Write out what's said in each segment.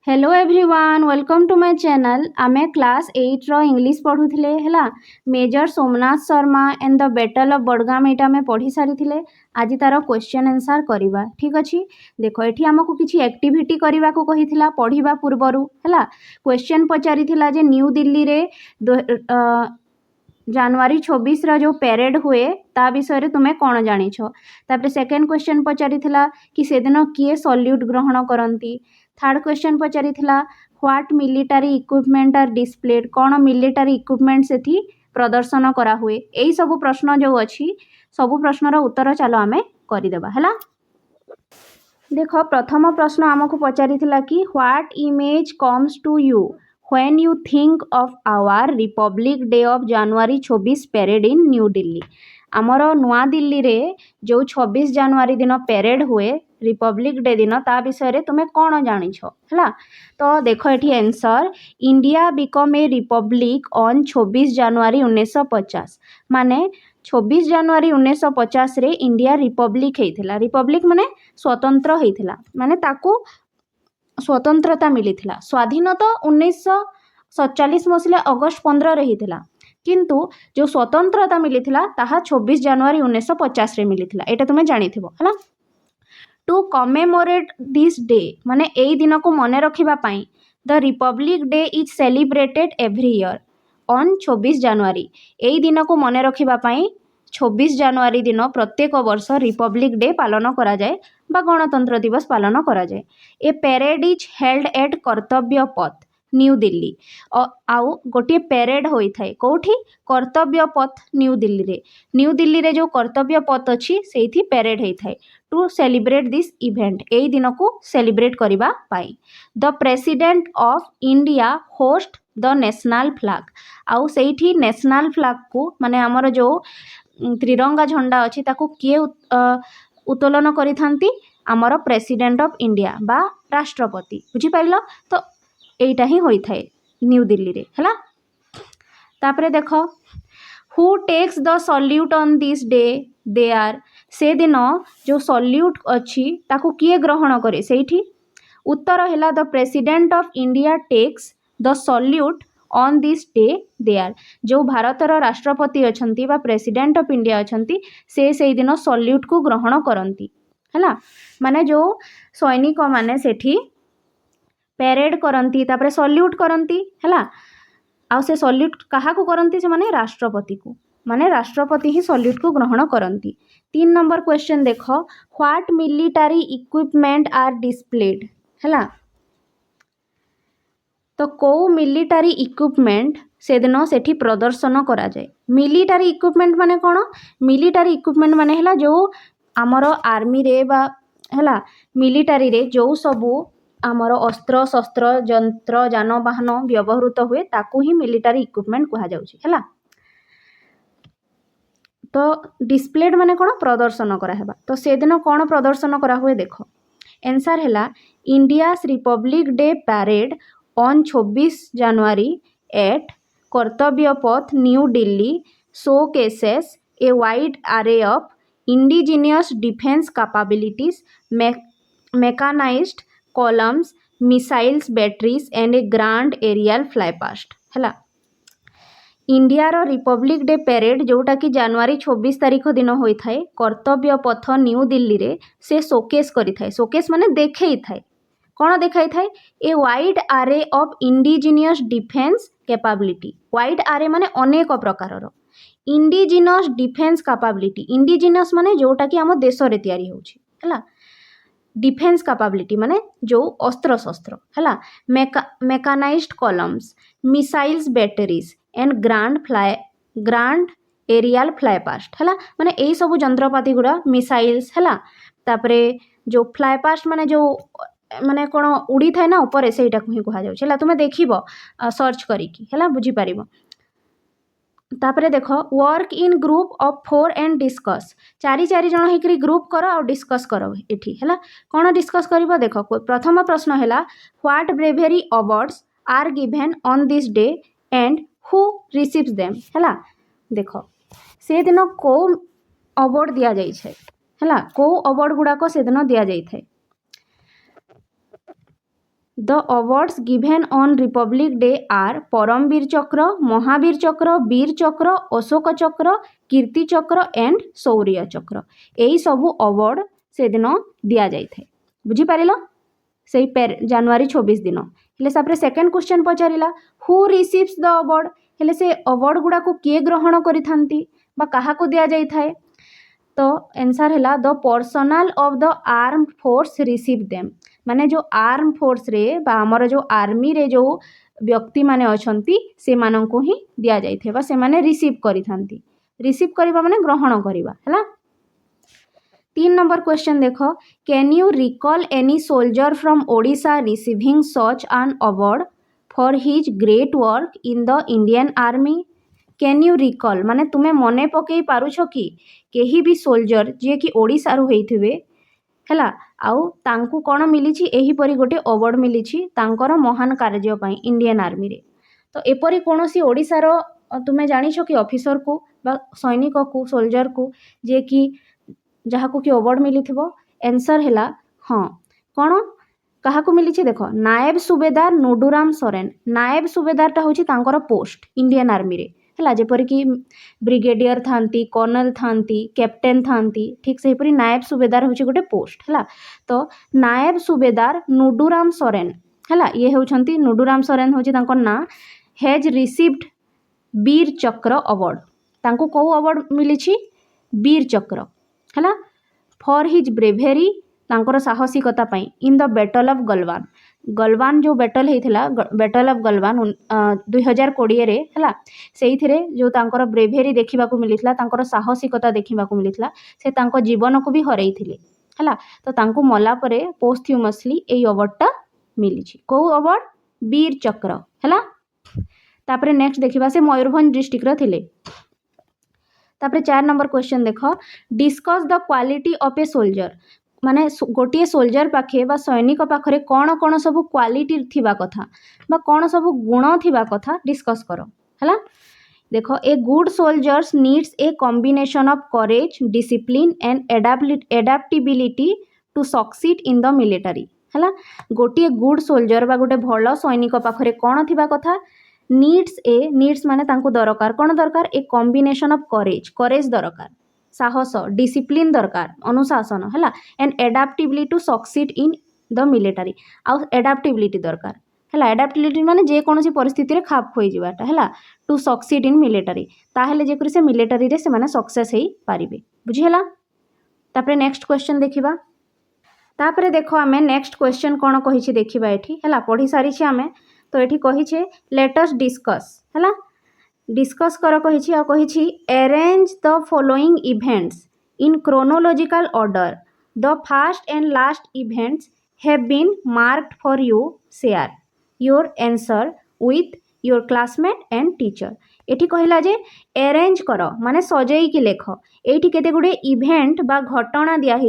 Hello everyone welcome to my channel आमे class 8 रो English पढ़ुथिले हला major Somnath Sharma and the battle of Budgam एटा में पढ़ी सारी थिले। आज तार क्वेश्चन आंसर करवा ठीक अच्छे। देखो ये आमको किसी एक्टिविटी करने को कही पढ़ा पूर्वर है क्वेश्चन पचारि जे न्यू दिल्ली रे जनवरी 26 जो पेरेड हुए ता विषय तुम्हें कौन जानिछ। तापर सेकेंड क्वेश्चन पचारि कि से दिन किए सल्यूट ग्रहण करती। थर्ड क्वेश्चन पचारि what military equipment are displayed कौन मिलिटारी इक्विपमेंट से प्रदर्शन करा हुए। यही सब प्रश्न जो अच्छी सब प्रश्नर उत्तर चलो आमे करदेबा है। देख प्रथम प्रश्न आमको पचारि कि what image comes to you when you think of our republic day of January 26 parade in New Delhi. आमर नुआ दिल्ली रे जो 26 जनवरी दिन पेरेड हुए रिपब्लिक डे दिन ता विषय तुम्हें कौन जानिछ है। तो देख ये answer India become a Republic on 26 जनवरी 1950 माने 26 जनवरी 1950 रे इंडिया रिपब्लिक होता। रिपब्लिक माने स्वतंत्र होता माने ताकू स्वतंत्रता मिली। स्वाधीनता 1947 मसीहा अगस्त 15 रे होता किंतु जो स्वतंत्रता मिली ताहा 26 जनवरी 1950 रे मिली। एटा तुम्हें जानी है। टू कमेमोरेट दिस डे माने यही दिन को मन रखापी the Republic Day is celebrated every year on 26 January. यही दिन को मन रखापी 26 जनवरी दिन प्रत्येक वर्ष रिपब्लिक डे पालन करा जाए बा गणतंत्र दिवस पालन करा जाए। ए parade is held at Kartavya Path New Delhi आउ गोटे पेरेड होता है कौटी कर्तव्य पथ न्यू दिल्ली रे जो कर्तव्य पथ अच्छी से पेरेड होता है टू सेलिब्रेट दिस इवेंट यही दिन को सेलिब्रेट करबा पाई। The president of India host the national flag आउ सेठी नेशनल फ्लैग को माने आमर जो त्रिरंगा झंडा अच्छी ताकू किए उत्तोलन करिथांती आमर प्रेसिडेंट ऑफ इंडिया बा राष्ट्रपति बुझिपार। तो यहीटा ही होता है न्यू दिल्ली रे है। तापरे देख who takes the salute on this day they are से दिन जो सल्यूट अच्छी ताकू किए ग्रहण करे सेठी उत्तर है the president of India takes the salute on this day they are जो भारतर राष्ट्रपति अच्छंती बा प्रेसिडेंट ऑफ इंडिया अच्छंती से दिन सल्यूट को ग्रहण करती है। माने जो सैनिक माने सेठी पेरेड करती तापरे सल्यूट करती है आउ से सल्यूट क्या करती से माने राष्ट्रपति को माने राष्ट्रपति ही सल्यूट को ग्रहण करती। 3 नंबर क्वेश्चन देख what military equipment are displayed है। तो कौ मिलिटारी इक्विपमेंट से दिन सेठी प्रदर्शन करा जाए। मिलिटारी इक्विपमेंट माने कौन मिलिटारी इक्विपमेंट माने है जो आमर आर्मी रे बा है मिलिटारी रे जो सबू आमर अस्त्र शस्त्र यंत्र जानवाहन व्यवहृत हुए ताकू ही मिलिटारी इक्विपमेंट कहा जाउछि है। तो डिस्प्लेड माने कौन प्रदर्शन कराहेबा। तो से दिन कौन प्रदर्शन करा हुए देख आंसर है India Republic Day parade on 26 January at Kartavya Path New Delhi showcases a wide array of indigenous defence capabilities mechanised columns missiles batteries and a grand aerial flypast है। इंडिया रो रिपब्लिक डे पेरेड जोटा कि जनवरी 26 तारीख दिन होता है कर्तव्य पथ न्यू दिल्ली रे से शोकेस करिथाए। शोकेस माने देखई थाए कौन देखाई थाए a wide array of indigenous defence capability. Wide array माने अनेक प्रकार इंडिजिनस डिफेंस कैपेबिलिटी इंडिजिनस माने जोटा कि आम देश रे तैयारी होछि है। डिफेंस कैपेबिलिटी माने जो अस्त्र शस्त्र है mechanised columns missiles batteries and grand aerial flypast है माने यही सब जंत्रपाति गुड़ा मिसाइल्स है। तापरे जो फ्लाईपास्ट माने जो माने कौन उड़ी थाए ना ऊपर से ही कहा जाउछि तुम्हें देखिबो सर्च करिकी है बुझीपार। तापरे देख work in group of 4 and discuss 4 जन होकर ग्रुप कर और डिस्कस कर एठी है कौन डिस्कस कर। देख प्रथम प्रश्न है what bravery awards are given on this day and who receives them है। देख से दिन को अवार्ड दि जाए है कौ अवार्ड गुड़ाक से दिन दि जाए। The awards given on republic day are Param Vir Chakra, Mahavir चक्र, वीर चक्र, अशोक चक्र, कीर्ति चक्र एंड शौर्य चक्र। यही सबू अवार्ड से दिन दिया जाए बुझीपार से जनवरी 26 दिन। हेले तापर सेकेंड क्वेश्चन पचारा हु रिसीव्स द अवार्ड, हेले से अवार्ड गुड़ा को किए ग्रहण करिथांती बा काहाकू दिया जाई थाए, तो आंसर है the personal of the arm force receive them, माने जो आर्म फोर्स रे बा हमर जो आर्मी रे जो व्यक्ति माने अछंती से माननको ही दिया जाई थे बा से माने रिसीव करिथांती। रिसीव करबा माने ग्रहण करबा हैला। 3 नंबर क्वेश्चन देखो, can you recall any soldier from Odisha receiving such an award for his great work in the Indian army. Can you recall माने तुम्हें मने पकई पारुछ कि केही भी सोल्जर जे कि ओडिशा रु हेइथिबे हैला आउ तांकू कौन मिली एही परी गोटे अवार्ड मिली तांकर महान कार्य पाई इंडियन आर्मी रे। तो एपरी कौन सी ओडिशार तुम्हें जानिछ कि ऑफिसर को बा सैनिक को सोल्जर को जे कि जहाँ को कि अवार्ड मिली थिबो, आंसर हैला हाँ कौन काहाकू मिली देखो नायब सुबेदार नुडुराम सोरेन। नायब सुबेदारटा होची तांकर पोस्ट इंडियन आर्मी रे है जेपरिक ब्रिगेडियर थांती, कर्नल थांती, कैप्टेन थांती, ठीक से हीपरी नायब सुबेदार होची गोटे पोस्ट है। तो नायब सुबेदार नुडुराम सोरेन है ये होउछंती नुडुराम सोरेन होची तांकर ना हैज रिसीव्ड वीर चक्र अवार्ड। तांको को अवार्ड मिली वीर चक्र है फॉर हिज ब्रेवेरी तांकर साहसिकता पाई in the battle of Galwan. Galwan जो बैटल होता बैटल ऑफ गलवान 2020 रे है से जो तांकर ब्रेवेरी देखा मिलता तांकर साहसिकता देखा मिलता से तांको जीवन को भी हरई है। तो तांको मला परे पोस्थ्यूमसली ए अवार्डटा मिली कौ अवार्ड वीर चक्र है। तापरे नेक्स्ट देखा से मयूरभंज डिस्ट्रिक्ट थिले। तापरे 4 नंबर क्वेश्चन देख discuss the quality of a soldier माने गोटे सोल्जर पाखे बा सैनिक पाखरे कौन कौन सब क्वालिटी थिबा कथा बा कौन सब गुण थिबा कथा डिस्कस करो है। देखो a good soldiers needs a combination of courage, discipline and adaptability to succeed in the military है। गोटे गुड सोल्जर बा गोटे भल सैनिक पाखरे कौन थिबा कथा नीड्स माने तांको दरकार कौन दरकार ए कॉम्बिनेशन ऑफ करेज दरकार, साहस, डिसिप्लिन दरकार, अनुशासन है and adaptability to succeed in the military आउ एडाप्टिबिलिटी दरकार है। एडाप्टिबिलिटी माने जे कौन सी परिस्थिति रे खाप खोई जिबाटा है टू सक्सीड इन मिलिटरी ताहेले जेकरी से मिलिटरी रे से माने सक्सेस हेई पारिबे बुझिहेला। तापरे नेक्स्ट क्वेश्चन देखिबा। तापरे देखो आमे नेक्स्ट क्वेश्चन कौन कहिछि देखिबा एठी है पढ़ी सारी आमे। तो ये कही लेट अस डिस्कस है डिस्कस कर कही arrange the following events in chronological order the first and last events have been marked for you share your answer with your classmate and teacher. ये कहला जे अरेंज कर माने सजई की लेख ये केते गुडे इवेंट बा घटना दिया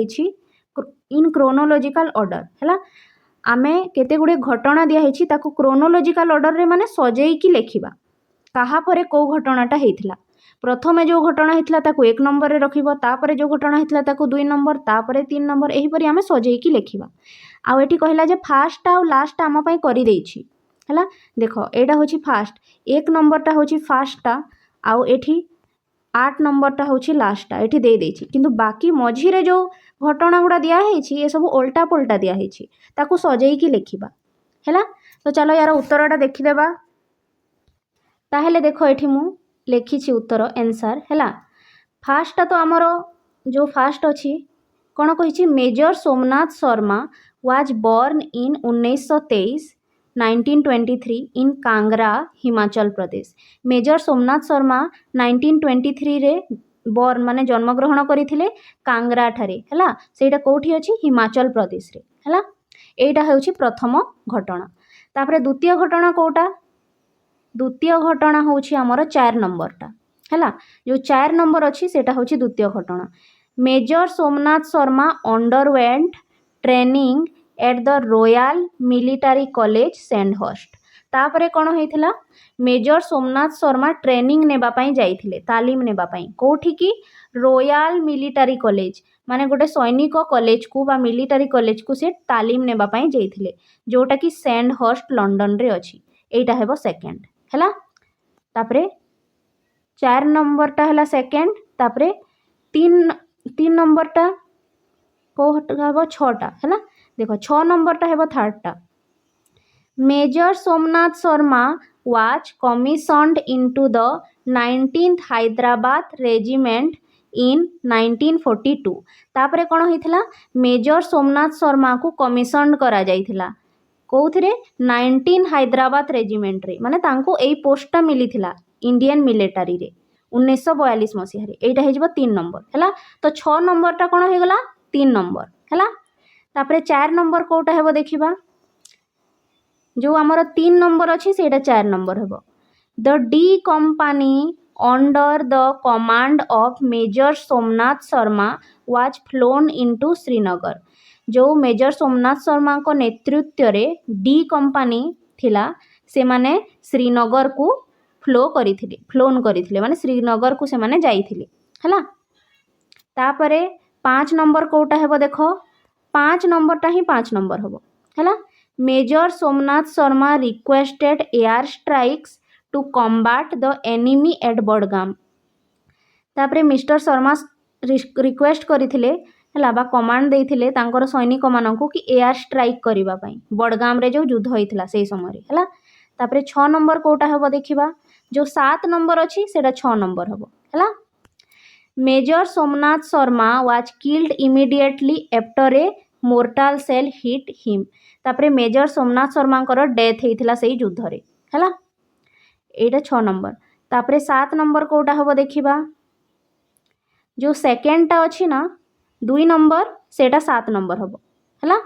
इन क्रोनोलॉजिकल ऑर्डर है आमे केते गुडे घटना दिया ताको क्रोनोलॉजिकल ऑर्डर रे माने सजई की लेखिबा कहा परे को घटनाटा हेइथिला प्रथमे जो घटना हेइथिला ताको 1 नंबर रे रखिबो तापरे जो घटना हेइथिला ताको 2 नंबर तापरे 3 नंबर एही परी आमे सजई की लेखिबा। आ एठी कहला जे फास्ट आ लास्ट आम पई करि देइछि हैला देखो एटा होछि फास्ट 1 नंबरटा होछि फास्टटा आ एठी 8 नंबरटा होछि लास्टटा एठी दे देइछि किंतु बाकी मझी रे जो घटना गुड़ा दिया हेछि ए सब उल्टा पुल्टा दिया हेछि ताको सजई की लेखिबा हैला। तो चलो यार उत्तरटा देखि देबा। ताहेले देखो एठी मु लेखिछि उत्तर आंसर हैला। फास्ट तो आमर जो फास्ट अछि कोन कहिछि Major Somnath Sharma was born in 1923 in Kangra Himachal Pradesh. Major Somnath Sharma 1923 रे बोर्न माने जन्मग्रहण करथिले कांगरा ठारे हैला सेटा कोठी अछि हिमाचल प्रदेश रे हैला। एटा होछि प्रथम घटना। तापरे द्वितीय घटना कोटा द्वितीय घटना होछि हमर 4 नंबरटा हैला जो 4 नंबर अछि सेटा होछि द्वितीय घटना। Major Somnath Sharma underwent training at the Royal Military College Sandhurst. तापरे कौन होइथिला मेजर सोमनाथ शर्मा ट्रेनिंग नेबा पई जाइथिले तालीम नेबा पई कोठी की रॉयल मिलिटरी कॉलेज माने गोटे सैनिक कॉलेज को बा मिलिटरी कॉलेज को से तालीम नेबा पई जाइथिले जोटा की सैंडहर्स्ट लंडन रे अछि एटा हेबो सेकंड हैला तापरे 4 नंबर टा हैला सेकंड तापरे 3 नंबर टा को हबो 6 टा हैला देखो 6 नंबर टा हेबो थर्ड टा major Somnath Sharma was commissioned into the 19th Hyderabad Regiment in 1942 तापरे कौन होइथिला मेजर सोमनाथ शर्मा को कमिशन करा जाइथिला कोउथिरे 19 हैदराबाद रेजिमेंट रे माने तांको एई पोस्टटा मिलिथिला इंडियन मिलिटरी रे 1942 मसीह रे एटा हे जबो 3 नंबर हैला तो 6 नंबर टा कोन हे गला 3 नंबर हैला तापरे 4 नंबर कोटा हेबो देखिबा जो आमर 3 नंबर अच्छी से 4 नंबर हेबो the D company under the command of major Somnath Sharma was flown into Srinagar जो मेजर सोमनाथ शर्मा को नेतृत्व रे डी कंपनी थिला से माने श्रीनगर को फ्लोन करिथिले माने श्रीनगर को से माने जाइथिले हला तापरे 5 नंबर कोटा हेबो देखो 5 नंबर टा ही 5 नंबर हेबो हला major Somnath Sharma requested air strikes to combat the enemy at Budgam तापरे मिस्टर शर्मा रिक्वेस्ट करिथिले हला बा कमांड देइथिले तांकर सैनिक माननकु कि एयर स्ट्राइक करिबा पई बडगाम रे जो युद्ध होइथिला सेही समय रे हला तापरे 6 नंबर कोटा हेबो देखिबा जो 7 नंबर अछि सेटा 6 नंबर हेबो हला major Somnath Sharma was killed immediately after a mortar shell hit him तापरे मेजर सोमनाथ शर्मा डेथ होइथिला सेही युद्ध रे हला एटा 6 नंबर तापरे 7 नंबर कोटा हबो देखिबा जो सेकेंड टा अछि ना 2 नंबर सेटा 7 नंबर हबो हला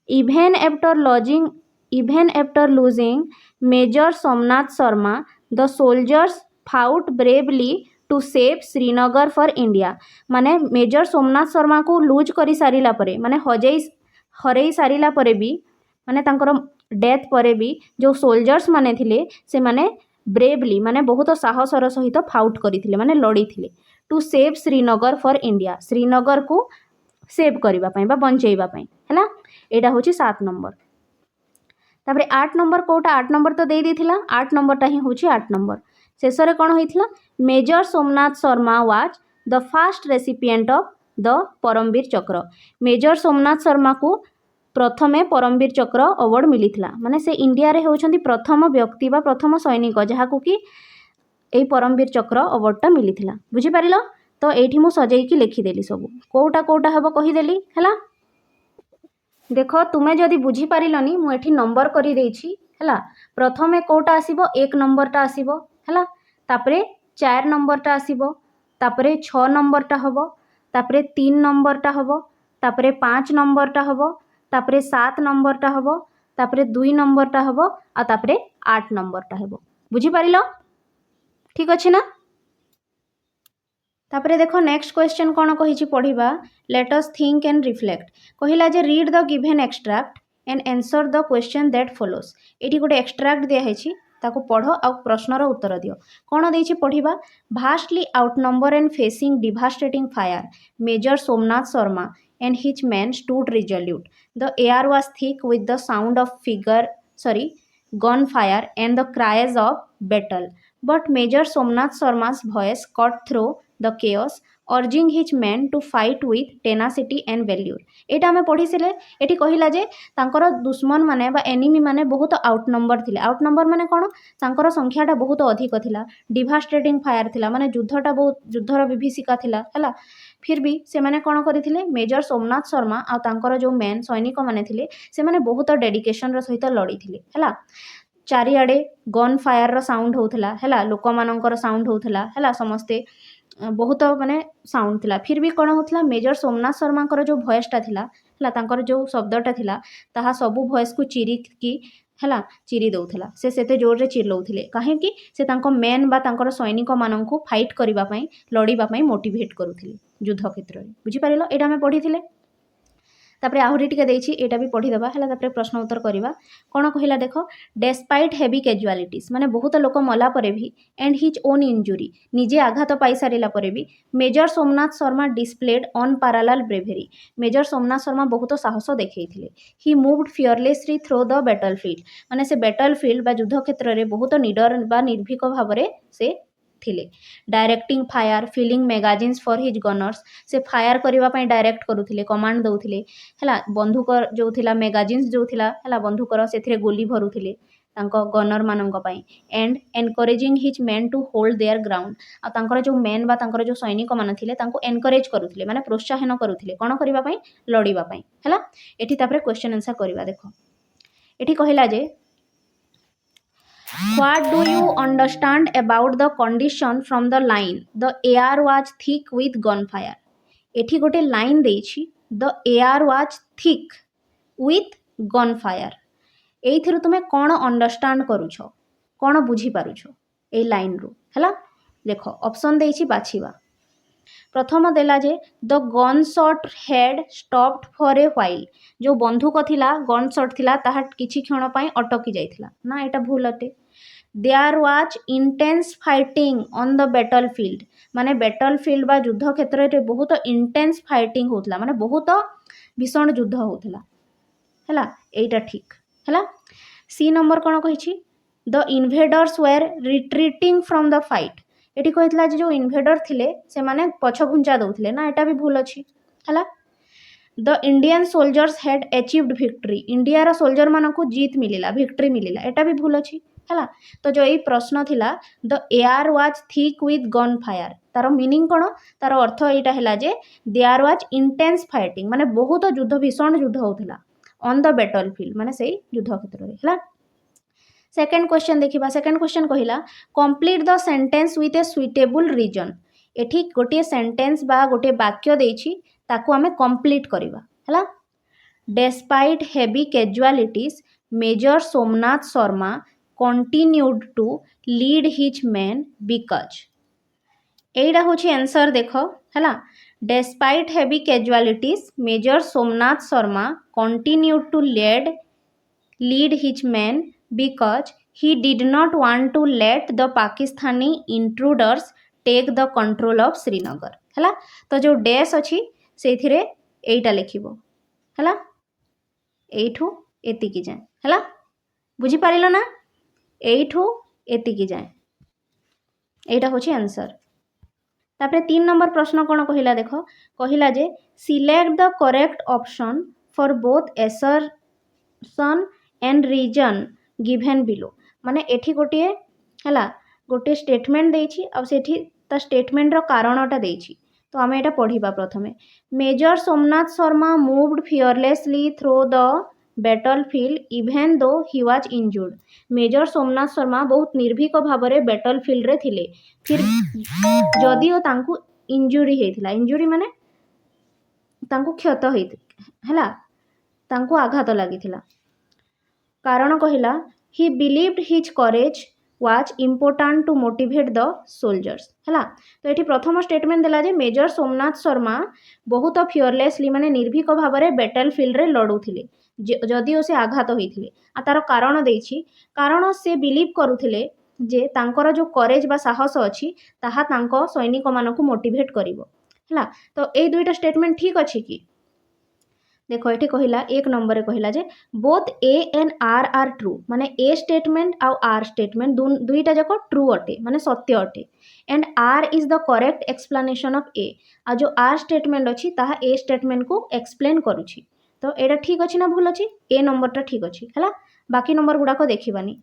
even after losing major Somnath Sharma the soldiers fought bravely to save Srinagar for India माने मेजर सोमनाथ शर्मा को लूज करी सारिला परे माने हरई सारिला परे भी माने तांकर डेथ परे भी जो सोल्जर्स माने थिले से माने ब्रेवली माने बहुत साहसर सहित फाउट करिथिले माने लड़ी थिले to save Srinagar for India Srinagar को सेव करबा पई बा बंचेइबा पई हैला एटा होची 7 नंबर तापरे 8 नंबर कोटा 8 नंबर तो दे देथिला 8 नंबर ता ही होची 8 नंबर शेषरे कोन होइथिला major Somnath Sharma was the first recipient of the Paramvir Chakra Major Somnath Sharma को प्रथमे परमवीर चक्र अवार्ड मिलिथिला माने से इंडिया रे होछंती प्रथम व्यक्ति बा प्रथम सैनिक जहा को कि एई परमवीर चक्र अवार्डटा मिलिथिला बुझी पारिलो तो एठी मु सजेई कि लिखि देली सब कोटा हबो कहि देली हला देखो तुमे जदि बुझी पारिलनी मु एठी नंबर करि देइछि हला प्रथमे कोटा आसीबो 1 नंबरटा आसीबो हला तापरे 4 नंबरटा आसीबो तापरे 6 नंबरटा हबो तापरे 3 नंबरटा हबो तापरे 5 नंबरटा हबो तापरे 7 नंबरटा हबो तापरे 2 नंबरटा हबो आ तापरे 8 नंबरटा हबो बुझी पारिलो ठीक अछि ना तापरे देखो नेक्स्ट क्वेश्चन कोन कहिछि पढिबा let us think and reflect कहिला जे read the given extract and answer the question that follows एठी गोटे एक्सट्रैक्ट दिया हेछि ताको पढ़ो आ प्रश्नर उत्तर दियो कोन देछि पढिबा vastly outnumbered and facing devastating fire Major Somnath Sharma and his men stood resolute. The air was thick with the sound of gunfire and the cries of battle. But Major Somnath Sharma's voice cut through the chaos, urging his men to fight with tenacity and valor. एटा हमें पढ़ी सिले eighty कहिला जे तांकर दुश्मन माने बा enemy माने बहुत आउटनंबर थिले आउटनंबर माने कोन तांकर संख्याटा बहुत अधिक थिला डिवास्टेटिंग फायर थिला माने युद्धटा बहुत युद्धर विभीषिका थिला हला फिर भी से माने कोन करिथिले मेजर सोमनाथ शर्मा आ तांकर जो मेन सैनिक माने थिले से माने बहुत डेडिकेशन र सहित लड़ी थिले हला चारिआडे गन फायर र साउंड होउथला हला लोक मानकर साउंड होउथला हला समस्ते बहुत माने साउंड थिला फिर भी कोन होउथला मेजर सोमनाथ शर्मा कर जो वॉइसटा थिला हला तांकर जो शब्दटा थिला ताहा सबु वॉइस को चिरी की हला चिरी दउथला से सेते जोर रे चिरलौथिले काहे कि से तांको मेन बा तांकर सैनिक माननकु फाइट करिबा पई लड़ीबा पई मोटिवेट करूथिले युद्ध क्षेत्र रे बुझी पारिलो एटा हम पढिथिले तापरे आहुरी टिके देछि एटा भी पढ़ी देबा हला तापरे प्रश्न उत्तर करिवा कोन कहिला देखो डेस्पाइट हेवी कैजुअलिटीज माने बहुत लोक मला परे भी एंड हिज ओन इंजुरी निजे आघात पाई सारिला परे भी Major Somnath Sharma displayed unparalleled bravery Major Somnath Sharma बहुत साहस देखैथिले he moved fearlessly through the battlefield माने से बैटलफील्ड बा युद्ध क्षेत्र रे बहुत निडर बा निर्भीक भाबरे से थिले directing fire filling magazines for his gunners से फायर करबा पई डायरेक्ट करूथिले कमांड दउथिले हला बंदूक जो थिला मैगजीन्स जो थिला हला बंदूकर सेथिरे गोली भरुथिले तांको गनर मानंक पई and encouraging his men to hold their ground आ तांकर जो मेन बा तांकर जो सैनिक मान थिले तांको एनकरेज करूथिले माने प्रोत्साहन करूथिले कोन करबा पई लड़ीबा पई हला एठी तापरे क्वेश्चन आंसर करबा देखो एठी कहिला जे What do you understand about the condition from the line? The air was thick with gunfire. एठी गोटे लाइन देछि the air was thick with gunfire. एइथिरु तुमे कोन अंडरस्टैंड करूछ कोन बुझी पारुछ ए लाइन रो हला देखो ऑप्शन देछि बाछिबा प्रथम देला जे the gun shot had stopped for a while जो बंदूक थिला गन शॉट थिला ताहा किछि क्षण पई अटकी जाइथिला ना एटा भूल अटे there was intense fighting on the battlefield माने बैटलफील्ड बा युद्ध क्षेत्र रे बहुत इंटेंस फाइटिंग होतला माने बहुत भीषण युद्ध होतला हला एटा ठीक हला सी नंबर कोन कहिछि the invaders were retreating from the fight एटी कहितला जे जो इन्वेडर थिले से माने पछ घुंचा दउथिले ना एटा भी भूल अछि हला the Indian soldiers had achieved victory India रा सोल्जर मानकु जीत मिलिला विक्ट्री मिलिला एटा भी भूल अछि हला तो जो ये प्रश्न थिला the air was thick with gun fire तार मीनिंग कोन तार अर्थ एटा हैला जे देयर वाज इंटेंस फाइटिंग माने बहुत युद्ध भीषण युद्ध होथिला ऑन द बैटलफील्ड माने सेही युद्ध क्षेत्र रे हला सेकंड क्वेश्चन देखिबा सेकंड क्वेश्चन कहिला complete the sentence with a suitable reason एठी गोटे सेंटेंस बा गोटे वाक्य देछि ताकू हमें कंप्लीट करिबा हला despite heavy casualties major Somnath Sharma continued to lead his men because एटा होछि आंसर देखो हला despite heavy casualties major somnath sharma continued to lead his men because he did not want to let the pakistani intruders take the control of srinagar हला तो जो dash अछि सेथिरे एटा लिखिबो हला एठू एतिकी जाय हला बुझी पारिलो ना एठू एतिकी जाए एटा होछि आंसर तापरे 3 नंबर प्रश्न कोन कहिला देखो कहिला जे select the correct option for both assertion and reason given below माने एठी गोटे हला गोटे स्टेटमेंट देछि आ सेठी ता स्टेटमेंट रो कारणटा देछि तो हमें एटा पढिबा प्रथमे Major Somnath Sharma moved fearlessly through the battlefield even though he was injured Major Somnath Sharma बहुत निर्भीक भावरे बैटलफील्ड रे थिले फिर जदिओ तांकु इंजुरी हेथिला इंजुरी माने तांकु क्षत हेला तांकु आघात लागिथिला कारण कहिला he believed his courage was important to motivate the soldiers हला तो एठी प्रथम स्टेटमेंट देला जे मेजर सोमनाथ शर्मा बहुत फियरलेसली माने निर्भीक भावरे बैटलफील्ड रे लडुथिले जदिओ से आघात होइथिले आ तार कारण देछि कारण से बिलीव करूथिले जे तांकर जो करेज बा साहस अछि ताहा तांको सैनिक मानकु मोटिवेट करिवो हला तो ए दुईटा स्टेटमेंट ठीक अछि कि देखो एठी कहिला एक नंबर रे कहिला जे both A and R are true माने ए स्टेटमेंट आ आर स्टेटमेंट दुईटा जाको ट्रू अटे माने सत्य अटे and R is the correct explanation of A आ जो आर स्टेटमेंट अछि ताहा ए स्टेटमेंट को एक्सप्लेन करूछि तो एटा ठीक अछि ना भूल अछि ए नंबरटा ठीक अछि हला बाकी नंबर गुडा को देखिबानी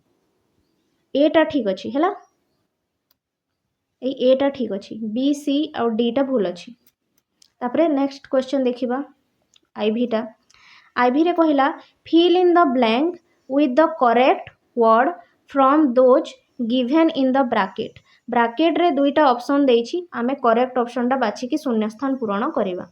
एटा ठीक अछि हला एटा ठीक अछि बी सी और डी टा भूल अछि तापरे नेक्स्ट क्वेश्चन देखिबा आईवी रे कहिला fill in the blank with the correct word from those given in the bracket रे दुईटा ऑप्शन देछि आमे करेक्ट ऑप्शनटा बाछि कि शून्यस्थान पूरण करिवा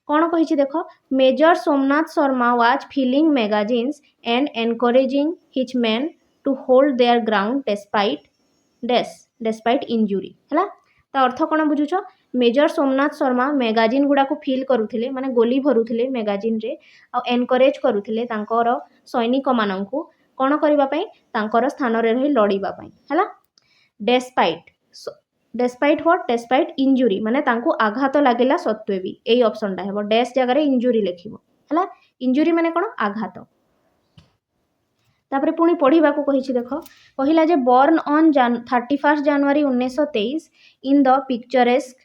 कौन कही देख major Somnath Sharma was filling magazines and encouraging his man to hold their ground despite injury है तो अर्थ कौन बुझुच मेजर सोमनाथ शर्मा मैगजीन गुड़ा को फिल करुले माने गोली भरुले मैगजीन रे आ एनकरेज करुले तांकर सैनिक माननकु कौन करने स्थान रे रही लड़ीबा है डेस्पाइट व्हाट डेस्पाइट इंजुरी माने तांको आघात लगिला सत्वे भी यही ऑप्शनटा हेबो डेस जगह इंजुरी लिखिबो है इंजुरी माने कौन आघात तापरे पुणी पढ़ा को कही देख कहला जे born on 31 January 1923 in the picturesque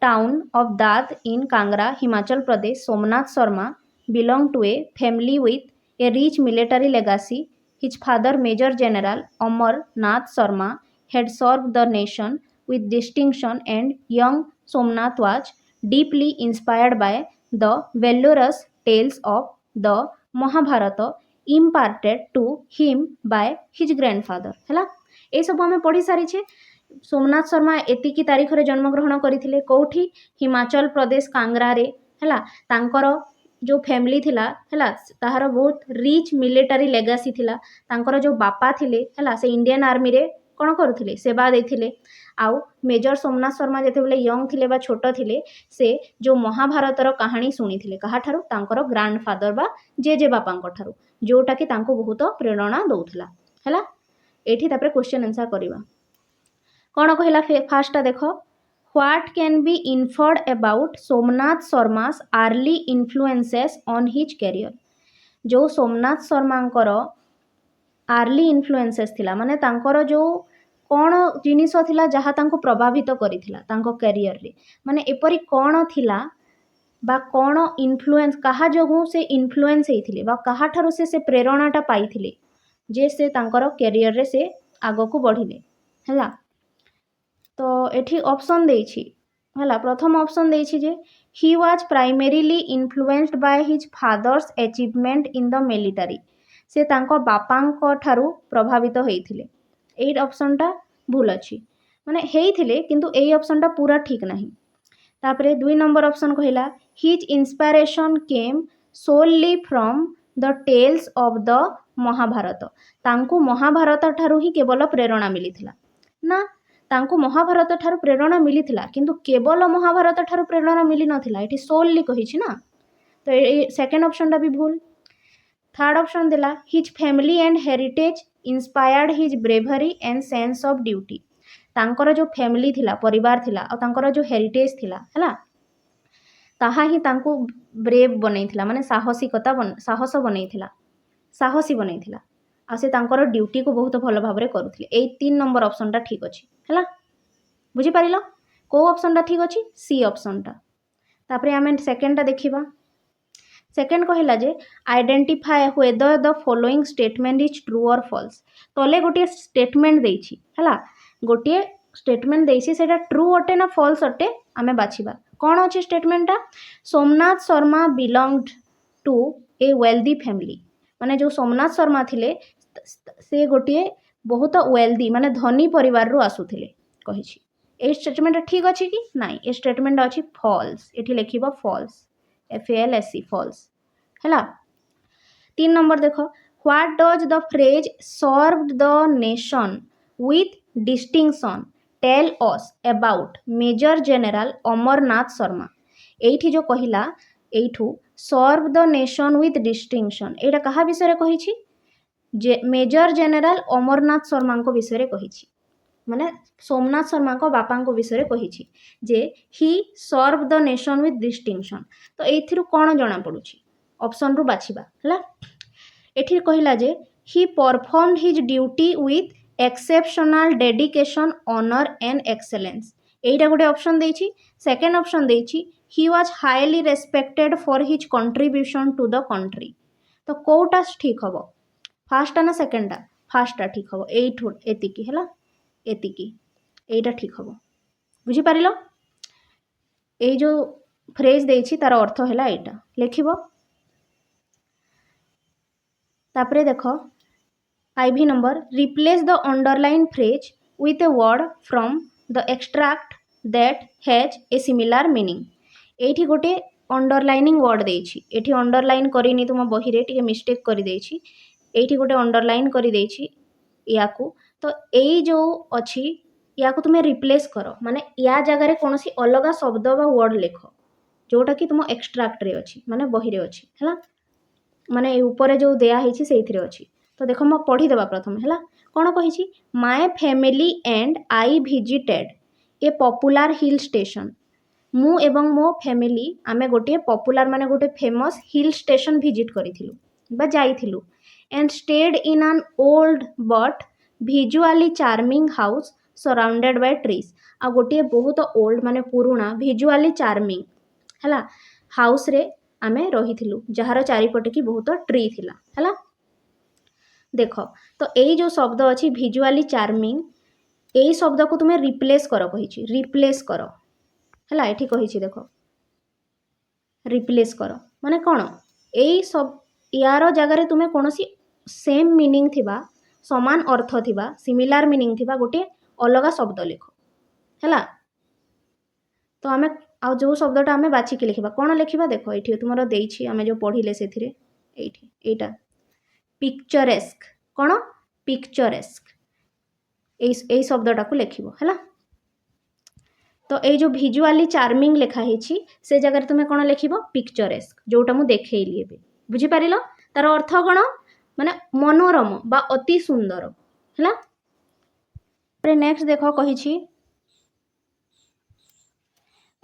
town of Dadh in Kangra Himachal Pradesh Somnath Sharma belong to a family with a rich military legacy his father Major General Amarnath Sharma had served the nation with distinction and young Somnath was deeply inspired by the valorous tales of the Mahabharata imparted to him by his grandfather है ये सब आम पढ़ी सारी सोमनाथ शर्मा एतिकी तारीख रे जन्मग्रहण करते कौटी हिमाचल प्रदेश कांगरा रे है तांकर जो फैमिली थिला है ताहार बहुत रिच मिलिटरी लेगासी थिला तांकर जो बापा थिले है से इंडियन आर्मी रे कौन करुले सेवा देथिले आउ मेजर सोमनाथ शर्मा जितेबाला यंग थिले बा छोट थिले से जो महाभारतर कहानी शुणी थिले काहाठारु तांकर ग्रांडफादर बा जे बापांक ठारु जोटा कि तांको बहुत प्रेरणा दउथला हैला एठी तापर क्वेश्चन आंसर करबा कौन कहला फास्ट देख what can be inferred about Somnath Sharma's early influences on his career जो सोमनाथ शर्मांकर आर्ली इन्फ्लुएंसेस थिला माने तांकर जो कौन जिनिस थिला जहाँ तांको प्रभावित करिथिला तांको कैरियर रे माने एपरी कौन थिला बा कौन इन्फ्लुएंस कहा जोगु से इन्फ्लुएंस हेथिले बा कहा ठारु से प्रेरणाटा पाइथिले जे से तांकर कैरियर रे से आगो को बढ़िले हैला तो एठी ऑप्शन देछि हैला प्रथम ऑप्शन देछि जे he was primarily influenced by his father's achievement in the military से तांको बापांक ठारू प्रभावित होइथिले एई ऑप्शनटा भूल अछि माने हेइथिले किंतु एई ऑप्शनटा पूरा ठीक नाही तापरे 2 नंबर ऑप्शन कहिला his inspiration came solely from the tales of the Mahabharata तांको महाभारत ठारू ही केवल प्रेरणा मिलिथिला ना तांको महाभारत ठारू प्रेरणा मिलिथिला किंतु केवल महाभारत ठारू प्रेरणा मिली नथिला एठी सोलली कहिछि ना तो सेकंड ऑप्शनटा भी भूल थर्ड ऑप्शन दिला his family and heritage inspired his bravery and sense of duty तांकर जो फैमिली थिला परिवार थिला और तांकर जो हेरिटेज थिला हैला ताहा ही तांको ब्रेव बनैथिला माने साहसिकता साहस बनैथिला साहसी बनैथिला आ से तांकर ड्यूटी को बहुत भल भाबरे करूथिले ए 3 नंबर ऑप्शनटा ठीक अछि हैला बुझी पारिलो को ऑप्शनटा ठीक अछि सी ऑप्शनटा तापरे आमे सेकंडटा देखिबा सेकेंड कहला जे identify whether the following statement is true or false तले गोटे स्टेटमेंट देछि हैला गोटे स्टेटमेंट देछि सेटा ट्रू अटे ना फॉल्स अटे आमे बाछिबा कोन अछि स्टेटमेंटटा Somnath Sharma belonged to a wealthy family माने जो सोमनाथ शर्मा थिले से गोटे बहुत वेल्दी माने धनी परिवार रु आसुथिले कहिछि ए स्टेटमेंट ठीक अछि कि नाही ए स्टेटमेंट अछि फॉल्स एठी लिखिबा फॉल्स FALSE फॉल्स हैला 3 नंबर देखो what does the phrase served the nation with distinction tell us about Major General Amarnath Sharma एठी जो कहिला एठू serve the nation with distinction एटा कहा विषय रे कहिछि जे मेजर जनरल अमरनाथ शर्मा को विषय रे कहिछि माने सोमनाथ शर्मा को बापा को विषय कही जे he serve the nation with distinction तो एथिरु कौन जना पड़ुछि ऑप्शन रु बाछिबा हला एठी कहिला जे he performed his duty with exceptional dedication honour and excellence एटा गोटे ऑप्शन देछि सेकंड ऑप्शन देछि he was highly respected for his contribution to the country तो कोटा ठीक हबो फर्स्ट ना सेकंडा फर्स्टा ठीक हबो एठो एतिकी हला एतिकी एटा ठीक हम बुझी पारिलो ए जो फ्रेज देछि तार अर्थ हैला एटा लिखिबो तापरे देखो 5 number replace the underline phrase with a word from the extract that has a similar meaning एठी गोटे अंडरलाइनिंग वर्ड देछि एठी अंडरलाइन करिनी तुम बही रे टिके मिस्टेक करि देछि एठी गोटे अंडरलाइन करि देछि याकू तो यही जो अच्छी या को तुम्हें रिप्लेस कर माने या जगह कौन सी अलग शब्द बा वर्ड लिख जोटा कि तुम एक्सट्राक्ट रे अच्छी माने बही रे अच्छी है माने ऊपर जो दिया से अच्छी। तो देख मैं पढ़ीदेवा प्रथम है कौन कही my family and I visited a popular hill station मु एवं मो फैमिली आमे गोटे पॉपुलर माने गोटे फेमस हिल स्टेशन विजिट करिथिलु बा जाइथिलु and stayed in an old but visually charming house surrounded by trees आ गोटे बहुत ओल्ड माने पुराना विजुअली चार्मिंग है हाउस रे आमे रहिथिलु जार चारिपटे की बहुत ट्री थिला है देख। तो यही जो शब्द अच्छी विजुअली चार्मिंग यही शब्द को तुम्हें रिप्लेस कर कही रिप्लेस कर है ये कही देख रिप्लेस कर माने कौन यही सब यार जगार तुम्हें कौन सी सेम मीनिंग थिबा समान अर्थ थिबा सिमिलार मीनिंग थिबा गोटे अलग शब्द लिख है। तो आमे आ जो शब्दटा आमे बाछिकी लिखा कौन लिखा देख ये तुम देछि आमे जो पढ़िले से एटा पिक्चरेस्क कौन पिक्चरेस्क यही शब्दटा को लिखिबो है। तो ये जो विजुअली चार्मिंग लिखाही से जगह तुम्हें कौन लिखिबो पिक्चरेस्क जोटा मु देखैली एबे बुझी पारिलो तार अर्थ कौन माने मनोरम बा अति सुंदर है। नेक्स्ट देख कही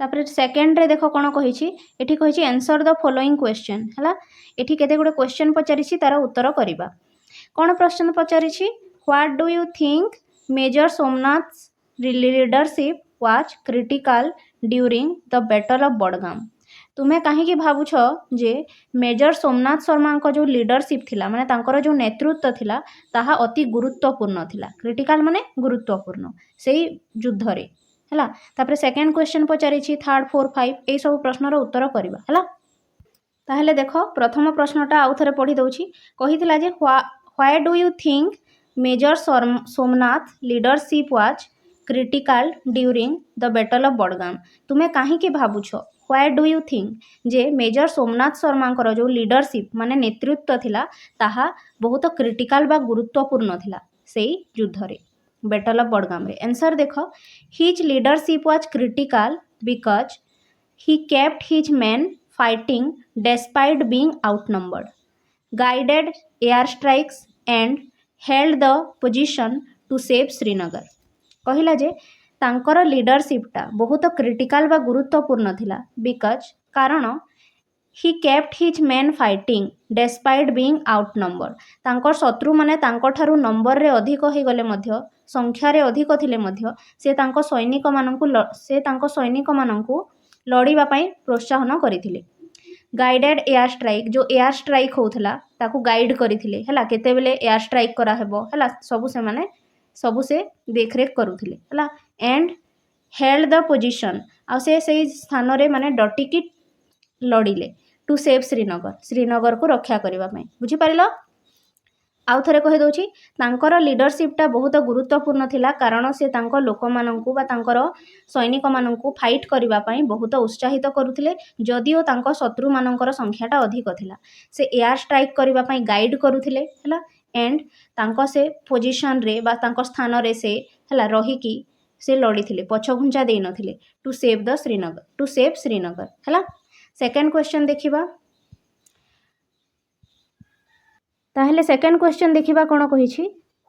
तापर सेकेंड रे देख कौन कही एठी कही आंसर द फॉलोइंग क्वेश्चन है एठी केते गुडे क्वेश्चन पचारिछि तार उत्तर करबा कौन प्रश्न पचारिछि what do you think Major Somnath leadership was critical during the battle of Badgam तुम्हें कहीं भावुछ जे मेजर सोमनाथ शर्मा को जो लीडरशिप थिला माने तांकर जो नेतृत्व थिला ताहा अति गुरुत्वपूर्ण थिला क्रिटिकल माने गुरुत्वपूर्ण सेही युद्ध रे है। तापर सेकेंड क्वेश्चन पचारिछि थर्ड 4 5 ए सब प्रश्नर उत्तर करबा है। ताहले देख प्रथम प्रश्नटा आउ थरे पढ़ी दउछि कहितला जे why do you think Major Somnath leadership was critical during the battle of Badgam तुम्हें कहीं भावुछ व्हाई डू यू थिंक जे मेजर सोमनाथ शर्मा जो लीडरशिप माने नेतृत्व थिला ताहा बहुत क्रिटिकल बा गुरुत्वपूर्ण थिला सेही युद्ध रे बैटल ऑफ बड़गाम रे। आंसर देख his leadership was critical because he kept his man fighting despite being outnumbered guided air strikes and held the position to save Srinagar कहला जे तांकर लीडरशिपटा बहुत क्रिटिकल बा गुरुत्वपूर्ण थिला बिकॉज कारण ही kept his man fighting despite being outnumbered तांकर शत्रु माने तांको ठारू नंबर रे अधिक हो गले मध्य संख्या रे अधिक थिले मध्य से तांको सैनिक माननकु लड़ीबा पई प्रोत्साहन करिथिले। गाइडेड एयर स्ट्राइक जो एयर स्ट्राइक होउथला ताकू गाइड करिथिले हला केते बेले एयर स्ट्राइक करा हेबो हला सबु से देखरेख करुथिले हला एंड हेल्ड द पोजीशन आ से स्थान रे माने डटिकी लड़िले टू सेव श्रीनगर को रक्षा करबा पई बुझी पारिलो। आउ थरे कहि दउछि तांकर लीडरशिपटा बहुत गुरुत्वपूर्ण थिला कारण से तांको लोक माननकु बा तांकर सैनिक माननकु फाइट करबा पई बहुत उत्साहित करुथिले जदिओ तांको शत्रु माननकर संख्याटा अधिक थिला से एयर स्ट्राइक करबा पई गाइड करुथिले हला एंड तांको से पोजीशन रे बा तांको स्थान रे से हला रही की से लड़ी थिले पछघुंचा देई नथिले टू सेव श्रीनगर हला। सेकेंड क्वेश्चन देखिबा ताहले सेकेंड क्वेश्चन देखिबा कोन कहिछि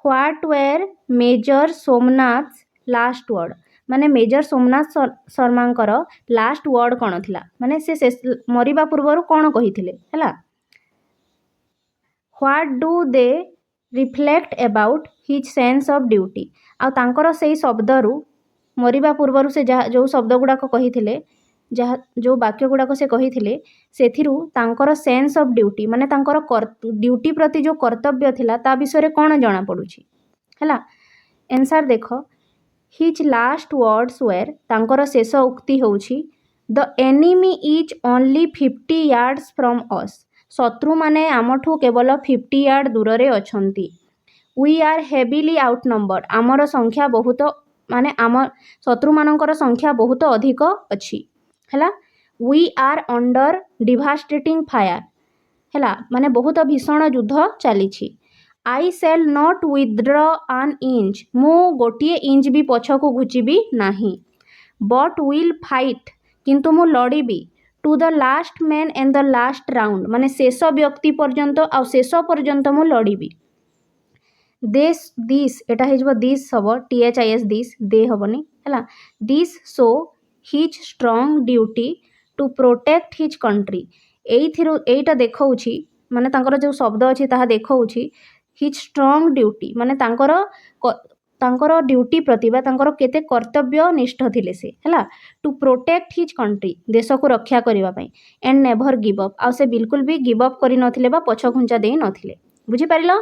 what were Major Somnath last word माने मेजर सोमनाथ शर्मांकर लास्ट वर्ड कोन थिला माने से मरिबा पूर्वरु कोन कहिथिले हला what do they reflect about his sense of duty आ तांकर सेही शब्दरु मरिबा पूर्वरु से जो शब्द गुडाक कहिथिले जहाँ जो वाक्य गुड़ाक से कही सेथिरु तांकर सेंस ऑफ ड्यूटी माने तांकर ड्यूटी प्रति जो कर्तव्य थिला ता विषय कौन जना पड़ुछि हला। आंसर देख हिज लास्ट वर्ड्स वेर तांकर शेष उक्ति होउछि the enemy is only 50 yards from us शत्रु माने आमठू केवल 50 यार्ड दूर रे अछंती वी आर हेविली आउटनंबर्ड आमर संख्या बहुत माने आम शत्रु मानकर संख्या बहुत अधिक अछि हला we are under devastating fire हला माने बहुत भीषण युद्ध चली I shall not withdraw an inch, मु गोटे इंच भी पछ को घुचिबी नाही। बट विल फाइट, किंतु मु लड़ीबी। To the last man and the last round, माने शेष व्यक्ति पर्यंत आ शेष पर्यंत मु लड़ीबी। दिस एटा हे दिस हम THIS दिस दे हेनी है। This show his strong duty to protect his country, एटा देखा माने तांकर जो शब्द अच्छी ताहा देखा हिज स्ट्रॉन्ग ड्यूटी, माने तांकर ड्यूटी प्रति तांकर केते कर्तव्य निष्ठ थिले से हैला। टू प्रोटेक्ट हिज कंट्री, देश को रक्षा करबा पई। एंड नेभर गिव अप, आ से बिल्कुल भी गिव अप करि नथिले बा पछ घुंचा देई नथिले। बुझी पारिलो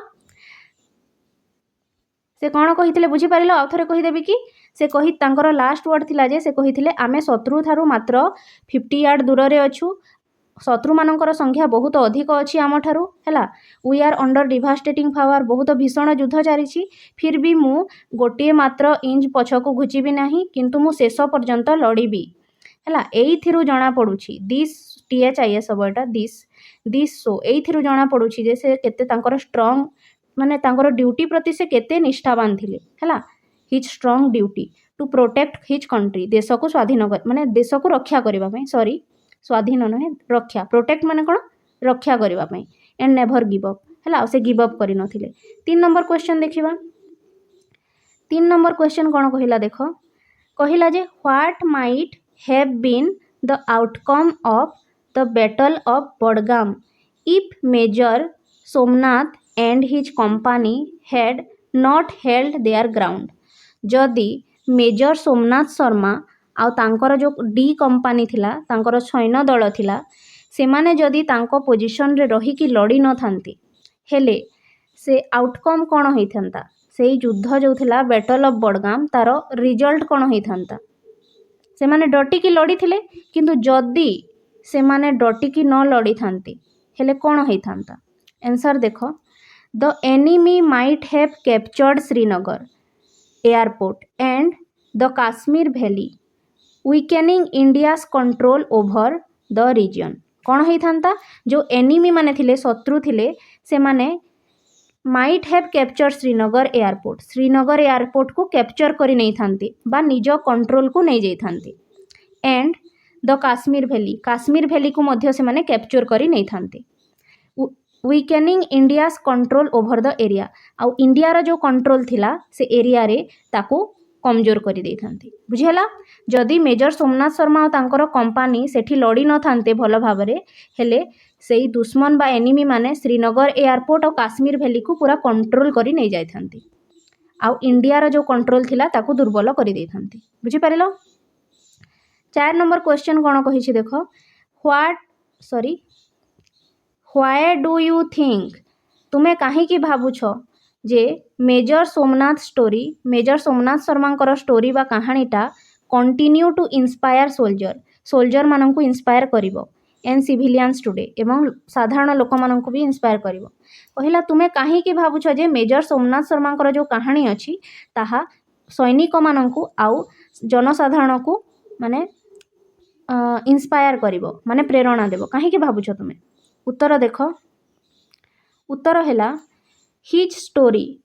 से कौन कही बुझी पारिलो? आउ थरे कही देबी कि से कही तांकर लास्ट वर्ड थिला जे से कहिथिले आमे शत्रु थारु मात्र 50 यार्ड दूर रे अछु, शत्रु मानकर संख्या बहुत अधिक अच्छी आम ठारू है। We are under devastating power, बहुत भीषण युद्ध चली, फिर भी मु गोटे मात्र इंच पछकू घुचिबी नहीं, किंतु मु शेष पर्यंत लड़ीबी है। एइथिरु जना पड़ुछि दिस THIS हम एटा दिस शो, एइथिरु जना पड़ुछि जे से केते तांकर स्ट्रॉन्ग माने तांकर ड्यूटी प्रति से केते निष्ठावान थिले है। His strong duty to protect his country, देश को स्वाधीन माने देश को रक्षा करबा पई, सॉरी स्वाधीन नहे रक्षा, प्रोटेक्ट माने कौन रक्षा करबा पई। एंड नेभर गिव अप है, से गिव अप करि नथिले। 3 नंबर क्वेश्चन देखिबा। 3 नंबर क्वेश्चन कौन कहिला देख, कहिला जे what might have been the outcome of the battle of Badgam if Major Somnath and his company had not held their ground. जदि मेजर सोमनाथ शर्मा आउ तांकर जो डी कंपनी थिला, तांकर सैन्य दल थिला, सेमाने जदि तांको पोजिशन रे रही कि लड़ी न थांती हेले से आउटकम कौन होई थांता, से युद्ध जो थिला बैटल ऑफ बडगाम तार रिजल्ट कौन होई थांता। सेमाने डटी की लड़ी थिले, किंतु जदि सेमाने डटी की न लड़ी थांती हेले कौन होई थांता। आंसर देखो, the enemy might have captured Srinagar airport and the Kashmir valley, weakening India's control over the region. कौन होई थांता, जो एनिमी माने थिले, शत्रु थिले, से माने might have capture Srinagar airport को कैप्चर करी नहीं थांती बा निज कंट्रोल को नहीं जाई थांती। एंड द काश्मीर वैली को मध्य से माने कैप्चर करी नहीं थांती। Weakening India's control over the area, आउ इंडिया जो कंट्रोल थिला से एरिया रे ताको कमजोर करी देई थांती। बुझिहला, जदि मेजर सोमनाथ शर्मा और तांकर कंपनी सेठी लड़ी न थांते भल भाबरे हेले सेई दुश्मन बा एनिमी माने श्रीनगर एयरपोर्ट और काश्मीर वैली को पूरा कंट्रोल करी नहीं जाई थांती, आउ इंडिया जो कंट्रोल थिला ताको दुर्बल करी देई थांती। बुझि पारिलो। 4 नंबर क्वेश्चन कौन कहिछि देखो, व्हाई डू यू थिंक, तुमे काहे कि भाबुछ जे मेजर सोमनाथ शर्मा स्टोरी बा कहानीटा कंटिन्यू टू इंस्पायर सोल्जर मानंकु इंस्पायर करिवो एंड सिविलियंस टुडे, एवं साधारण लोक मानंकु भी इंस्पायर करिवो। कहिला तुमे काहे कि भाबुछ जे मेजर सोमनाथ शर्मा जो कहानी अछि ताहा सैनिक मानंकु आउ जनसाधारण को माने इंस्पायर करिवो, माने प्रेरणा देवो। काहे कि भाबुछ तुमे? उत्तर देख, उत्तर हैला his story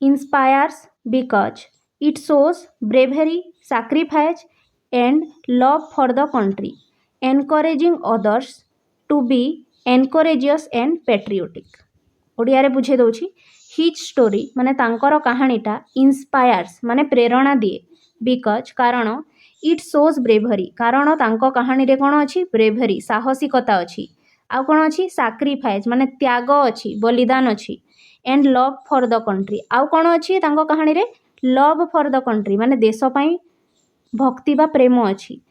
inspires because it shows bravery, sacrifice and love for the country, encouraging others to be encourageous and patriotic. Odia रे बुझे दउछि, हिज स्टोरी माने तांकर कहानीटा इंस्पायर्स माने प्रेरणा दिए, बिकॉज कारण इट शोज ब्रेवरी, कारण तांको कहानी रे कोन अछि ब्रेवरी साहसिकता अछि, आउ कौन अच्छी सैक्रिफाइस माने त्याग अच्छी, बलिदान अच्छी, and love for the country, आउ कौन अच्छी तांको कहानी रे लव फॉर द कंट्री माने देश पई भक्ति बा प्रेम अच्छी,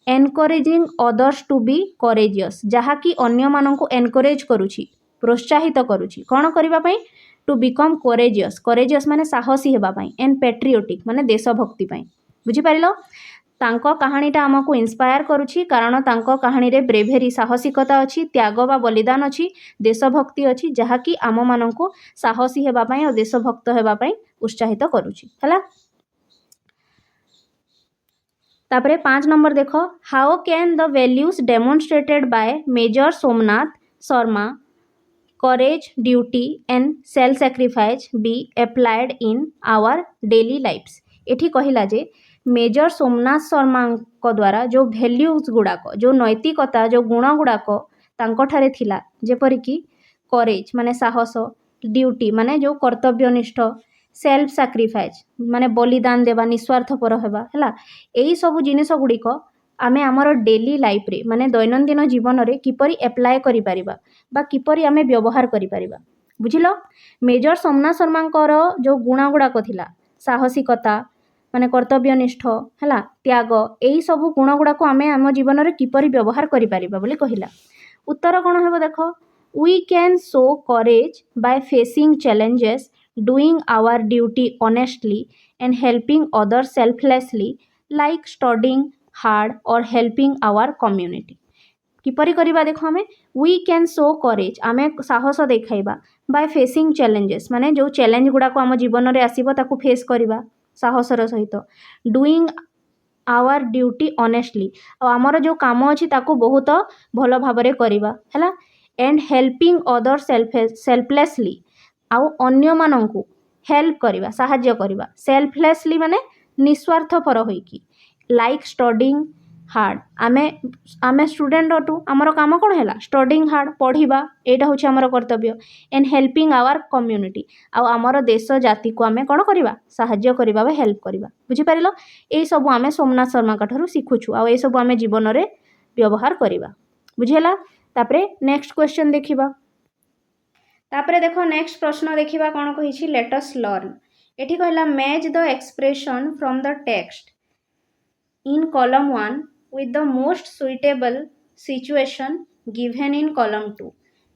encouraging others to be courageous, जहाँकि अन्य मानंकु एनकरेज करुछि, प्रोत्साहित करुछि कौन करबा पई, टू बिकम करेजियस माने साहसी हेबा पई, एंड पेट्रियोटिक माने देशभक्ति पई। बुझि पारिलो, तांको कहानीटा आमको इंस्पायर करुछि कारण तांको कहानी रे ब्रेवरी साहसिकता अच्छी, त्याग बा बलिदान अच्छी, देशभक्ति अच्छी, जहाँकि आम मानंकु साहसी हेबा पई और देशभक्त हेबा पई उत्साहित करुछि हैला। तापरे 5 नंबर देखो, how can the values demonstrated by major Somnath Sharma courage, duty and self sacrifice be applied in our daily lives। ଏଠି କହିଲା ଯେ मेजर सोमनाथ शर्मा द्वारा जो भैल्यूज गुड़ाक जो नैतिकता जो गुण गुड़ाक तांकठारे थिला जेपरिकी करेज माने साहस, ड्यूटी माने जो कर्तव्यनिष्ठ, सेल्फ सैक्रिफाइस माने बलिदान देवा निस्वार्थपर हेबा हैला एई सब जिनिस गुड़िक आमे आमर डेली लाइफ रे माने दैनंदिन जीवन रे किपरि एप्लाय करि परिबा बा किपरि आमे व्यवहार करि परिबा बुझिलो। मेजर सोमनाथ शर्मा जो गुण गुड़ाक थिला साहसिकता माने कर्तव्यनिष्ठ हैला त्याग एई सब गुण गुड़ाक आमे आम जीवन रे किपरि व्यवहार करि परिबा बोली कहिला। उत्तर कोन हेबो देखो we can show courage by facing challenges, doing our duty honestly and helping others selflessly like studying hard or helping our community। किपरि करिबा देखो हमें we can show courage आमे साहस देखाइबा by facing challenges माने जो चैलेंज गुड़ाक आम जीवन रे आसीबो ताकू फेस करिबा साहसर सहित, डूइंग आवर ड्यूटी ऑनेस्टली आमर जो काम अच्छी ताकू बहुत भल भाव करवा है एंड हेल्पिंग अदर सेल्फलेसली आउ अन्य मानू हेल्प करवा साहाय्य करवा सेल्फलेसली माने निस्वार्थपर होइकी लाइक स्टडिंग हार्ड आमे आमे स्टूडेंट अटू आमर काम कौन है स्टडिंग हार्ड पढ़ा यहाँ हूँ आमर कर्तव्य एंड हेल्पिंग आवर कम्युनिटी आउ आमर देश जाति को आमे कौन करवा साहाय्य करवा हेल्प करवा बुझीपार यही सब आमे सोमनाथ शर्मा ठारू शिखुछु आउ सब आमे जीवन में व्यवहार करवा बुझीला। तापरे नेक्स्ट क्वेश्चन देखिबा तापरे देखो नेक्स्ट प्रश्न देखिबा कौन कही लेट अस लर्न एठी कहला match the expression from the text in column 1 with the most suitable situation given in column 2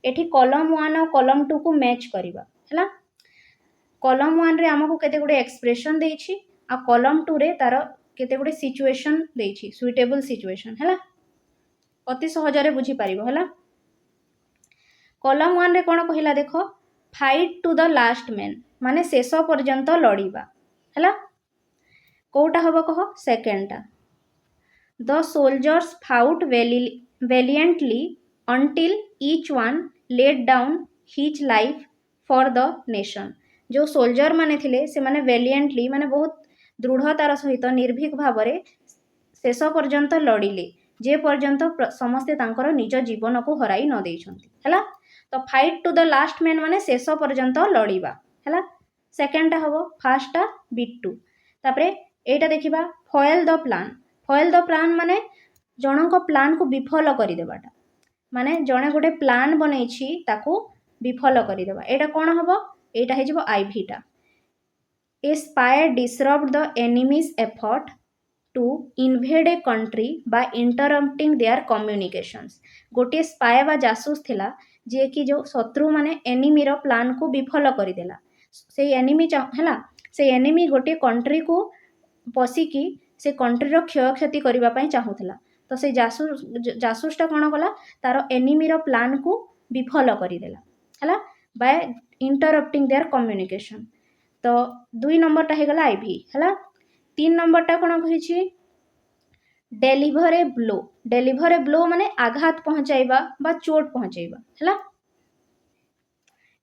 एठी कॉलम 1 और कॉलम 2 को मैच करवा है। कॉलम 1 रे हमको केते गुडे एक्सप्रेशन देछि आ कॉलम 2 रे तार केते गुडे सिचुएशन देछि सुइटेबल सिचुएशन है अति सहज रे बुझी पारिबो है। कॉलम 1 रे कोन कहिला देखो fight to the last man माने शेष पर्यंत लड़ीबा है कोटा हबो कह सेकेंडटा The soldiers fought valiantly until each one laid down his life for the nation। जो सोल्जर माने थिले से माने valiantly माने बहुत दृढ़तार सहित निर्भीक भाव में शेष पर्यंत लड़िले जे पर्यंत समस्ते तांकर निज जीवन को हराई न देइछंती हैला। तो fight to the last man माने शेष पर्यंत लड़ीबा हैला। सेकेंडटा हबो फार्स्टटा बिट्टू तापरे एटा देखिबा foil the plan. Foil the plan माने जनक प्लान को विफल करदेवाटा माने जड़े गोटे प्लान बनई ताकू विफल करदेवा एटा कौन हम यहाँ हो आईभीटा a spy disrupt the enemy's effort to invade a country by interrupting their communications. गोटे स्पाई बा जासूस थिला जे कि जो शत्रु माने एनिमीर प्लान को विफल करदेला से एनिमी है से एनिमी गोटे कंट्री को पशिकी से कंट्रीर क्षय क्षति करने चाहूला तो से जासूसटा कौन कला तार एनिमीर प्लान को विफल करदेला है बाय इंटरप्टिंग देयर कम्युनिकेशन। तो 2 नंबरटा होगला आईवी है। 3 नंबरटा कौन कही deliver a blow. Deliver a blow माने आघात पहुँचाइबा बा चोट पहुँचाइबा है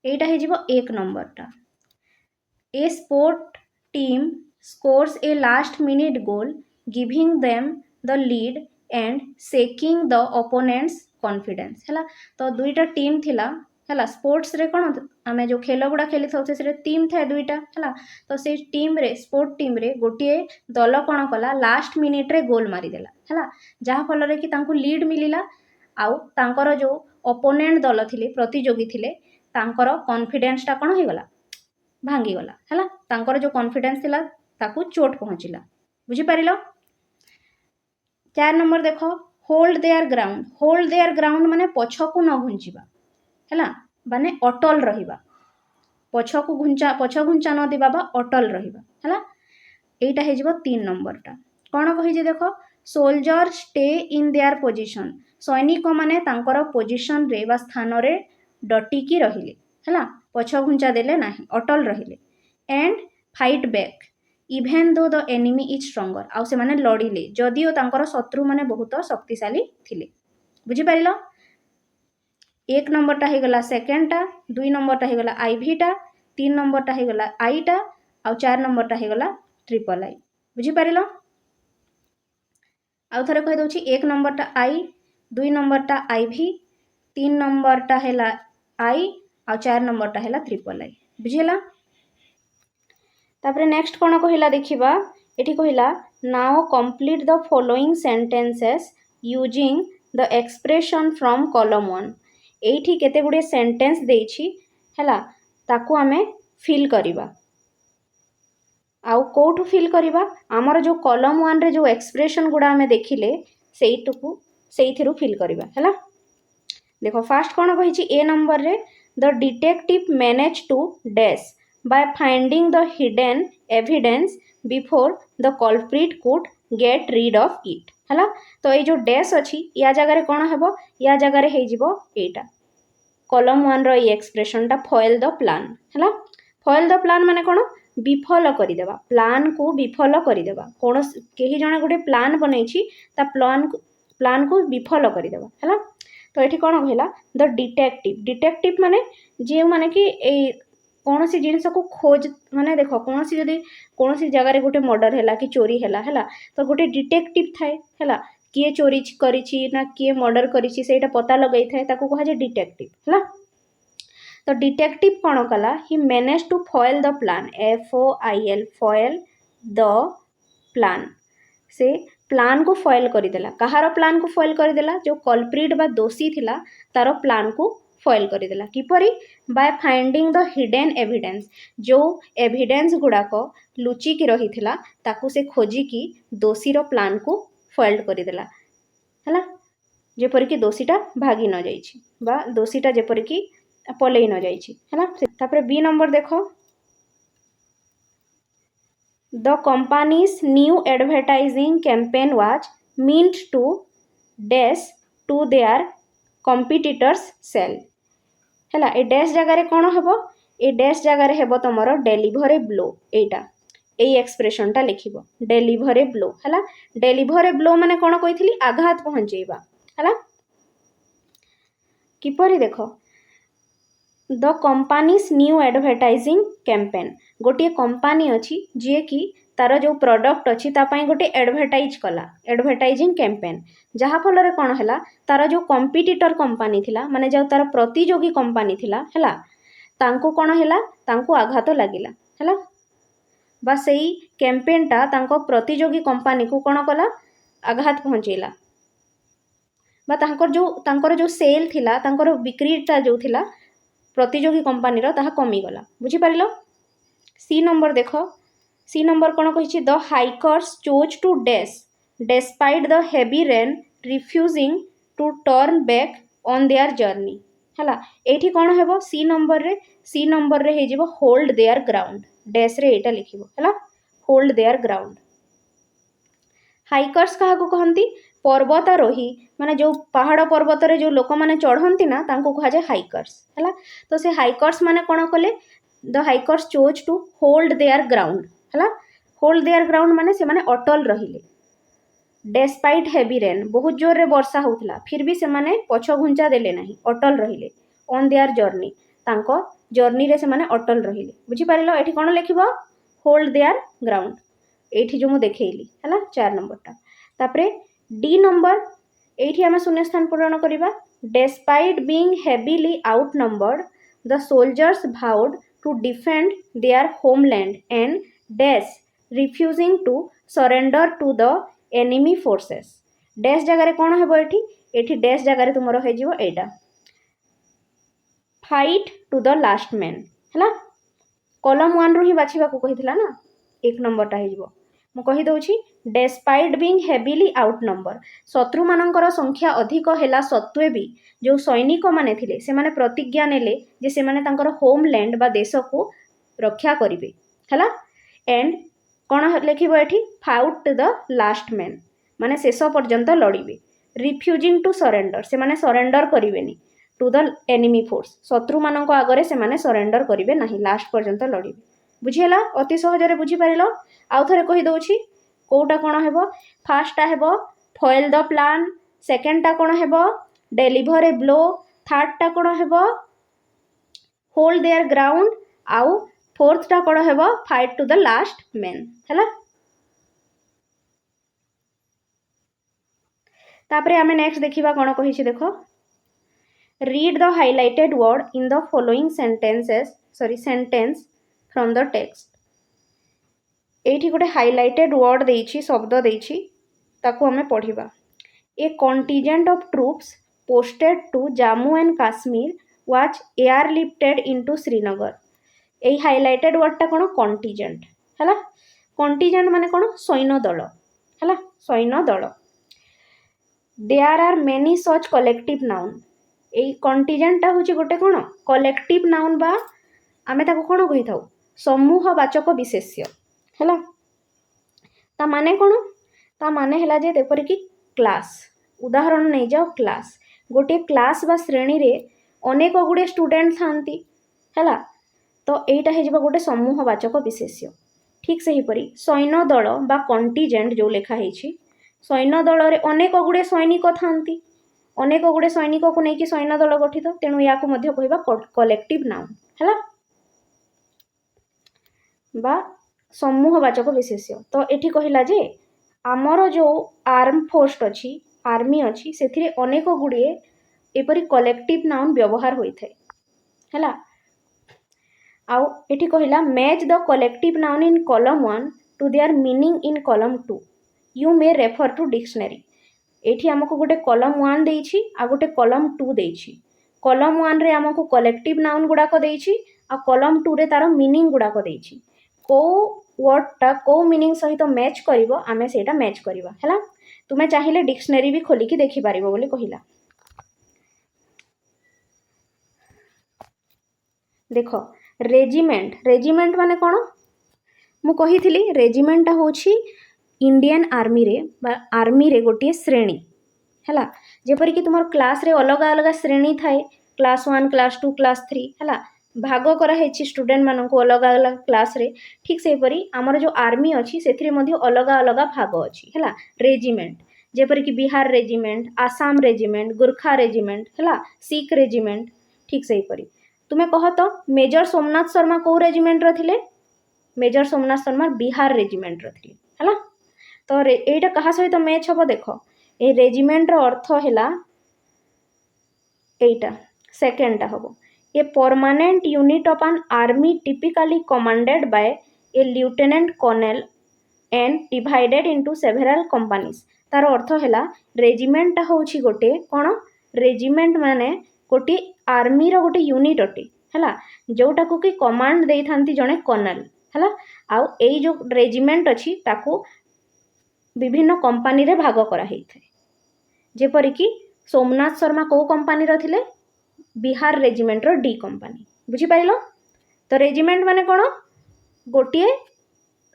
यहाँ हो 1 नंबरटा a sport team scores a last minute goal giving them the lead and shaking the opponent's confidence है। तो 2टा टीम थिला है स्पोर्ट्स रे कौन आम जो खेल गुड़ा खेली था से टीम था 2टा है तो से टीम रे स्पोर्ट टीम रे गोटे दल कौन कला लास्ट मिनिट रे गोल मारिदेला है जहाँ फल कि तांको लीड मिलिला आउ तांकर जो ओपोनेंट दल थिले प्रतियोगी थिले तांकर कॉन्फिडेंसटा कौन हो गला भांगीगला है तांकर जो कॉन्फिडेंस थिला ताकू चोट पहुँचला बुझीपार। 4 नंबर देख hold their ground. Hold their ground माने पछकू न घुंचीबा है माने अटल रहिबा पछकू घुंचा न देबा बा अटल रहिबा है यहाँ हो 3 नंबरटा कौन कही देख soldier stay in their position. सैनिक माने तांकर पोजिशन रे बा स्थान रे डटिकी रहिले है पछ घुंचा देले नाही अटल रहिले एंड फाइट बैक इभेन दो द एनिमी इज स्ट्रंगर आउ से माने लड़िले जदिओ तांकर शत्रु माने बहुत शक्तिशाली थिले बुझी पारिलो। एक नंबरटा होगला सेकेंडटा, 2 नंबरटा होगला आईभीटा, 3 नंबरटा होगला आईटा आउ 4 नंबरटा होगला ट्रिपल आई। बुझीपार आउ थे कहीदे 1 नंबरटा आई, 2 नंबरटा आईभी, 3 नंबरटा है आई आउ 4 नंबरटा है ट्रिपल आई। बुझीला तापर नेक्स्ट कौन कहला देखिबा एठी कहला now complete the following sentences using the expression from column 1। एठी केते गुडे सेंटेंस देछि हैला ताकू आमे फिल करिबा आउ कोठु फिल करिबा हमर जो कॉलम 1 रे जो एक्सप्रेशन गुडा आमे देखिले सेइथिरु फिल करिबा हैला। देखो फास्ट कौन कहिछि ए नंबर रे the detective manage to dash by finding the hidden evidence before the culprit could get rid of it हैला। तो ये जो डैश अच्छी या जगह कौन हेबो या जगह हे जिवो एटा कॉलम 1 रो ये एक्सप्रेशन टा फॉइल द प्लान हैला। फॉइल द प्लान माने कौन विफल करिदेबा प्लान को विफल करिदेबा कौन केही जने गोटे प्लान बनैछि ता प्लान को विफल करिदेबा हैला। तो एठी कौन कहला द डिटेक्टिव माने जे माने कि ए कौन सी जिनस को खोज माने देखो कौन सी जदि कौन सी जगह गोटे मर्डर है कि चोरी है तो गोटे डिटेक्टिव थाए है किए चोरी करिछि ना किए मर्डर करिछि सेटा पता लगई थाए ताको कहा जे डिटेक्टिव है। तो डिटेक्टिव कौन कला he manage to foil the plan FOIL foil the plan से प्लान को फॉइल करदेला कहार प्लान को फॉइल करदेला जो कल्प्रिट बा दोषी थिला तार प्लान को फॉइल करदेला किपरि by finding the hidden evidence जो एविडेंस गुड़ाक लुचिकी रही थिला ताकू से खोजिकी दोषीर प्लान को फॉइल करदेला है जेपरिक दोषीटा भागी न जाइछि बा दोषीटा जेपरिक पलई न जाइछि है। तापर बी नंबर देखो the company's new advertising campaign was meant to dash to their competitors sale है। ए डैश जगार कौन हम ए डैश जगार हेब तुम डेलीभरेब्लो एटा यही एक्सप्रेशनटा लिखिब डेलीभरेब्लो है। डेलीभरेब्लो माने कौन कही आघात पहुँचेबा है किपरि देख the company's new advertising campaign गोटे कंपनी अच्छी जी कि तार जो प्रोडक्ट अच्छी तापाई गोटे एडवर्टाइज कला एडवर्टाइजिंग कैंपेन जहाँफल कौन है तार जो कंपिटिटर कंपनी थिला माने जो तार प्रतियोगी कंपनी थिला हैला तांको कौन है तांको आघात लगिला है बा सेई कैंपेनटा तांको प्रतियोगी कंपनी को कौन कला आघात पहुँचेला बा तांकर जो सेल थिला तांकर बिक्रीटा जो थिला प्रतियोगी कंपनीर ताहा कमिगला बुझीपार। सी नंबर देख सी नंबर कौन कही the hikers chose to dash despite the heavy rain refusing to turn back on their journey है। ये कौन है सी नंबर रे हो होल्ड देयर ग्राउंड डैश रे एटा लिखिबो है होल्ड देयर ग्राउंड। हाइकर्स क्या कहती पर्वतारोही माने जो पहाड़ पर्वत रे जो लोक माने चढ़ती ना तांको कहा जाए हाइकर्स है। तो से हाइकर्स माने कौन कले the hikers chose to hold their ground है। होल्ड देयर ग्राउंड माने से माने अटल रहिले डेस्पाइट हेवी रेन बहुत जोर रे वर्षा होउथला फिर भी से माने पछ घुंचा देले नहीं अटल रहिले ऑन देयर जर्नी तांको जर्नी रे से माने अटल रहिले बुझी पारिलो। एठी कोन लिखिबो होल्ड देयर ग्राउंड एठी जो मु देखेइली है 4 नंबरटा। तापरे डी नंबर एठी आमे शून्य स्थान पूरण करिबा despite being heavily outnumbered the soldiers vowed to defend their homeland and dash refusing to surrender to the enemy forces dash जगह कौन है एठी डैश जगह तुमर हो एटा fight to the last man है। कॉलम 1 रू ही बाछिबा को कहितला ना 1 नंबरटा हो कहीदे डेस्पाइट बीइंग हेवीली आउटनंबर शत्रु मानकर संख्या अधिक है सत्वे भी जो सैनिक माने थिले से माने प्रतिज्ञा नेले जे से माने तांकर होमलैंड बा देश को रक्षा करिवे है। एंड कौन लिखिबो एठी फाउट द लास्ट मैन माने शेष पर्यंत लड़िबे रिफ्यूजिंग टू सरेंडर से माने सरेंडर करिवेनी टू द एनिमी फोर्स शत्रु मानक आगरे से माने सरेंडर करिवे नाही लास्ट पर्यंत लड़िबे बुझीला अति सहजरे बुझी पारिलो। आउ थरे कहि दउछि कोटा कोन हेबो फार्स्टटा हेबो फॉइल द प्लान सेकेंडटा कोन हेबो डेलीभरेब्लो थर्डटा कौन हेब होल्ड देयर ग्राउंड आउ फोर्थटा कौन हेब fight to the last man है। तापरे आमे नेक्स्ट देखिबा कौन कहिछि देख read the highlighted word in the following sentence from the text. एठी गोटे हाइलाइटेड वर्ड देछि शब्द देछि ताकू हमें पढ़िबा। A contingent of troops posted to Jammu and Kashmir was airlifted into Srinagar. ए हाइलाइटेड वर्डटा कौन कंटीजेंट है। कंटीजेंट माने कौन सैन्य दल है सैन्य दल। There are many such collective noun. ए कंटीजेंटटा होची गोटे कौन कलेक्टिव नाउन बा आमे ताको कौन कहि थाउ समूहवाचक विशेष्य है। ता माने कौन ता माने हैला जे जेपर कि क्लास उदाहरण नहीं जाओ क्लास गोटे क्लास बा श्रेणी रे अनेक गुड़े स्टूडेंट थांती है तो एटा है गोटे समूहवाचक विशेष्य। ठीक से हीपरी सैन्य दल बा कंटीजेंट जो लेखा है सैन्य दल रे अनेक गुड़े सैनिक थांती अनेक गुड़े सैनिक को लेकिन सैन्य दल गठित तेणु या कहवा कलेक्टिव नाउन है बा समूहवाचक विशेष्य। तो एठी कहला जे आमर जो आर्म फोर्स अच्छी आर्मी अच्छी से अनेक गुड़े एपरी कलेक्टिव नाउन व्यवहार होता है। आउ एठी कहला match the collective noun in column 1 to their meaning in column 2 you may refer to dictionary. एठी हमको गोटे कॉलम 1 देछि आ गोटे कॉलम 2 देछि। कॉलम 1 रे हमको कलेक्टिव नाउन गुड़ाक देछि आ कॉलम 2 रे तार मीनिंग गुड़ाक देछि। को वर्डटा को मीनिंग सहित मैच करिवो आमे सेटा मैच करिवा हैला। तुमे चाहिले डिक्शनरी भी खोलिकी देखि पारिबो बोली कहिला। देखो रेजिमेंट रेजिमेंट माने कौन मु कहिथिली रेजिमेंटटा होछि इंडियन आर्मी रे गोटे श्रेणी है। जेपर कि तुम क्लास रे अलग अलग श्रेणी थाए क्लास 1 क्लास 2 क्लास 3 है भाग कराई स्टूडेंट मान को अलग अलग क्लास रे। ठीक से परी आमर जो आर्मी अच्छी से अलग अलग भाग अच्छी है रेजिमेंट जेपर कि Bihar regiment Assam regiment Gurkha regiment है सिख रेजिमेंट। ठीक से परी तुम्हें कह तो मेजर सोमनाथ शर्मा कौ रेजिमेंट रे मेजर सोमनाथ शर्मा बिहार रेजिमेंट रे है। तो एटा कहा सहित मैच हम देख ए रेजिमेंट रो अर्थ है एटा सेकेंडटा हम a permanent unit of an army typically commanded by a lieutenant colonel and divided into several companies. तार अर्थ है रेजिमेंटटा होची गोटे कौन रेजिमेंट माने गोटे आर्मी रो गोटे यूनिट अटे है जोटा को कि कमांड दे थांती जने कर्नल है। आउ एई जो रेजिमेंट अच्छी ताकू विभिन्न कंपनी रे भाग करा हेइथे जेपरि कि सोमनाथ शर्मा को कंपनी रो थिले Bihar regiment rho D company बुझी पारिलो। तो रेजिमेंट माने कोन गोटे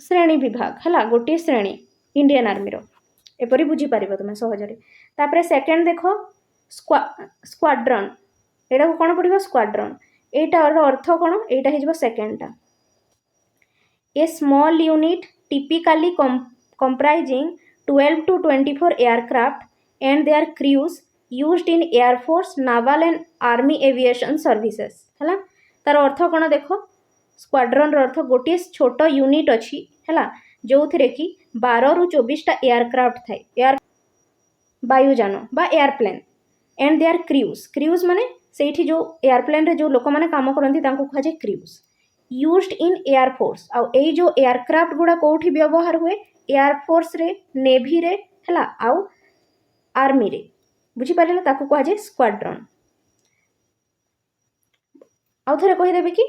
श्रेणी विभाग है गोटे श्रेणी इंडियन आर्मी रो एपरी बुझी पारिबो तुमे सहजरे। तापरे सेकेंड देखो स्क्वाड्रन एटा को कोन पड़िबो स्क्वाड्रन एटार अर्थ कोन एटा हे जिवो सेकेंडटा a small unit typically comprising 12 to 24 aircraft and their crews used in air force naval and army aviation services है। तार अर्थ कौन देख स्क्वाड्रन अर्थ गोटे छोट यूनिट अच्छी है जो थे कि 12 ରୁ 24टा एयरक्राफ्ट थाए एयर वायुयान बा एयरप्लेन एंड देयर क्रूज माने सेठी जो एयरप्लेन रे जो लोक माने काम करती कह जाए क्रूज यूज्ड इन एयरफोर्स। आ यही जो एयरक्राफ्ट गुड़ा कौटी व्यवहार हुए एयरफोर्स रे नेवी रे है आउ आर्मी रे बुझीपारे ताकू कह जाए स्क्वाड्रन। आउ थे कहीदेवी कि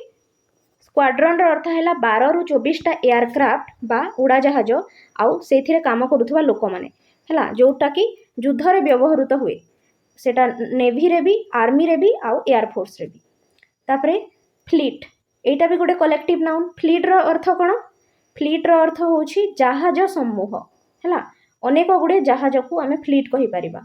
स्क्वाड्रन अर्थ है 12 ରୁ 24टा एयरक्राफ्ट बा उड़ाजहाज आउ से काम करुवा लोक मैंने है जोटा कि युद्ध रे व्यवहृत हुए सेटा नेवी रे भी आर्मी रे भी आउ एयरफोर्स रे भी। तापरे फ्लीट एटा भी गोटे कलेक्टिव नाउन। फ्लीट रो अर्थ कौन फ्लीट रो अर्थ होछि जहाज समूह है अनेक गुड़े जहाज को आम फ्लीट कहि परिबा।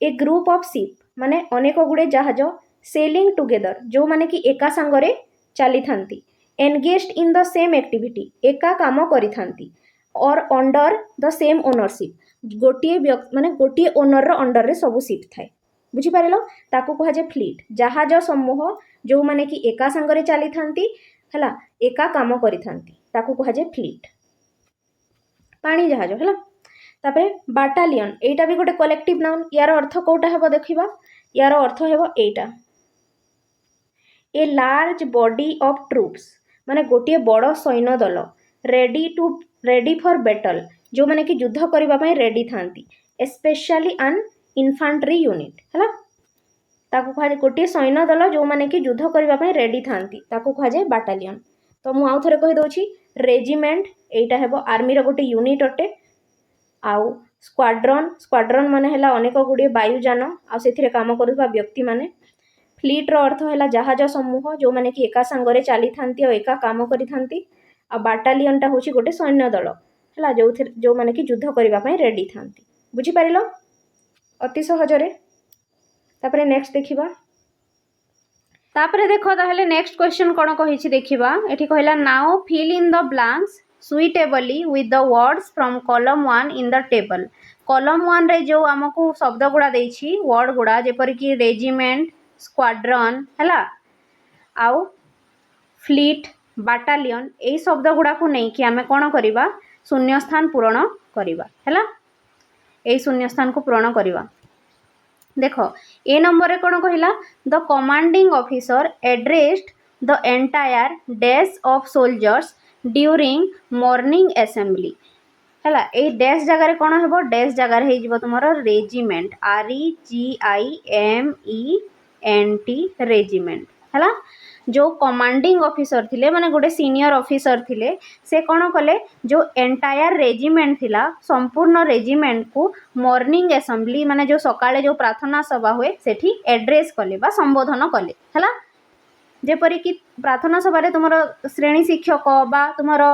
ए ग्रुप ऑफ शिप माने अनेक गुड़े जहाज सेलिंग टुगेदर जो माने कि एका संगरे चली थांती engaged in the same activity एका काम करि थांती और अंडर द सेम ओनरशिप गोटे माने गोटे ओनर रो अंडर रे सब शिप थाए बुझिपार ताकू कहुए फ्लीट जहाज समूह जो माने कि एका सांगरे चली थांती है एका काम करी कहुए फ्लीट पानी जहाज है तापर बाटालियन एटा भी गोटे कलेक्टिव नाउन यार अर्थ कोटा हेबो देखिबा यार अर्थ हेबो एटा a large body of troops माने गोटे बड़ सैन्य दल रेडी फॉर बैटल जो माने कि युद्ध करबा पई रेडी थांती स्पेशली एन इन्फांट्री यूनिट है ताकू कहुए गोटे सैन्य दल जो माने कि युद्ध करबा पई रेडी थांती ताकू कहुए बाटालियन। तो मु आउ थरे कहि दोछि रेजिमेंट एटा हेबो आर्मी रो गोटे यूनिट अटे आउ स्क्वाड्रन माने हैला अनेक गुड़िए वायुयान आ सेथिरे काम करुवा व्यक्ति माने फ्लीट रो अर्थ हैला जहाज समूह जो माने कि एका सांगरे चली थांती और एका काम करी थांती आ बाटालियन टा होछि गोटे सैन्य दल हैला जो माने कि युद्ध करबा पई रेडी थांती बुझी पारिलो अति सहजरे। तापरे नेक्स्ट देखिबा तापरे देखो ताहले नेक्स्ट क्वेश्चन कोन कहिछि देखिबा एठी कहला now fill in the blanks suitably with the words from column 1 in the table. Column 1 रे जो हमकु शब्द गुडा देछि वर्ड गुडा जेपर कि रेजिमेंट स्क्वाड्रन हैला आउ फ्लीट बाटालियन एई शब्द गुडा को नै कि हमें कोन करिबा शून्य स्थान पूरण करिबा हैला एई शून्य स्थान को पूरण करिबा। देखो ए नंबर रे कोन कहिला the commanding officer addressed the entire dash of soldiers during morning assembly हैला ए डैश जगह रे कोन हेबो डैश जगह रे हे जिवो तुमरो रेजिमेंट REGIMENT रेजिमेंट हैला जो कमांडिंग ऑफिसर थिले माने गोटे सीनियर ऑफिसर थिले से कोन कले जो एंटायर रेजिमेंट थिला संपूर्ण रेजिमेंट को मॉर्निंग असेंबली माने जो सकाळे जो प्रार्थना सभा हुए सेठी एड्रेस कले बा संबोधन कले हैला जेपरि कि प्रार्थना सभा रे तुमरो श्रेणी शिक्षक बा तुमरो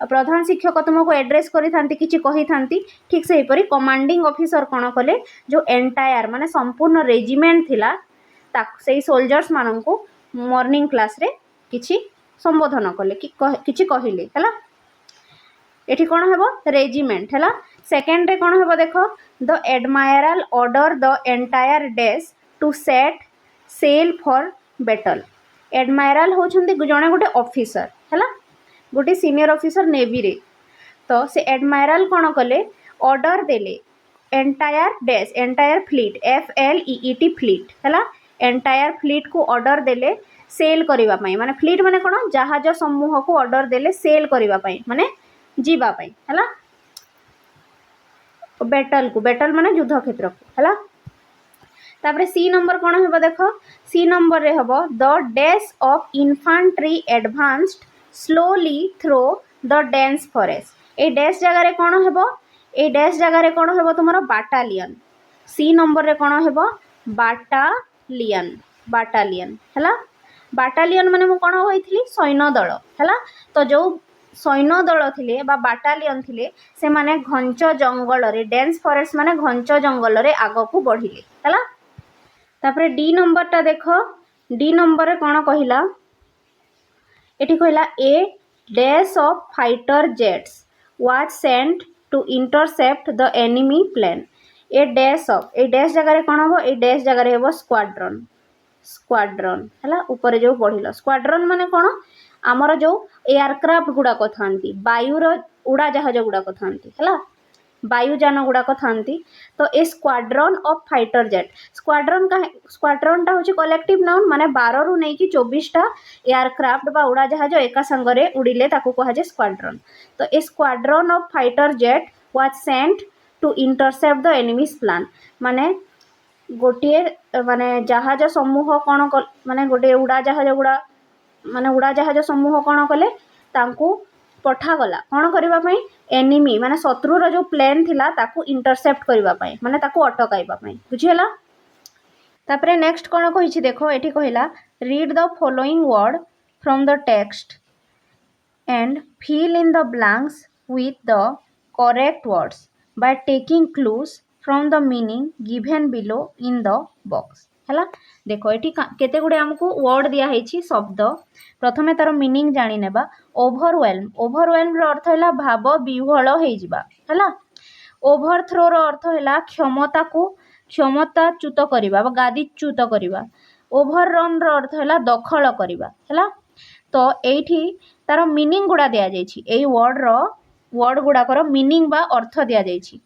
प्रधान शिक्षक तुमको एड्रेस करी थांती किछि कहि थांती ठीक से परि कमांडिंग ऑफिसर कोन कले जो एंटायर माने संपूर्ण रेजिमेंट थिला ताक सेई सोल्जर्स माननकु मॉर्निंग क्लास रे किछि संबोधन कले कि किछि कहिले हैला एठी कोन हेबो रेजिमेंट हैला। सेकंड रे कोन हेबो देखो the admiral order the entire dash to set sail for battle. Admiral होछंती जणे गोटे ऑफिसर हैला गोटे सीनियर ऑफिसर नेवी रे तो से एडमायरल कोन कले ऑर्डर देले entire dash entire fleet FLEET fleet हैला एंटायर फ्लीट को ऑर्डर देले सेल करिवा पई माने फ्लीट माने कोन जहाज समूह को ऑर्डर देले सेल करिवा पई माने जीवा पई हैला बैटल माने युद्ध क्षेत्र को हैला। तापरे सी नंबर कोन हेबो देखो सी नंबर रे हेबो the dash of infantry advanced slowly through the dense forest a dash जगह रे कोन हेबो ए डैश जगह रे कोन हेबो तुमरो बाटालियन सी नंबर रे कोन हेबो बाटालियन हैला बाटालियन माने मु कोन होइथिली सैन्य दल हैला तो जो सैन्य दल थिले बा बाटालियन थिले से माने घंच जंगल रे डेंस फॉरेस्ट माने घंच जंगल रे आगो को बढ़िले हैला। तापरे डी नंबर ता देखो डी नंबर रे कोन कहिला एठी कहिला a dash of fighter jets was sent to intercept the enemy plane a dash जगह रे कोन हो ए डैश जगह रे हेबो स्क्वाड्रन हैला ऊपर जो बढ़िलो स्क्वाड्रन माने कोन हमर जो एयरक्राफ्ट गुडा को थांती वायु रो उड़ा जहाज गुडा को थांती हैला वायुयान गुडा को थांती तो a squadron of fighter jet squadron टा होची कलेक्टिव नाउन माने 12 रु नै कि 24 टा एयरक्राफ्ट बा उड़ा जहाज एका संगरे उड़िले ताकू कहा जे स्क्वाड्रन तो a squadron of fighter jet was sent to intercept the enemy's plan माने गोटे माने जहाज समूह कोन माने गोटे उड़ा जहाज गुडा माने उड़ा जहाज समूह कोन कले तांकू पठा गला कोन करबा पई एनिमी माने शत्रु रो जो प्लेन थिला ताकू इंटरसेप्ट करबा पई माने ताकू अटकाइबा पई बुझियला। तापरे नेक्स्ट कोन कहिछि देखो एठी कहिला read the following word from the text and fill in the blanks with the correct words by taking clues from the meaning given below in the box हैला। देखो एठी केते गुडे हमकु वर्ड दिया हेछि शब्द प्रथमे तार मीनिंग जानि नेबा ओवरवेल्म रो अर्थ हैला भाव विह्वल हे जिबा हैला ओवरथ्रो रो अर्थ हैला क्षमता को क्षमताच्युत करवा गादीच्युत करवा ओभररन रो अर्थ है दखल करवा है। तो एठी तार मीनिंग गुड़ा दि जाइए वर्ड गुड़ाकर मीनिंग बा अर्थ दि जाइए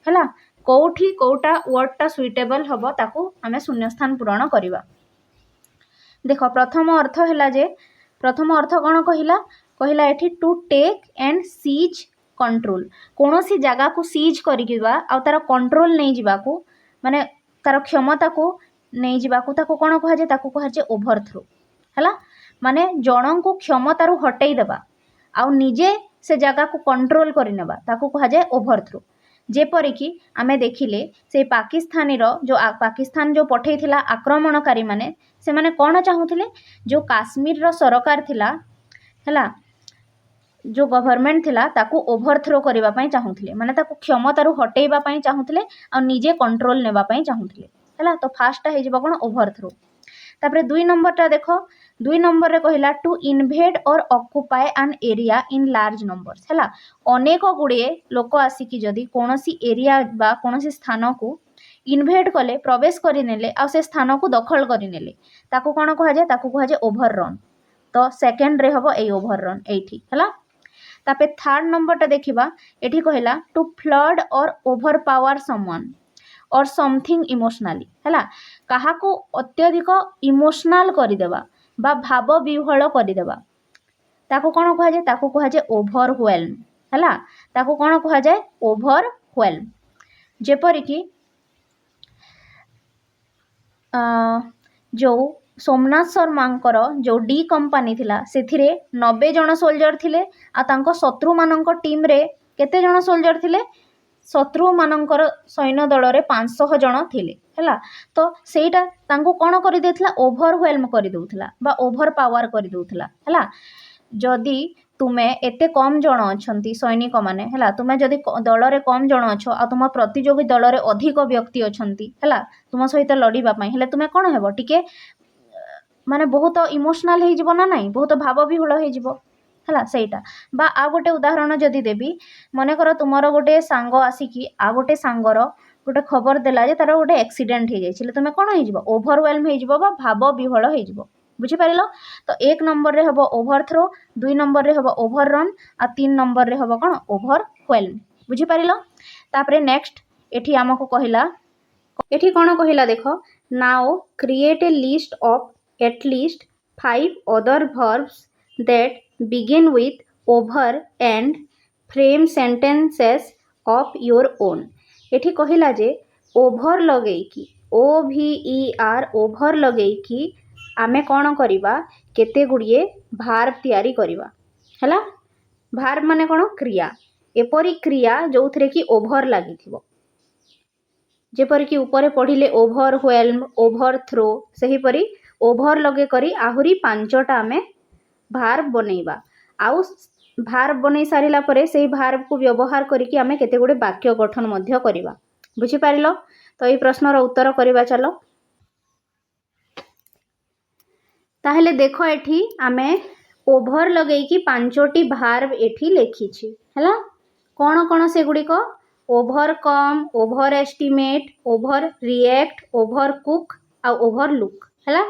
है कौटी कौटा वर्डटा सुइटेबल हम ताकू आम शून्यस्थान पूरण करवा। देख प्रथम अर्थ है जे प्रथम अर्थ कौन कहला कहला एठी to take and seize control कौन सी जगह को सीज करवा आ तार कंट्रोल नहीं जावाकू माने तार क्षमता को नहीं जावाकू ताकू कौन कहुए ताकू कहुए ओभरथ्रो है माने जन को क्षमतारू हटई देबा आ निजे से जगह को कंट्रोल करनेबा ताकू कहुए ओभरथ्रो। जेपरिकी आमे देखिले से पाकिस्तानी जो पाकिस्तान जो पठे थिला आक्रमणकारी माने से माने कौन चाहूले जो काश्मीर रो सरकार थिला है जो गवर्नमेंट थिला ताकू ओभरथ्रो करबा पई चाहूले माने ताकू क्षमतारू हटेबा पई चाहूले आ निजे कंट्रोल नेबा पई चाहूले है। तो फास्ट है जब कौन ओभरथ्रो। तापर 2 नंबरटा देख 2 नंबर रे कहला टू इनवेड और occupy an area in large numbers है अनेक गुड़े लोक आसिकी जदि कौन सी एरिया बा कौन सी स्थान को इनवेड कले प्रवेश करनेले आ से स्थान को दखल करनेले ताकू कौन कहुए ताकू कहुए ओभररन। तो सेकेंड रे हम ए ओभररन एठी है। तापर 3rd नंबरटा देखिबा एठी कहला टू फ्लड और ओभर पावर समवन और समथिंग इमोशनाली है कहा को अत्यधिक इमोशनाल करदेवा बा भाव विह्वल करदेवा ताकू कौन कहुए ताकू कहुए ओभरवेल्म है ताकू कौन कहुए ओभरवेल्म। जेपरिकी जो सोमनाथ शर्मांकर जो डी कंपनी थिला सेथिरे 90 जन सोल्जर थिले आ तांको शत्रु मानक टीम रे केते जन सोल्जर थिले शत्रु मानकर सैन्य दल रे 500 जन थिले है। तो सेटा तांको कौन कर देथिला ओभरवेल्म कर देउथिला बा ओभर पावर कर देउथिला है। जदि तुमे एते कम जन अछंती सैनिक माने है तुमे जदि दल रे कम जन अछ आ तुम प्रतियोगी दल रे अधिक व्यक्ति अछंती है तुम सहित लड़ीबा पई हेले तुमे कौन हेबो टिके माने बहुत इमोशनाल हो जिवो ना नहीं बहुत भाव विहुल हो जिवो है सेटा। बा आ गोटे उदाहरण जदि देबी मनेकर तुमर गोटे सांग आसिकी आ गोटे सांगर गोटे खबर देला जे तार गोटे एक्सीडेंट हो जाइए तुम कौन हो ओभरवेल्म हो बा भाव विह्वल हो बुझीपार। तो 1 नंबर रे हम ओभरथ्रो 2 नंबर रे हम ओभररन आ 3 नंबर रे हम कौन ओभरवेल्म बुझीपार। तापरे नेक्स्ट एठी आमको कहला एठी कौन कहला देख now create a list of at least 5 other verbs that begin with over and frame sentences of your own। एठी कहिला जे ओभर लगेकी OVER ओभर लगेकी आमे कौन करिबा केते गुड़िए भार्ब तैयारी करिबा हैला। भार्ब माने कौन क्रिया एपरी क्रिया जो थरे कि ओभर लगी थिबो जेपरिकी ऊपर पढ़िले ओभरवेल्म ओभरथ्रो सही परी ओभर लगे करी आहुरी 5टा आमे भार्ब बनैबा आउ भार्ब बनै सारिला परे सेही भार्ब को व्यवहार करिकी आमे केते गुडे वाक्य गठन मध्य करिबा बुझी पारिलो। तो ये प्रश्नर उत्तर करिबा चलो। ताहले देखो एठी आमे ओभर लगेकी 5टी भार्ब एठी लेखिछि हैला कौन कौन से गुडी को overcome over estimate over react over cook आ ओभर लुक हैला।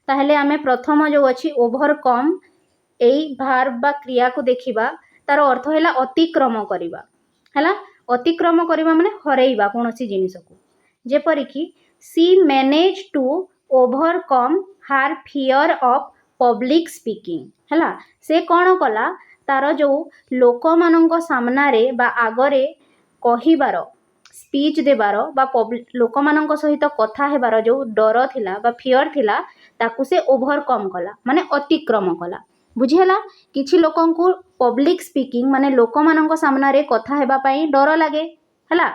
ताहले आमे प्रथम जो अछि ओभरकम एई भार्ब बा क्रिया को देखिबा तार अर्थ हैला अतिक्रम करिबा हैला। अतिक्रम करिबा माने हरैबा कोनोसी जिनिस को जेपरिकी सी मैनेज टू ओभरकम हार फियर ऑफ पब्लिक स्पीकिंग हैला। से कौन कला तार जो लोक मानक सामना रे बा आगरे कहिबार स्पीच देबार बा लोक मानक सहित कथा हेबार जो डर थिला बा फियर थिला ताकू से ओभरकम कला माने अतिक्रम कला बुझीला। किछि लोकन को पब्लिक स्पीकिंग माने लोक मानक सामना रे कथा हेबा पई डर लागे हैला।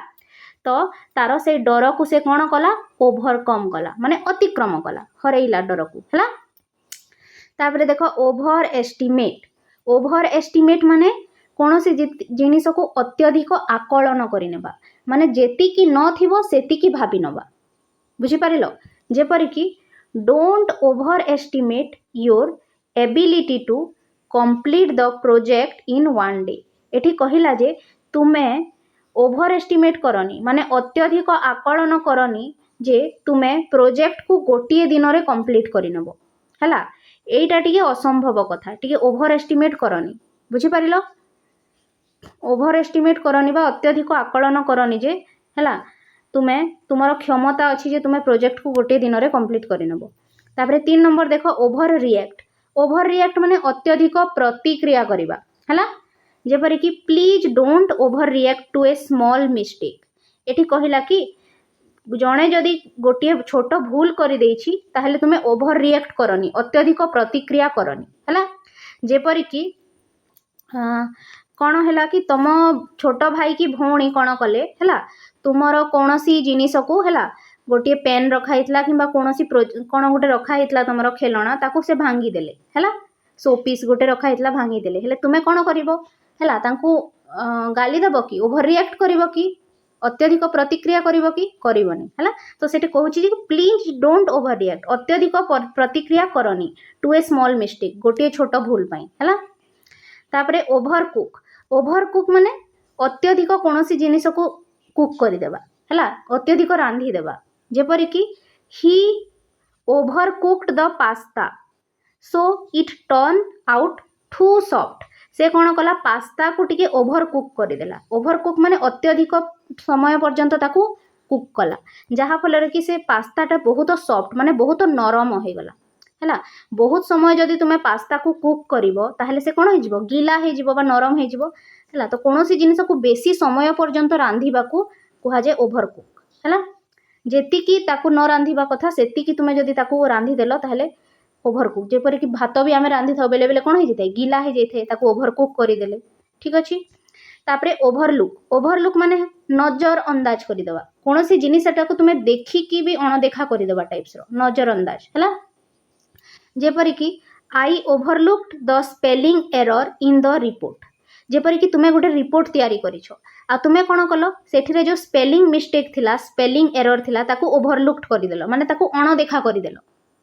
तो तार से डर को से कौन कला ओभरकम कला माने अतिक्रम कला हरैला डर को हैला। तापरे देखो ओभर एस्टिमेट माने कौनसी जिनिस को अत्यधिक आकलन करिनेबा माने जेतिकी न थिबो सेतिकी भाबी नबा बुझीपारिलो। जेपरिकी don't over estimate your ability to complete the project in 1 day एठी कहिला जे तुमे ओभर एस्टिमेट करनी माने अत्यधिक आकलन करनी जे तुमे प्रोजेक्ट को गोटे दिन में कंप्लीट करनब है। यहीटा टी असंभव कथा टी ओभर एस्टिमेट करनी बुझीपार ओभर एस्टिमेट करनी बा अत्यधिक आकलन करनी जे है तुमे तुमर क्षमता अच्छी जे तुमे प्रोजेक्ट को गोटे दिन में कंप्लीट करनब। तापरे 3 नंबर देख ओभर रिएक्ट माने अत्यधिक प्रतिक्रिया करवा है जेपरि कि please don't over react to a small mistake. एठी कहिला कि जड़े जदि गोटे छोट भूल कर ताहले तुमे ओभर रिएक्ट करनी अत्यधिक प्रतिक्रिया करनी है जेपरि कि कौन है कि तुम छोट भाई कि भौणी कौन कले है तुमर कौन सी जिनिस को है गोटे पेन रखाई कि कौन कौन गोटे रखाई तुम खेलना ताकू से भांगीदेले है शोपीस गोटे रखाई भांगीदेले हेले तुमे कौन कर गाली दब कि ओभर रिएक्ट कर कि अत्यधिक प्रतिक्रिया करिवो कि करिवनी है तो सेठी कहूची कि प्लीज डोंट ओभर रिएक्ट अत्यधिक प्रतिक्रिया करनी टू ए स्मॉल मिस्टेक गोटे छोट भूल पाई है। तापरे ओभर कुक माने अत्यधिक कौन सी जिनिस को कुक करदेवा है अत्यधिक रांधी देवा जेपरि कि he over cooked the pasta so it turn out too soft से कौन कला पास्ता को टिके ओभर कुक करदेला ओभर कुक माने अत्यधिक समय पर्यंत ताकू कुक कला जहाँ फल कि से पास्ताटा बहुत सॉफ्ट माने बहुत नरम हो गला है बहुत समय जदि तुम्हें पास्ता को कुक करिवो ताहले से कौन हो गिला हो नरम हो है तो कौन सी जिनिस को बेसी समय पर्यंत रांधिबा को कहा जाए ओभर कुक है जेतिकी ताकू न रांधिबा कथा सेतिकी तुम्हें जदि ताकू रांधी देलो ताहले ओभर कुक जेपर कि भात भी आम रांधि था बेले बेले कौन हो जाए गिला हो जाए ताकू ओभर कुक करदेले ठीक अच्छे। तापरे ओभरलुक माने नजर अंदाज करदेवा कौन सी जिनिसटा को तुम्हें देखिकी भी अणदेखा करदेवा टाइप्स नजर अंदाज है जेपर कि I overlooked the spelling error in the report जेपर कि तुम्हें गोटे रिपोर्ट तैयारी करिछ आ तुम्हें कौन कल से जो स्पेलिंग मिस्टेक थिला स्पेलिंग एरर थिला ताकू ओभरलुक्ड करदेल माने ताकू अणदेखा करदेल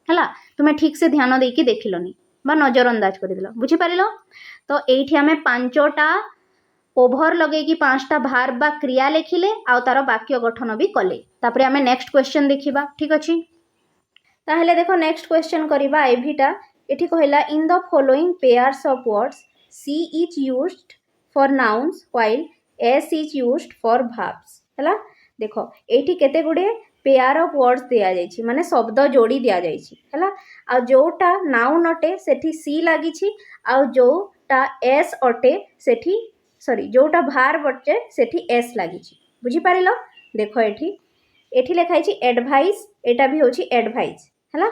है तुम्हें ठीक से ध्यान देकी देखिलनी बा नजर अंदाज करदेल बुझीपार। तो ये आम 5टा ओभर लगे कि 5टा भार्ब बा क्रिया लिखिले आ तार वाक्य गठन भी कले तापरे आम नेक्स्ट क्वेश्चन देखिबा ठीक अच्छे। ताहले देखो नेक्स्ट क्वेश्चन करवा एभिटा एठी कहला in the following pairs of words C is used for nouns while S is used for verbs है देखो एठी केते गुडे पेयर ऑफ वर्ड्स दिया जाइछि माने शब्द जोड़ी दिया जाइछि है आ जोटा नाउन अटे सेठी सी लागिछि आ जोटा एस अटे सेठी सॉरी जोटा भार्ब अटे सेठी एस लागिछि बुझीपारिल। देखो एठी लिखाई एडवाइस एटा भी होछि एडवाइस है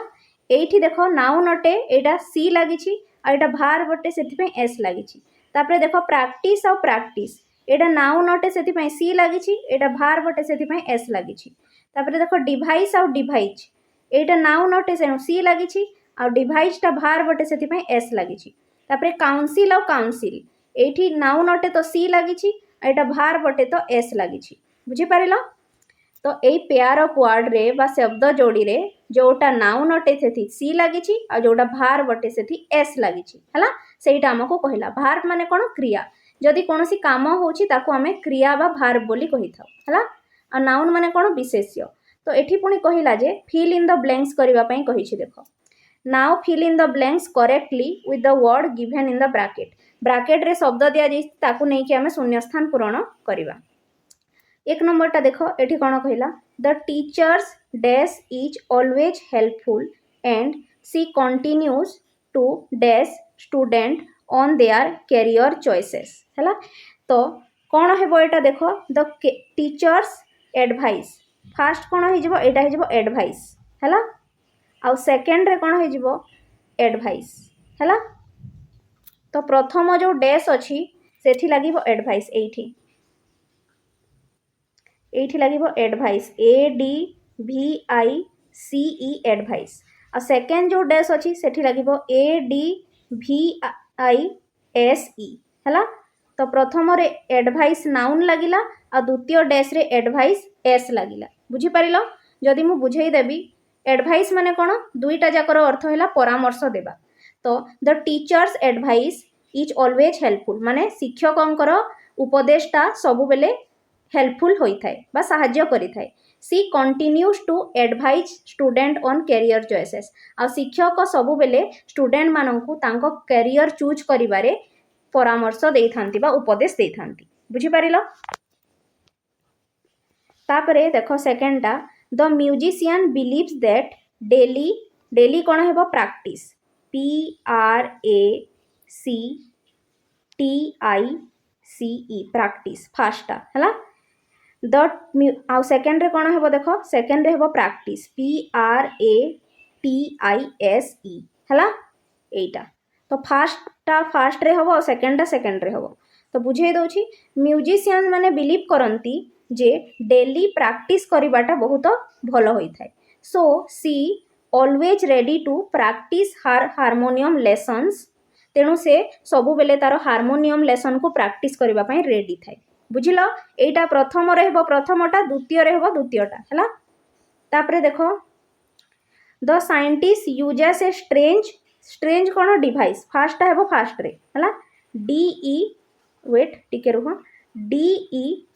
एठी देखो नाउन अटे एटा सी लागिछि आ एटा भार्ब अटे सेठी एस लागिछि तापरे देखो प्रैक्टिस और प्रैक्टिस एटा नाउन अटे सेठी सी लागिछि एटा भार्ब अटे सेठी एस लागिछि तापरे देखो डिवाइस और डिवाइज एटा नाउन अटे से सी लागिछि आ डिवाइसटा भार्ब अटे सेठी एस लागिछि तापरे काउंसिल और काउंसिल एठी नाउन अटे तो सी लागिछि एटा भार्ब अटे तो एस लागिछि बुझीपारिल। तो यही पेयर ऑफ वर्ड रे बा शब्द जोड़ी रे जोटा नाउन अटे सेठी सी लागिछि आ जोटा भार्ब अटे सेठी एस लागिछि हला सेटा हमको कहला भार्ब माने कोन क्रिया जदि कोनोसी काम होछि ताकू हमें क्रिया बा भार्ब बोली कहि थाउ हला आ नाउन माने कोन विशेष्य। तो एठी पुणी कहला जे फिल इन द ब्लैंक्स करबा पई कहिछि देखो now fill in the blanks correctly with the word given in the bracket रे शब्द दिया जाई ताकू नै कि हमें शून्यस्थान पूरण करबा। एक नंबरटा देखो एठी कौन कहला the teachers dash is always helpful and she continues to dash student on their career choices है तो कौन हेबो एटा देखो द टीचर्स एडवाइस फास्ट कौन हो एटा हो एडवाइस है आउ सेकेंड रे कौन हो एडवाइस है तो प्रथम जो डैश अच्छी सेठी लगी एडवाइस एठी लगी एडवाइस ADVICE एडवाइस आ सेकेंड जो डैश अच्छी सेठी लगी ADVISE है तो प्रथम रे एडवाइस नाउन लगिला आ द्वितीय डैश रे एडवाइस एस लगिला बुझीपारिल। जदि मु बुझेई देबी एडवाइस माने कोन दुईटा जाकर अर्थ है परामर्श देबा तो the teacher's advice is always helpful माने शिक्षकंकर उपदेशटा सबु बेले हेल्पफुल होइथाय बा साहाय्य करिथाय। She continues to advise student on career choices. आ शिक्षक सबु बेले स्टूडेंट माननकु तांको कैरियर चूज करिबारे परामर्श देइथांती बा उपदेश देइथांती। बुझी पारिलो। तापरे देखो सेकेंडटा the musician believes that daily कौन हेबो प्रैक्टिस PRACTICE प्रैक्टिस फास्टा हैला। द आउ सेकेंड रे कौन हेबो देखो सेकेंड रे हेबो प्रैक्टिस PRATISE हैला एटा। तो फास्ट रे हेबो सेकेंड रे हेबो। तो बुझे दउछि म्यूजिशियन माने बिलीव करंती जे डेली प्रैक्टिस करिबाटा बहुत भलो होई थाए। So she always ready to practice her harmonium lessons. तेणु से सबु बेले तार हार्मोनियम लेसन को प्रैक्टिस करबा पई रेडी थाए। बुझिलो एटा प्रथम रे हेबो प्रथमटा द्वितीय रे हेबो द्वितीयटा हैला। तापरे देखो the scientist uses a strange cone device fast हेबो फास्ट रे हैला DE वेट टिके रुह DEVICE।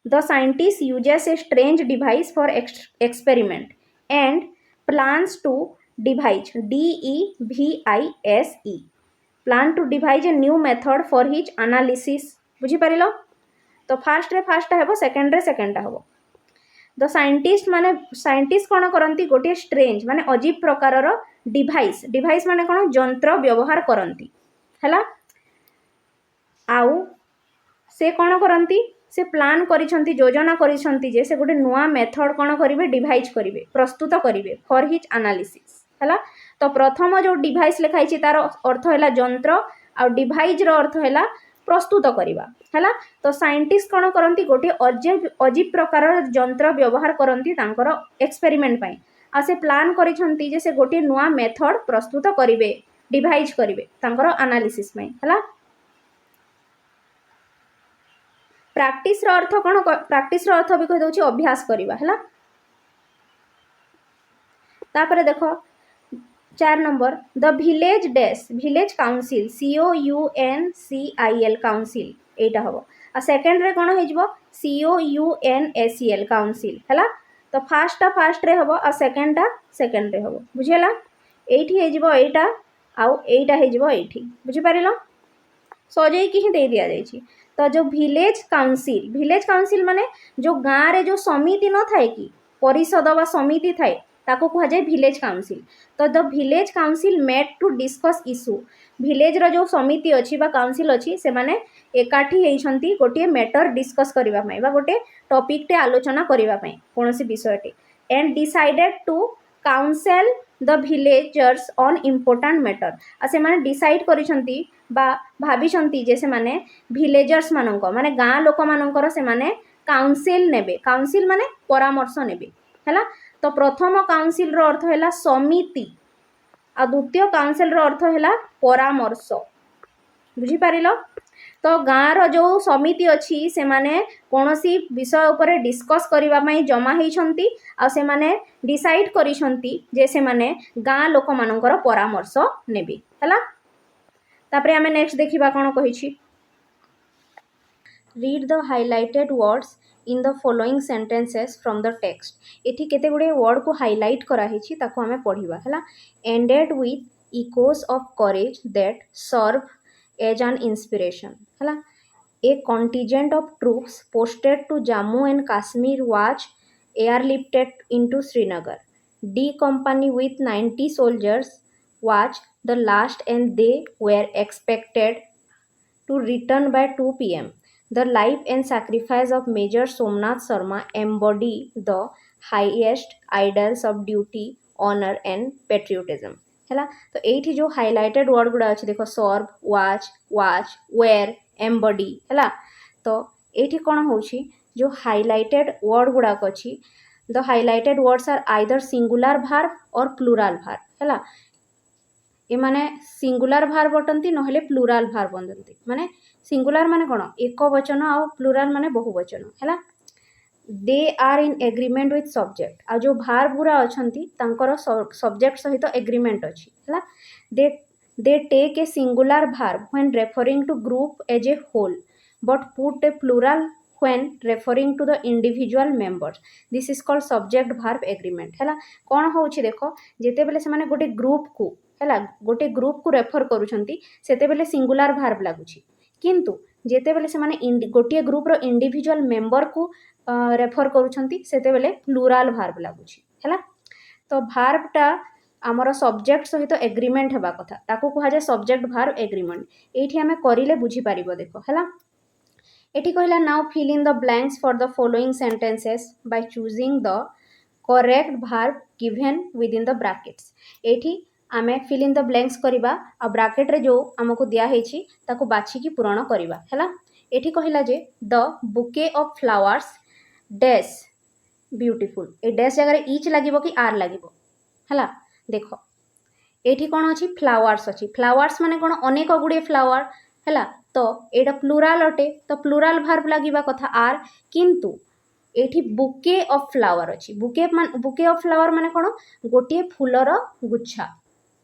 The scientist uses a strange device for experiment and plans to devise DEVISE plan to devise a new method for his analysis। बुझी पारिलो। तो fast रे fast हेबो second रे second हेबो। द साइंटिस्ट कौन करती गोटे स्ट्रेंज माने अजीब प्रकार डिवाइस माने कौन यंत्र व्यवहार करती हैला। आउ से कौन करती से प्लान करिसंती योजना करिसंती जे से गोटे नुआ मेथड कौन करिवे डिवाइस करिवे प्रस्तुत करिवे फॉर हिज एनालिसिस हैला। तो प्रथम जो डिवाइस लिखाई छि तार अर्थ हैला यंत्र आ डिवाइस रो अर्थ हैला प्रस्तुत करिवा हैला। तो साइंटिस्ट कौन करती गोटे अजीब प्रकार यंत्र व्यवहार करती तांकर एक्सपेरिमेंट पई आ से प्लान करिसंती जे से गोटे नुआ मेथड प्रस्तुत करिवे डिवाइस करिवे तांकर एनालिसिस पई हैला। प्रैक्टिस रो अर्थ कौन प्रैक्टिस रो अर्थ भी कह दउछि अभ्यास करिवा हैला। तापरे देखो 4 number the village council COUNCIL council एटा हबो। आ सेकंड रे कोन हे जिवो COUNSEL काउंसिल हैला। तो फास्ट रे हबो आ सेकंड रे हबो। बुझिला एठी हे जिवो एटा आउ एटा हे जिवो एठी। बुझि पारिलो सजै कि ही दे दिया जाइछि। तो जो विलेज काउंसिल माने जो गाँव रे जो समिति न थाए कि परिषद बा समिति थाए ताको कहा जाए विलेज काउंसिल। तो the village council met to discuss issue village रो जो समिति अछि बा काउंसिल अछि से माने एकाठी हेइछंती गोटे मैटर डिस्कस करिवा पई बा गोटे टॉपिक टे आलोचना करिवा पई कोनोसी विषयटे and decided to counsel the villagers on important matter. आ से माने डिसाइड करिसंती बा भाबिसंती जे से माने विलेजर्स मानंको माने गाँ लोक मानंकर से माने काउंसिल नेबे काउंसिल माने परामर्श नेबे हैला। तो प्रथम काउंसिल रो अर्थ हैला समिति आ द्वितीय काउंसिल रो अर्थ हैला परामर्श। बुझी पारिलो। तो गाँ रो जो समिति अछि से माने कोनोसी विषय ऊपर डिस्कस करिवा पई जमा हेइछंती आ से माने डिसाइड करिसंती जे से माने गाँ लोक मानंकर परामर्श नेबे हैला। तापरे हमें नेक्स्ट देखिबा कोन कहिछि read the highlighted words in the following sentences from the text. एठी केते गुडे वर्ड को हाइलाइट करा हेछि ताको हमें पढिबा हैला। Ended with echoes of courage that serve as an inspiration हैला। A contingent of troops posted to Jammu and Kashmir was airlifted into Srinagar. D company with 90 soldiers was the last and they were expected to return by 2 p.m. The life and sacrifice of Major Somnath Sharma embody the highest ideals of duty, honor and patriotism हैला। तो एठी जो highlighted word गुड़ा अछि देखो सर्व watch where एम्बडी हैला। तो एठी कोन होछि जो हाइलाइटेड वर्ड गुड़ा अछि the highlighted words are either singular verb or plural verb हैला। ए माने सिंगुलर भार्ब बटंती नहले प्लूराल भार्ब बंदंती माने सिंगुलर माने कोन एक वचन आ प्लूराल माने बहुवचन हैला। They are in agreement with subject आ जो भार्ब गुरा अछंती तांकर सब्जेक्ट सहित एग्रीमेंट अछि हैला। They take a singular verb when referring to group as a whole but put a plural when referring to the individual members. This is called subject verb agreement. है कौन हूँ देख जिते बेले से गोटे ग्रुप को है गोटे ग्रुप को रेफर करुँच से सिंगुलार भार्ब लगुच किंतु जिते बेले से गोटे ग्रुप रो इंडिविजुअल मेंबर को रेफर करुँच से प्लूराल भार्ब लगुच है। तो भार्बटा आमर सब्जेक्ट सहित एग्रीमेंट हेबा कथा ताकू कहा जाए सब्जेक्ट भार्ब एग्रीमेंट। एठी आमे करिले बुझी पारिबो देख है। एठी कहला now fill in the blanks for the following sentences by choosing the correct verb given within the brackets. एठी आमे फिल इन द ब्लैंक्स करिबा आ ब्रैकेट रे जो हमको दिया हेछि ताकू बाछी की पूरण करिबा हैला। एठी कहला जे the bouquet of flowers dash beautiful. A dash जगह ईच लागिबो कि आर लागिबो हैला। देख एठी कौन अच्छी फ्लावर्स अच्छी फ्लावर्स माने कौन अनेक गुड़े फ्लावर है तो एटा प्लूराल अटे तो प्लूराल भार्ब लगिबा कथा आर किंतु एठी बुके ऑफ फ्लावर अच्छी बुके ऑफ फ्लावर माने कौन गोटे फूलर गुच्छा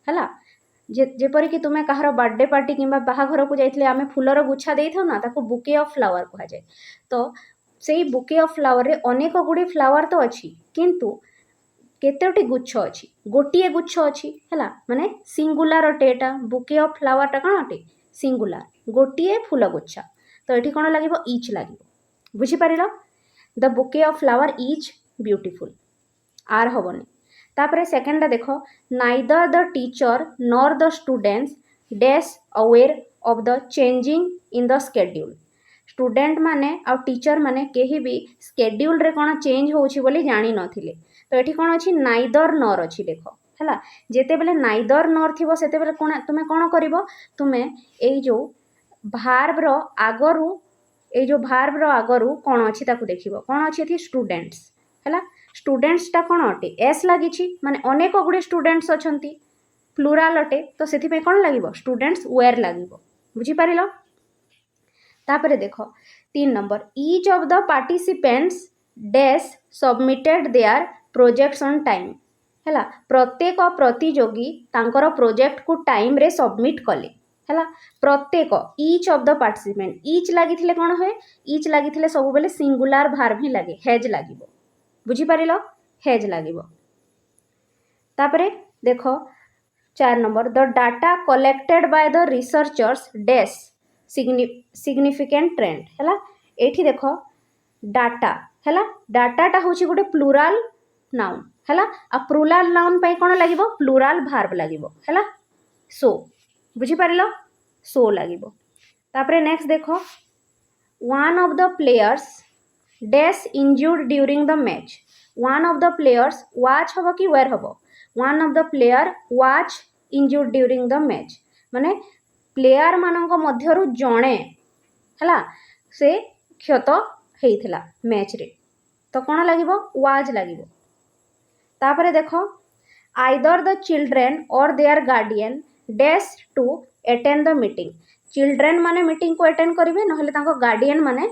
है जेपरि कि तुम्हें कहार बर्थडे पार्टी कि बाहाघर को जाइए आम फूलर गुच्छा दे था ना ताको बुके ऑफ फ्लावर कहा जाए। तो से बुके ऑफ फ्लावर रे अनेक गुड़े फ्लावर तो अच्छी किंतु केतोटी गुच्छ अच्छी गोटे गुच्छ अच्छी है माने सिंगुलार अटे एटा बुके ऑफ फ्लावरटा कौन अटे सिंगुलार गोटे फूल गुच्छा। तो ये कौन लगे इच लगे बुझीपार the bouquet of flower is beautiful are हेनी। तापर सेकेंडा देख neither the teacher nor the students dash aware of the changing in the schedule. Student माने आ टीचर माने केही भी स्केड्यूल रे कौन चेंज होउछि बोली जानी नथिले। तो ये कौन अच्छी नाइदर नॉर अच्छी देख है जिते बेले नाइदर नॉर थी से तुम्हें कौन कर तुम्हें यो भार्ब रो आगरू यो भार्ब रो आगरू कौन अच्छी ताकू देखिबो कौन अच्छी थी स्टूडेंट्स है स्टूडेंट्सटा कौन अटे एस लगी माने अनेक गुड़े स्टूडेंट्स अच्छंती प्लूराल अटे तो से कौन लगे स्टूडेंट्स वेयर लगे बुझीपार। तापर देख 3 number each of the participants dash submitted their projects on time है प्रत्येक प्रतियोगी तांकर प्रोजेक्ट को टाइम रे सबमिट कले है प्रत्येक each of the participant each लगी कौन हुए ईच लगी सब बेले सिंगुलार भार्ब ही लगे हेज लगे बुझीपार हेज लगे। तापर देख 4 number the data collected by the researchers dash significant trend है एठी देख डाटा है डाटाटा हूँ गोटे प्लूराल नाउन है आ प्लूराल नाउन पाई कौन लगे प्लूराल भार्ब लगे है सो बुझीपार सो लगे। तापर नेक्स्ट देख one of the players dash injured during the match. One of the players watch हम कि वेयर हम one of the player watch injured during the match माने प्लेयर मानक मध्यरु जणे है से क्षत होइथिला मैच रे तो कौन लगे वाज लगे। तापर देख either the children or their guardian dash to attend the meeting. Children माने मीटिंग को अटेंड करेंगे ना गार्डियन माने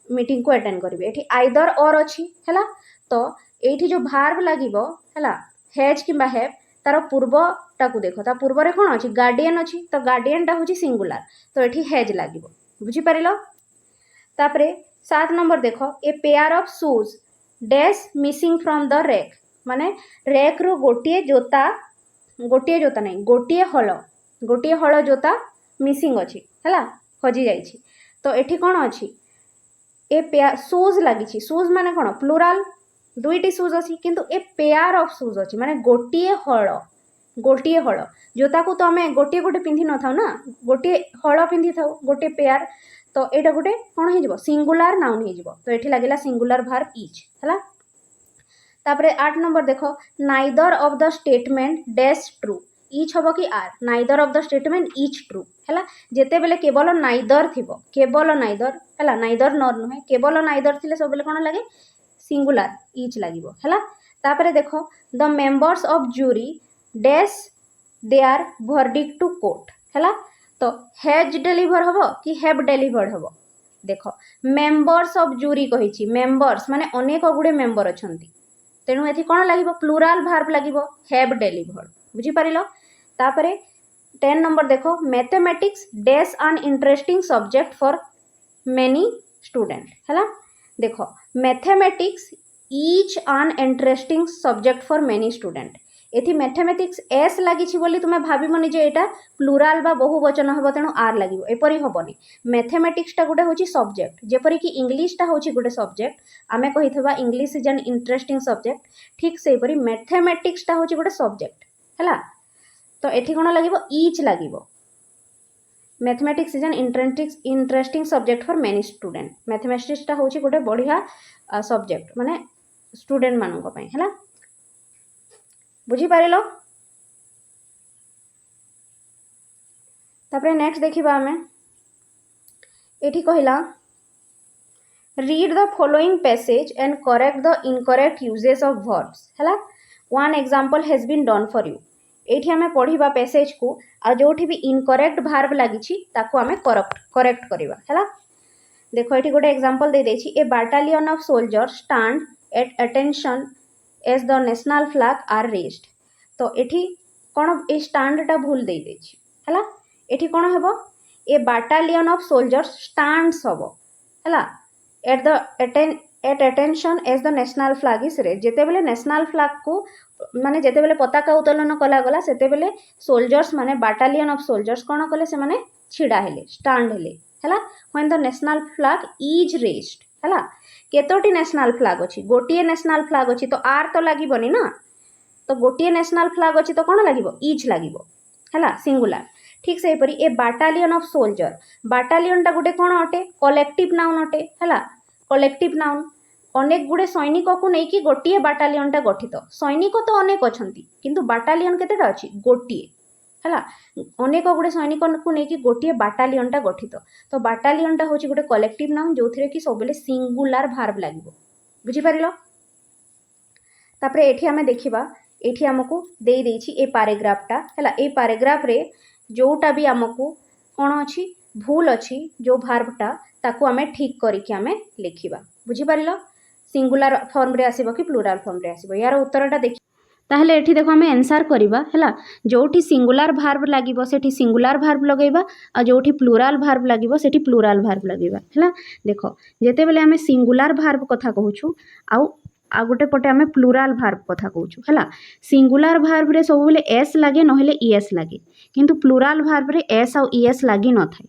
मीटिंग को अटेंड करेंगे। ये आइदर और अच्छी है तो ये जो भार्ब लगे है हेज कि हेव तार पूर्वटा को देख पूर्व रे कौन अच्छी गार्डियन अच्छी तो गार्डियनटा हूँ सिंगुलार तो ये हेज लगे बुझीपार। तापर 7 नंबर देख a pair of shoes dash missing from the rack माने रैक रो गोटे जोता नहीं गोटे हल जोता मिसिंग अच्छी है हजि जाइए तो ये कौन अच्छी ए पेयर शूज लगी शूज माने कौन प्लूराल दुईटी शूज अच्छी किंतु ए पेयर ऑफ शूज अच्छी माने गोटे हल जोता को तो आम गोटे गोटे पिंधि न था ना गोटे हल पिंधि था गोटे पेयर तो यहाँ गोटे कौन हो सिंगुलार नाउन हो तो ये लगे सिंगुलार भार्ब इच है। तापर 8 नंबर देख neither of the statement dash true is हम कि are neither of the statement is true है जिते बेले केवल नाइदर थी केवल नाइदर है नाइदर नर नुहे केवल नाइदर थी सब बेले कौन लगे सिंगुलार इच लगे है। तापर देख the members of jury dash their verdict to court है तो हैज डेलीवर हम कि हैव डेलीवर्ड हम देख मेंबर्स ऑफ जूरी कही मेंबर्स माने अनेक गुड़े मेंबर अच्छा तेणु ये कौन लगे प्लूराल भार्ब लगे हैव डेलीवर्ड बुझीपार। तापर 10 नंबर देख mathematics dash N interesting subject for many student है। देख mathematics is an interesting subject for many student. एथि मैथमेटिक्स एस लगी बोली तुम्हें भावनी जे एटा प्लूराल बा बहुवचन हम तेणु आर लगे एपरी हेनी। मैथमेटिक्सटा गोटे हूँ सब्जेक्ट जेपरी कि इंग्लीशटा हूँ गोटे सब्जेक्ट आमे कही English is an interesting subject ठीक से परी मैथमेटिक्सटा हूँ गोटे सब्जेक्ट है। तो ये कौन लगे इच लगे mathematics is an interesting subject for many student. मैथमेटिक्सटा हूँ गोटे बढ़िया सब्जेक्ट माने स्टूडेंट मानक है। बुझीपार तापर नेक्स्ट देखा आम ये कहला read the following passage and correct the incorrect uses of verbs है। One example has been done for you. ये आम पढ़ा पैसेज को आ जो भी इनकरेक्ट भार्ब लगी आम करेक्ट करवा है। देख ये गोटे एग्जांपल दे देछि a battalion of soldier stand at attention as the national flag are raised. तो ये कौन ए स्टैंडटा भूल दे देछि है। ये कौन हम a battalion of soldiers stands हम है at attention as the national flag is raised. जेते बेले नेशनल फ्लैग को माने जेते बेले पताका उत्तोलन कला गला सेते बेले सोल्जर्स माने बाटालियन ऑफ सोल्जर्स कौन कले से माने छिड़ा हेले स्टैंड हेले है। When the national flag is raised है। केतोटी नेशनल फ्लैग अच्छी गोटे नेशनल फ्लैग अच्छी तो आर तो लगभग ना। तो गोटे नेशनल फ्लैग अच्छी तो कौन लगे इच लगे है सिंगुलर। ठीक से परी ए बाटालियन ऑफ सोल्जर बाटालियनटा गोटे कौन अटे कलेक्टिव नाउन अटे है। कलेक्टिव नाउन अनेक गुड़े सैनिक को लेकिन गोटे बाटालियनटा गठित सैनिक तो अनेक अच्छा किंतु बाटालियन केतेटा अच्छी गोटे है। अनेक गुड़े सैनिक को लेकिन गोटे बाटालियनटा गठित तो बाटालियनटा हूँ गोटे कलेक्टिव नाउन जो थी कि सब सिंगुलर भार्ब लगे बुझीपार। तापर ये आम देखा ये आमको दे देछि ए पैराग्राफटा है। ए पैराग्राफ रे जोटा भी आमको कौन अच्छी भूल अच्छी जो भार्बटा ताकू आम ठीक करके आम लिखा बुझीपार। सिंगुलर फॉर्म रे आसीबो कि प्लूराल फॉर्म रे आसीबो यार उत्तरटा देखि ताहले एठी देखो आम आंसर करवा है। जोठी सिंगुलर भार्ब लगे सेठी सिंगुलर भार्ब लगेबा आ जोठी प्लूराल भार्ब लगे सेठी प्लूराल भार्ब लगेबा है। देखो जेते बेले आम सिंगुलर भार्ब कथा कहूछु आ गोटे पटे आम प्लूराल भार्ब कथा कहूछु है। सिंगुलर भार्ब रे सब बेले एस लगे नहेले ईएस लगे किंतु प्लूराल भार्ब रे एस आउ ईएस लगी न थाए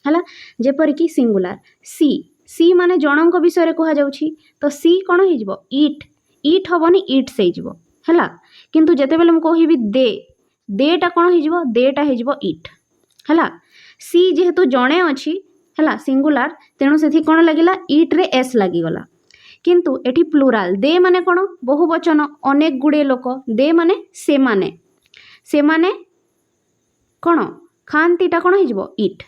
है। जेपरि कि सिंगुलर सी सी माने जनक विषय कह जाउछि तो सी कौन हो इट इट हेनी इट्स हो है। किंतु जेते बेले मुझे दे देटा कौन हो देटा हो इट है। सी जेहेतु जड़े अच्छी है सिंगुलर तेणु से कौन लगिला इट रे एस लगिगला किंतु एटी प्लूराल दे माने कौन बहुवचन अनेक गुड़े लोक दे माने से माने कौन खातीटा कौन हो इट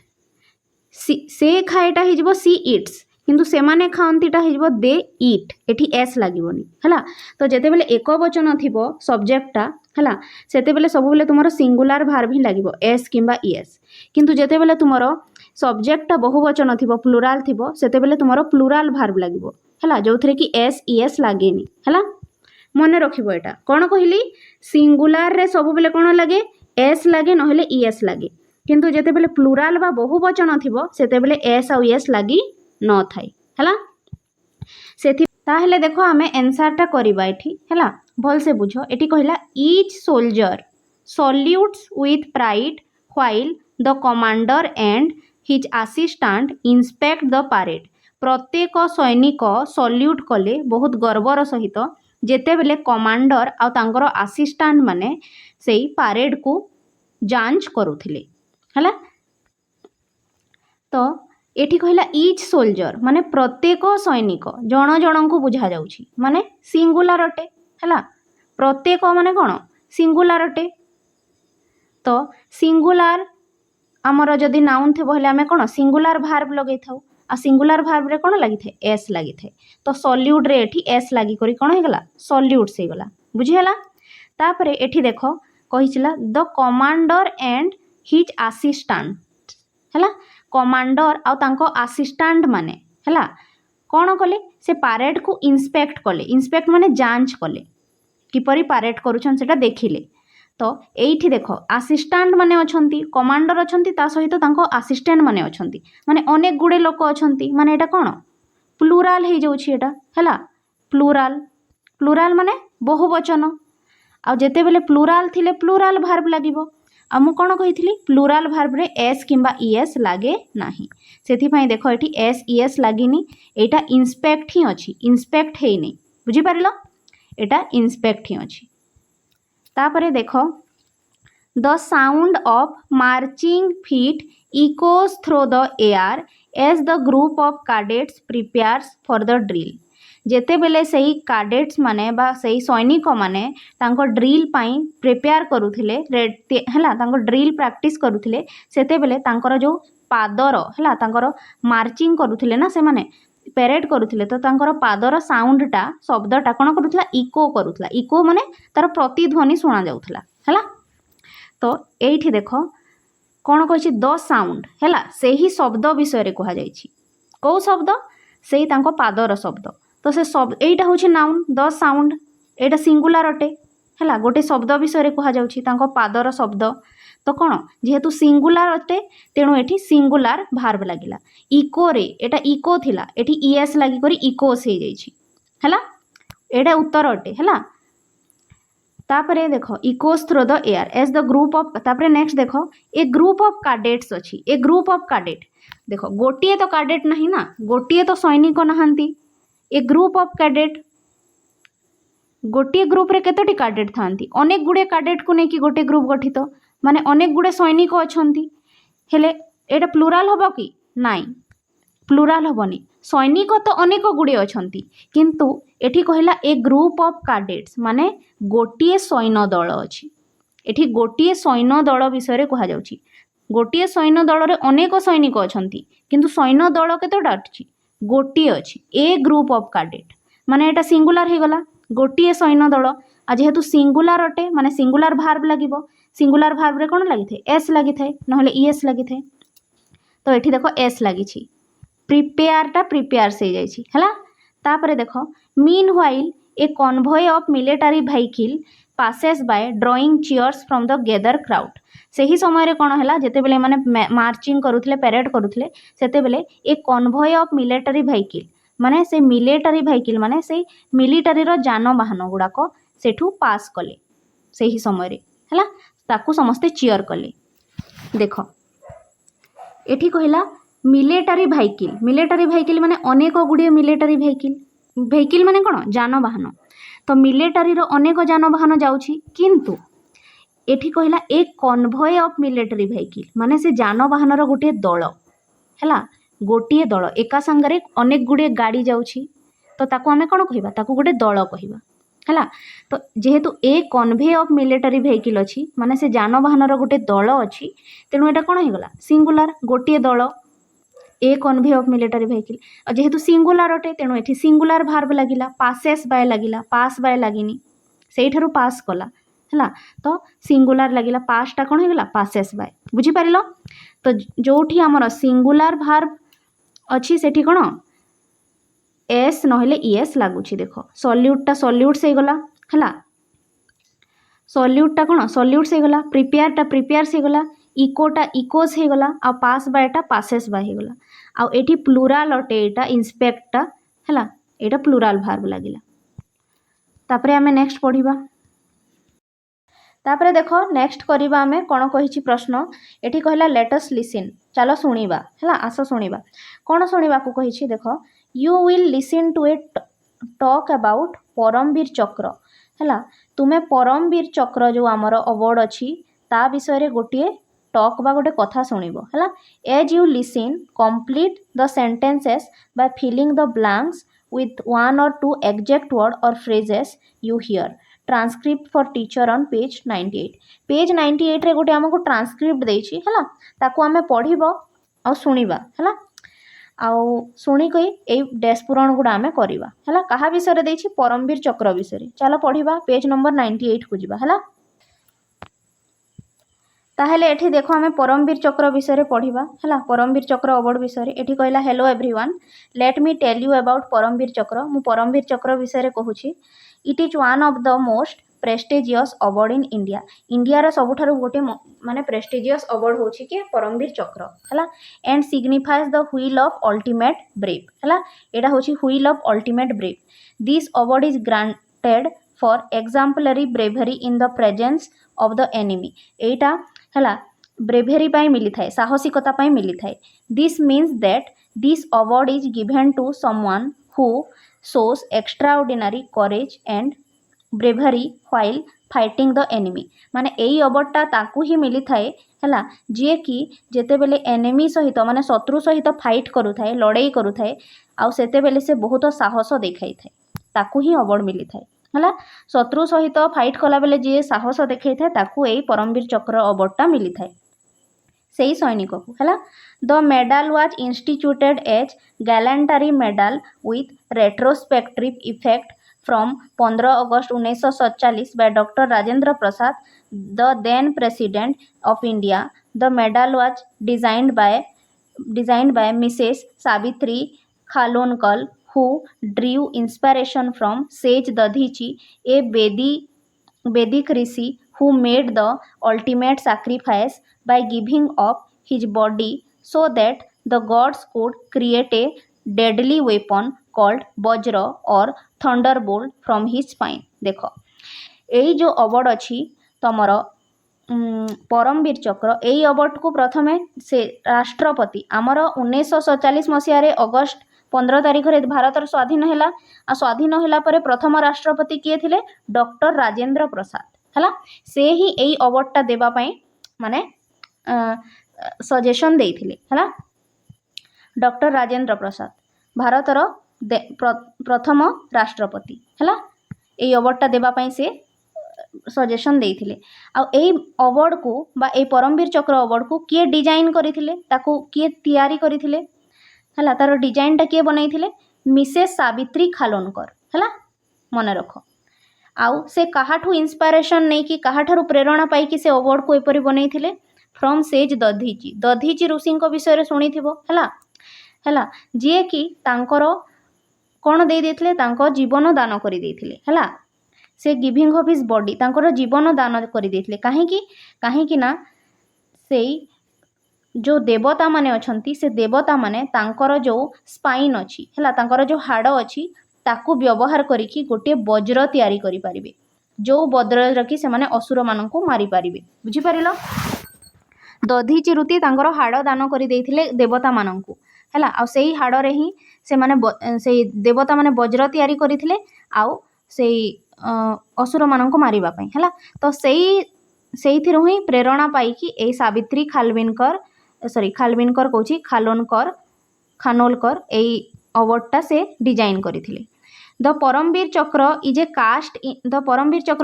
से खाएटा हो सी इट्स किंतु से माने खातीटा हो दे इट एटी एस लगोनी है। तो जेते बेले एक वचन थी सब्जेक्टा है सेते बेले सब बेले तुम सिंगुलर भार्ब ही लगे एस किंबा ईएस किंतु जेते बेले तुम सब्जेक्टा बहुवचन थी प्लूराल थी सेते बेले तुम प्लूराल भार्ब लगे है जो थे कि एस ईएस लगेनि है। मन रखिबो एटा कौन कहली सिंगुलर रे सब बेले कौन लगे एस लगे नहेले ईएस लगे किंतु जेते बेले प्लूराल बा बहुवचन थिबो सेते बेले एस आ ईएस लगी न थाई है। सेथि ताहले देखो आमे आंसरटा करबा एठी है भल से बुझ एठी कहला each soldier salutes with pride while the commander and his assistant inspect the parade. प्रत्येक सैनिक सल्यूट कले बहुत गर्वर सहित जेते बेले कमांडर आ तांकर असिस्टेंट माने सेई परेड को जांच करुथिले है। तो एठी कहला ईच सोल्जर माने प्रत्येक सैनिक जण जण को बुझा जाउछि माने सिंगुलर अटे है। प्रत्येक माने कौन सिंगुलर अटे तो सिंगुलर आमर जदि नाउन थे बोले आम कौन सिंगुलर भार्ब लगे था आ सिंगुलर भार्ब रे कौन लगी थे एस लगी थे तो सल्यूट रे एठी एस लगी करी कौन होगला सल्यूट्स होगला बुझीगला। तापरे एठी देखो कहिचिला the commander and his assistant है। कमांडर आ तांको असिस्टेंट माने है कौन कले से परेड को इंस्पेक्ट कले इंस्पेक्ट माने जांच कले किपरि परेड करूछन सेटा देखिले तो एठी देख आसिस्टांट माने अछंती कमांडर अछंती ता सहित तांको आसिस्टेंट माने अछंती माने अनेक गुडे लोक अछंती माने एटा कोन प्लुराल हे जाउछि एटा हला प्लुराल प्लुराल माने बहुवचन आ जेते बेले प्लुराल थिले प्लुराल वर्ब लागिबो आ मु कोन कहिथिली प्लुराल वर्ब रे एस किंबा ईएस लागे नाही सेथि पई देखो एठी एस ईएस लागिनी एटा इंस्पेक्ट ही अछि इंस्पेक्ट हेइनी बुझी पारिलो एटा इंस्पेक्ट ही अछि तापरे देखो the sound of marching feet echoes through the air as the group of cadets prepares for the drill जेते बेले सही कैडेट्स माने बा सही सैनिक माने तांको ड्रिल पाई प्रिपेयर करूथिले हला तांको ड्रिल प्रैक्टिस करूथिले सेते बेले तांकर जो पादर हला तांकर मार्चिंग करूथिले ना से माने पेरेड करूथिले तो तांकर पादर साउंडटा शब्दटा कोन करूथला इको माने तार प्रतिध्वनि सुना जाउथला हला तो एठी देखो कोन कहछि द साउंड हला सेही शब्द विषय रे कहा जाइछि को शब्द सेही तांको पादर शब्द तो से शब्द एटा होछि noun the sound Etah singular अटे हला गोटे शब्द विषय रे कहा जाउछि तांको पादर शब्द तो कौन जेहेतु सिंगुलर अटे तेणु एठी सिंगुलर भार्ब लागिला इको रे एटा इको थिला एठी ईएस लागी करी इकोस हे जाइछि हला एटा उत्तर अटे हला तापरे देखो echoes through the air as the group of तापरे नेक्स्ट देखो ए ग्रुप ऑफ कैडेट्स अछि ए ग्रुप ऑफ कैडेट देखो गोटिए तो कैडेट नहीं ना गोटिए तो सैनिक नहांती ए ग्रुप ऑफ कैडेट गोटिए ग्रुप रे केतोटी कैडेट थांती अनेक गुडे कैडेट को नेकी गोटे ग्रुप गठित माने अनेक गुडे सैनिक अछंती हेले एटा प्लुराल हबो कि नाई प्लुराल हबनी सैनिक तो अनेक गुडे अछंती किंतु एठी कहला ए ग्रुप ऑफ कैडेट्स माने गोटिए सैन्य दल अछि एठी गोटिए सैन्य दल विषय रे कहा जाउछि गोटिए सैन्य दल रे अनेक सैनिक अछंती किंतु सैन्य दल केतोटा अछि गोटिए अछि ए ग्रुप ऑफ कैडेट माने एटा सिंगुलर हे गला गोटिए सैन्य दल आ जेहेतु सिंगुलर अटे माने सिंगुलर भार्ब लागिबो सिंगुलर भार्ब रे कोन लागि थाए एस लागि थाए नहले ईएस लागि थाए तो एठी देखो एस लागि छी प्रिपेयर टा प्रिपेयर से जाई छी हला तापरे देखो mean while A convoy of military vehicle passes by drawing cheers from the gather crowd सही समय रे कोन हला जेते बेले माने मार्चिंग करूथले परेड करूथले सेते बेले ए कन्वॉय ऑफ मिलिटरी व्हीकल माने से मिलिटरी व्हीकल माने से मिलिटरी रो जानवाहन गुडाको सेठू पास कले सही समय रे हला ताकू समस्ते चीयर कले देखो एठी कहला मिलिटरी व्हीकल माने अनेक गुडे मिलिटरी व्हीकल माने कोन जानवाहन तो मिलिटरी रो अनेक जानवाहन जाउछि किंतु एठी कहला एक कन्वॉय ऑफ मिलिटरी व्हीकल माने से जानवाहन रो गोटे दल हला गोटे दल एका संगरे अनेक गुडे गाड़ी जाउछि तो ताकू हमें कोन कहिबा ताकू गोटे दल कहिबा हला तो जेहेतु ए कन्वे ऑफ मिलिटरी व्हीकल अछि माने से जानवाहन रो गोटे दल अछि तेणु एटा कोन हेगला सिंगुलर गोटे दल ए कन्वे ऑफ मिलिटरी व्हीकल जेहेतु सिंगुलर अटे तेणु एठी सिंगुलर भार्ब लागिला पासेस बाय लागिला पास बाय लागिनी सेइठारु पास कला हला तो सिंगुलर लागिला पासटा कोन हेगला पासेस बाय बुझी पारिलो तो जोठी हमर सिंगुलर भार्ब अछि सेठी कोन एस नहले ईएस लागुछि देखो सॉल्यूटटा सॉल्यूट से गला हला सॉल्यूटटा कोन सॉल्यूट से गला प्रिपेयरटा प्रिपेयर से गला इकोटा इकोस हे गला आ पास बायटा पासेस बाय हे गला आ एठी प्लुराल अटे एटा इंस्पेक्टटा हला एटा प्लुराल भार्ब लागिला तापरे हमें नेक्स्ट पढिबा तापरे देखो नेक्स्ट करिबा हमें कोन कहिछि प्रश्न एठी कहला लेट अस लिसन चलो सुनिबा हला आसो सुनिबा कोन सुनिबा को कहिछि देखो you will listen to a talk about Paramvir Chakra हला तुमे परमवीर चक्र जो आमर अवार्ड अछि ता विषय रे गोटिए टॉक बा गोटे कथा सुनिबो हला as you listen complete the sentences by filling the blanks with one or two exact word or phrases you hear. Transcript for teacher on page 98 page 98 रे गोटे हमको ट्रांसक्रिप्ट देछि हला ताको हमें पढिबो आ सुनिबा हला आ सुनी कई ए डैश पूरण गुडा हमें करिबा हला कहा विषय रे देछि परमवीर चक्र विषय रे चलो पढिबा पेज नंबर 98 को जिबा हला ताहेले एठी देखो हमें परमवीर चक्र विषय रे पढिबा हला परमवीर चक्र अवार्ड विषय रे एठी कहला hello everyone let me tell you about Paramvir Chakra मु परमवीर चक्र विषय रे कहूची it is one of the most prestigious award in India India सबुठार गोटे माने प्रेस्टिजियस अवार्ड होची कि परमवीर चक्र है and signifies the wheel of ultimate brave है एटा होची wheel of ultimate brave this award is granted for exemplary bravery in the presence of the enemy एटा है ब्रेवरी पाई मिली थाए साहसिकता पाई मिली थाए this means that this award is given to someone who shows extraordinary courage and bravery while fighting the enemy माने एई अवार्डटा ताकू ही मिली थाए हला जे कि जेते बेले एनिमी सहित माने शत्रु सहित फाइट करू थाए लड़ाई करू थाए आ सेते बेले से बहुत साहस देखाई थाए ताकू ही अवार्ड मिली थाए हला शत्रु सहित फाइट कला बेले जे साहस देखाई थाए ताकू एई परमवीर चक्र अवार्डटा मिली थाए सेही सैनिक को है the medal was instituted as gallantry medal with retrospective effect from 15 August 1947 by doctor Rajendra Prasad the then president of India the medal was designed by Mrs Savitri Khanolkar who drew inspiration from sage Dadhichi a Vedic rishi who made the ultimate sacrifice by giving up his body so that the gods could create a deadly weapon called Vajra or thunderbolt from his spine देखो यही जो award अच्छी तमर परमवीर चक्र यही award को प्रथमे से राष्ट्रपति आमर 1947 मसीह अगस्ट 15 तारिख रे भारत स्वाधीन है आ स्वाधीन होला परे प्रथम राष्ट्रपति किए थिले डॉक्टर राजेंद्र प्रसाद है से ही यही अवार्डटा देवा पाई माने सजेशन देइथिले है डॉक्टर राजेंद्र प्रसाद भारतर प्रथम राष्ट्रपति है यही अवार्डटा देवा पाई से सजेशन देइथिले आ एई अवार्ड को बा ए परमवीर चक्र अवार्ड को किए डिजाइन करिथिले ताको किए तैयारी करिथिले है तार डिजाइनटा किए बनई मिसेस सावित्री खालोनकर है मन रख आउ से काहाठू इंस्पिरेशन नहीं कि काहाठारू प्रेरणा पाई कि से अवार्ड को एपरी बनई फ्रॉम सेज दधीची ऋषि विषय शुणी है जी कि तांकर कौन दे देथिले तांको जीवन दान कर देथिले है से गिविंग ऑफ हिज बॉडी तांकर जीवन दान कर देथिले काहेकि ना से जो देवता माने अछंती से देवता माने तांकर जो स्पाइन अच्छी है तांकर जो हाड़ अच्छी ताकू व्यवहार करिकी गोटे वज्र तैयारी करि परिबे जो वज्र रखी से माने असुर माननकु मारी परिबे बुझी परिलो दधी चिरुती तांकर हाड़ दान करि देथिले देवता माननकु हैला आ सेही हाड़ रे ही से माने से देवता माने वज्र तैयारी करिथिले आउ से असुर माननकु मारिबा पई हैला तो सेहीथिरु ही प्रेरणा पाई कि ए सावित्री खानोलकर यही अवार्डटा से डिजाइन करथिले the Paramvir Chakra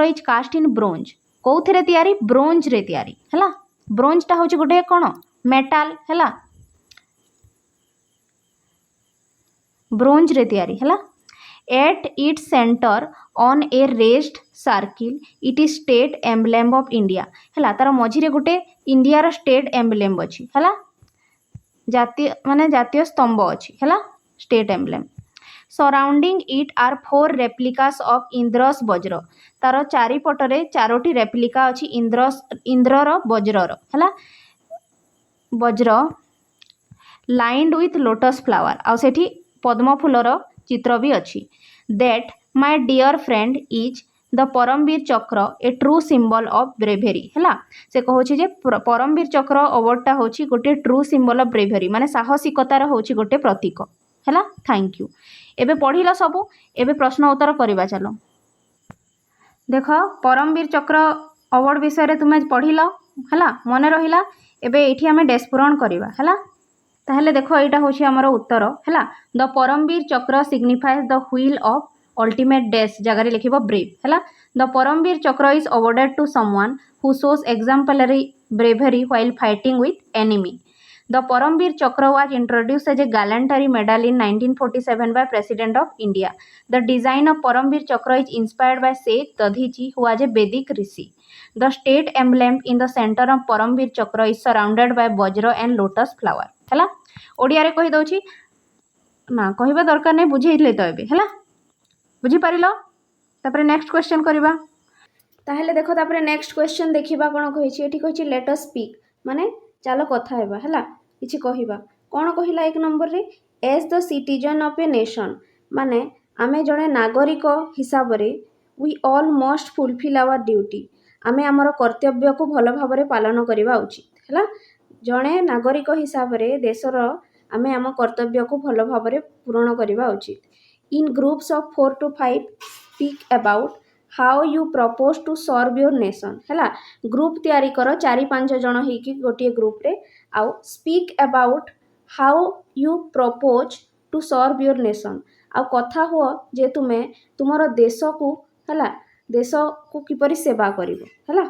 is cast in bronze कौथिरे तैयारी ब्रोंज रे तैयारी हैला ब्रोंजटा होची गोटे कोन मेटल हैला ब्रोंज रे तैयारी हैला at its centre on A raised circle it is state emblem of India हैला तार मझिरे गोटे इंडिया रो स्टेट एम्ब्लेम अछि हैला जातीय स्तंभ अछि हैला state emblem surrounding it are 4 replicas of Indra's vajra तार चारिपटरे 4टी रेप्लिका अछि इंद्रर वज्रर हैला वज्र लाइंड विथ लोटस फ्लावर आ सेठी पद्म फूलर चित्र भी अच्छी that my dear friend is the Paramvir Chakra a true symbol of bravery है से कहूँ जे परमवीर चक्र अवार्डटा हूँ गोटे ट्रू सिंबल ऑफ ब्रेवेरी माने साहसिकतार हूँ गोटे प्रतीक है थैंक यू एबे पढ़िल सबू एबे प्रश्न उत्तर करवा चलो देख परमवीर चक्र अवार्ड विषय तुम्हें पढ़िल है मन रहा एबे एठी आमे डेस्पूरण करवा है ताहले देखो यहाँ हूँ आमर उत्तर है the Paramvir Chakra signifies the wheel of ultimate death जगह लिखिब ब्रेव है the Paramvir Chakra is awarded to someone who shows exemplary bravery while fighting with enemy the Paramvir Chakra was introduced as a gallantry medal in 1947 by President of India. The design of Paramveer Chakra is inspired by Seth Dadhichi, who was a Vedic rishi. The state emblem in the center of Paramveer Chakra is surrounded by Vajra and lotus flower. है ओडिया रे कहि दउछि ना कहबा दरकार नै बुझेइले तो एबे हैला बुझी पारिलो तापर नेक्स्ट क्वेश्चन करबा ताहले देखो तापरे नेक्स्ट क्वेश्चन देखिबा कोन कहिछि एठी कहिछि लेट अस स्पीक माने चलो कथा हेबा हला किछि कहिबा कोन कहिला एक नंबर रे as the citizen of a nation माने आमे जणे नागरिक हिसाब रे we all must fulfil our duty आमे हमर कर्तव्य को भलो भाबरे पालन करिबा उचित हला जणे नागरिक हिसाब रे देशर आमे हम कर्तव्य को भलो भाबरे पूर्ण करिबा उचित in groups of 4 to 5 speak about how you propose to serve your nation है ग्रुप तैयारी कर 4-5 जन होगी गोटे ग्रुप रे आउ speak about how you propose to serve your nation आउ कथा हुआ जे तुम्हें तुमर देश को है देश को किपरि सेवा करिवो है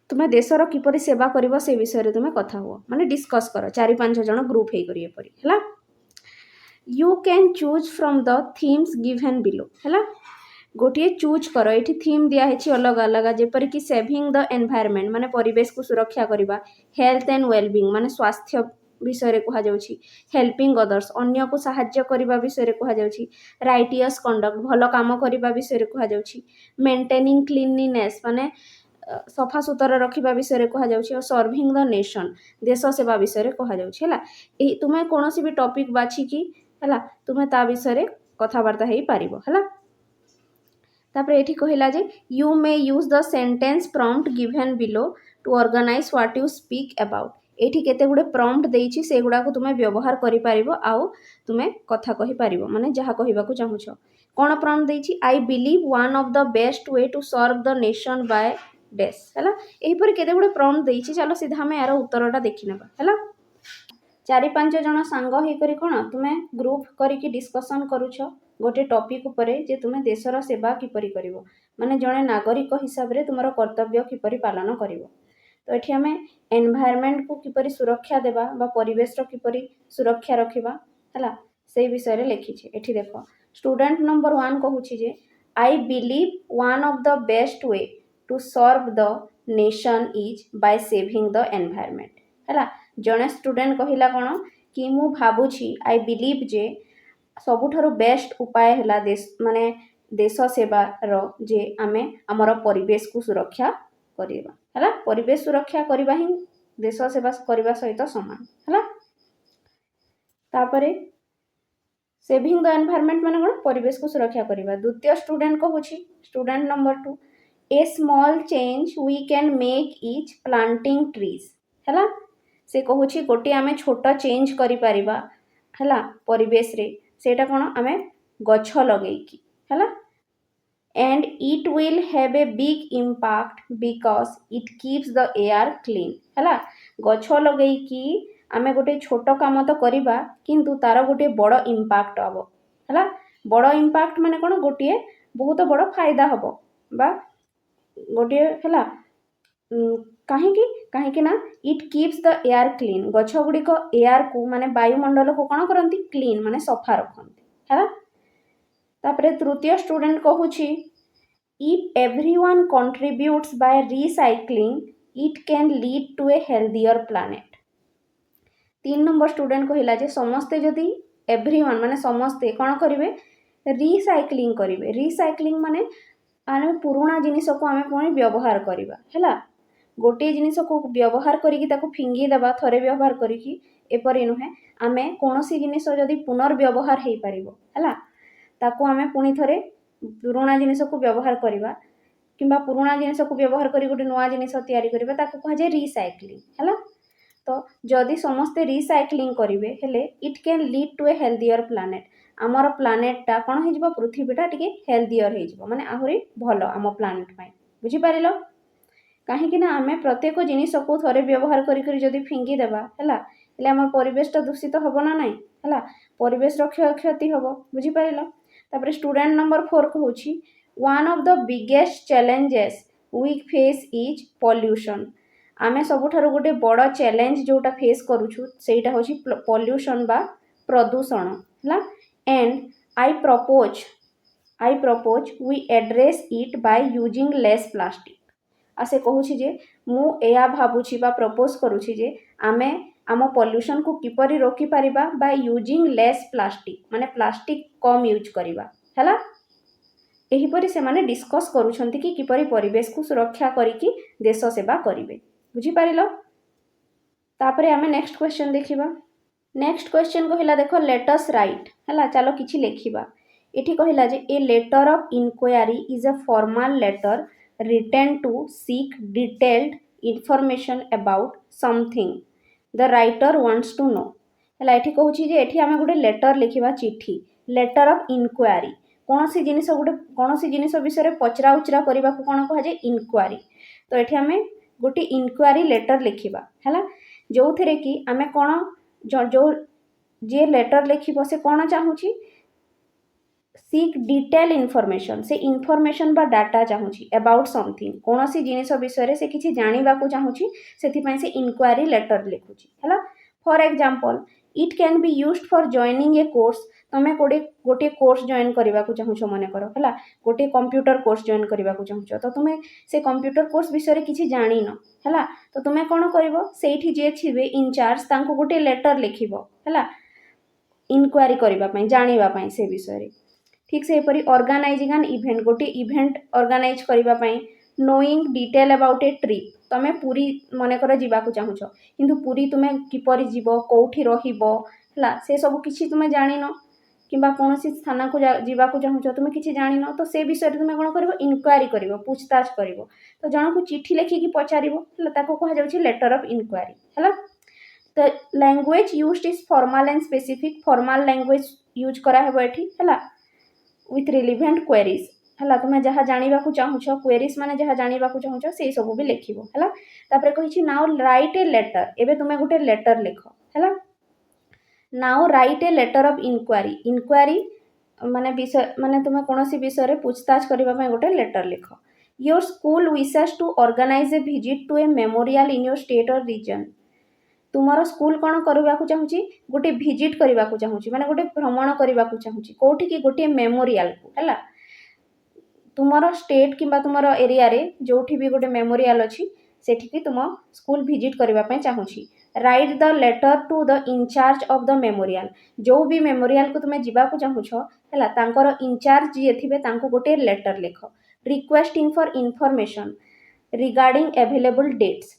तुम्हें देशर किपरि सेवा करिवो से विषय रे तुम्हें कथा हुआ माने डिस्कस कर 4-5 जन ग्रुप हे करिए परी है you can choose from the themes given below है गोटे चूज कर ये थीम दिखाई अलग अलग जेपर कि सेविंग द एनवायरमेंट माने परिवेश को सुरक्षा करवा हेल्थ एंड वेलबींग माने स्वास्थ्य विषय कहुच्छी हेल्पिंग अदर्स अन्य को साहाय्य करने विषय कहुच्छी राइटियस कंडक्ट भल कम करने विषय कहुच्छी मेंटेनिंग क्लीनलीनेस माने सफा सुतर रखा विषय कहुच्छी और सर्विंग द नेशन देश सेवा विषय कहुच्छी तुम्हें कौन भी टॉपिक बाछिकी है तुम्हें ता विषय कथबार्ता हो पार है तापर एठी कहिला जे you may use the sentence prompt given below to organise what you speak about एठी केते गुडे प्रॉम्प्ट देइछि सेगुडा को तुमे व्यवहार करि पारिबो आउ तुमे कथा कहि पारिबो माने जहा कहिबा को चाहूछ कोन प्रॉम्प्ट देइछि I believe one of the best way to serve the nation by डेस हैला एही पर केते गुडे प्रॉम्प्ट देइछि चलो सीधा हमें यार उत्तरटा देखि नेबा हैला 4-5 जन सांग हे करी कोन तुमे ग्रुप करिकि डिस्कशन करूछ गोटे टॉपिक उपरे जे तुमे देशर सेवा किपरि करिवो माने जणे नागरिक हिसाब रे तुमरो कर्तव्य किपरि पालन करिवो तो एठी हमें एनवायरनमेंट को किपरि सुरक्षा देबा बा परिवेश रो किपरि सुरक्षा रखिबा हला से विषय रे लिखि छे एठी देखो स्टूडेंट नंबर 1 कहूछि जे I believe one of the best way to serve the nation is by saving the environment हला जणे स्टूडेंट कहिला कोन कि मु भाबुछि आई बिलीव जे सबुठारु बेस्ट उपाय है देश माने देश सेवार जे आमे आमर परिवेश को सुरक्षा करिबा हला परिवेश सुरक्षा करिबा ही देश सेवा करिबा सहित समान हला तापरे सेविंग द एनवायरनमेंट माने कोन परिवेश को सुरक्षा करिबा द्वितीय स्टूडेंट कहूछि student number 2 a small change we can make is planting trees हला से कहूछि गोटे आमे छोटा चेंज करि परिबा हला परिवेश रे सेटा कोन आमे गछ लगेकी हला and it will have a big impact because it keeps the air clean हला गछ लगेकी आमे गोटे छोट काम तो करिबा किंतु तार गोटे बड़ इम्पैक्ट हबो हला बड़ इम्पैक्ट माने कोन गोटे बहुत बड़ फायदा हबो बा गोटे हला कहीं ना it keeps the air clean गछ गुड़िक एयर को माने वायुमंडल को कौन करती क्लीन माने सफा रखती है तापरे तृतीय स्टूडेंट कहूछि if everyone contributes by recycling it can lead to a healthier planet 3 number student कहला जे समस्ते जदि एवरीवन माने समस्ते कौन करिवे रिसाइक्लिंग करिवे रिसाइक्लिंग माने आमे पुराना जिनिस को आमे पुणी व्यवहार करिबा हैला गोटे जिनिस को व्यवहार करिकी ताको फिंगी देबा थरे व्यवहार करिकी एपरि नुहे आमे कोनोसी जिनिस जदि पुनर्व्यवहार हेई परिबो हैला ताको आमे पुणी थरे पुराना जिनिस को व्यवहार करिबा किंबा पुराना जिनिस को व्यवहार करी गोटे नया जिनिस तैयारी करिबा ताको कहा जाय रिसाइक्लिंग हैला तो जदि समस्ते रिसाइक्लिंग करिवे हेले it can lead to a healthier planet आमर प्लैनेटा कौन हो पृथ्वीटा टिके हेल्दियर हो माने आहुरी भलो आम प्लैनेट पाई बुझी पारिलो कहीं ना आमे प्रत्येक जिनिस को थरे व्यवहार करी जदि फिंगी देबा हैला हेले आम परिवेशटा दूषित हबो ना नहीं हैला परिवेश रो क्षति हबो बुझी पारिलो तापर स्टूडेंट नंबर 4 कहूछि one of the biggest challenges we face is pollution आमे सबुठारु गोटे बड़ चैलेंज जोटा फेस करूछु सेटा होछि पॉल्यूशन बा प्रदूषण हैला and I propose we address it by using less plastic आसे कहूछि जे मु एया भाबुछि बा प्रपोज करूछि जे आमे आम पॉल्यूशन को किपरि रोकी परिबा बाय यूजिंग लेस प्लास्टिक माने प्लास्टिक कम यूज करिबा हैला एहीपरि सेमाने डिस्कस करूछंती कि किपरि परिवेश को सुरक्षा करिकी देश सेवा करिवे। बुझी पारिलो। तापरे आमे नेक्स्ट क्वेश्चन देखिबा। नेक्स्ट क्वेश्चन कहिला देखो लेट अस राइट हला चलो किछि लेखिबा। एठी कहिला जे a letter of inquiry is a formal letter written to seek detailed information about something the writer wants to know. हला एठी कहूछि जे एठी आमे गोटे लेटर लिखिबा चिट्ठी लेटर ऑफ इंक्वायरी कोनोसी जिनिस गोटे कोनोसी जिनिस विषय रे पचरा उचरा करबा को कोन कहा जे इंक्वायरी। तो एठी आमे गोटे इंक्वायरी लेटर लिखिबा हला जो थरे कि आमे कोन जो जे लेटर लिखिबो से कोन चाहूछि सीक डिटेल इनफॉरमेशन से इनफॉरमेशन बा डाटा चाहूछि अबाउट समथिंग कोनोसी जिनिस विषय रे से किछि जानिबा को चाहूछि सेथि पय से इंक्वायरी लेटर लिखुछि हला। For example it can be used for joining A course तमे गोटे कोर्स जॉइन करबा को चाहूछो मने करो हला गोटे कंप्यूटर कोर्स जॉइन करबा को चाहूछो तो तुमे से कंप्यूटर कोर्स विषय रे किछि जानि न हला तो तुमे कोन करबो सेठी जे छिबे इंचार्ज तांको गोटे लेटर लिखिबो हला इंक्वायरी करबा पय जानिबा पय से विषय रे। ठीक से परी ऑर्गेनाइजिंग एन इवेंट गोटे इवेंट ऑर्गेनाइज करबा पय knowing detail about A trip तमे पूरी मने कर जीवा को चाहूछो किंतु पूरी तुमे किपरि जीवो कोठी रहिबो हला से सब किछि तुमे जानि न किबा कोनोसी स्थान को जीवा को चाहूछो तुमे किछि जानि न तो से विषय रे तुमे कोन करबो इंक्वायरी करबो पूछताछ करबो। तो जण को चिट्ठी लेखि कि पचारिबो हला ताको कहा जाउछि लेटर ऑफ इंक्वायरी हला। The language used is formal and specific formal language use करा हेबो एठी हला विथ रिलेवेंट क्वेरीज हला तुमे जहा जानिबा को चाहूछो क्वेरीज माने जहा जानिबा को चाहूछो से सब भी लिखिबो हला। तापरे कहिछि नाउ राइट ए लेटर एबे तुमे गुटे लेटर लिखो हला। Now write a letter of inquiry inquiry माने विषय माने तुमे कोनोसी विषय रे पूछताछ करबा पय गुटे लेटर लिखो। Your school wishes to organise a visit to a memorial in your state or region तुमरो स्कूल कोन करबा को चाहूछि गोटे विजिट करबा को चाहूछि माने गोटे भ्रमण करबा को चाहूछि कोठी की गोटे मेमोरियल को हला तुमरो स्टेट किबा तुमरो एरिया रे जोठी भी गोटे मेमोरियल अछि सेठी की तुम स्कूल विजिट करबा पय चाहूछि। Write the letter to the incharge of the memorial जो भी मेमोरियल को तुमे जीवा को चाहूछो हला तांकर इंचार्ज जे थिबे तांको गोटे लेटर लिखो। Requesting for information regarding available dates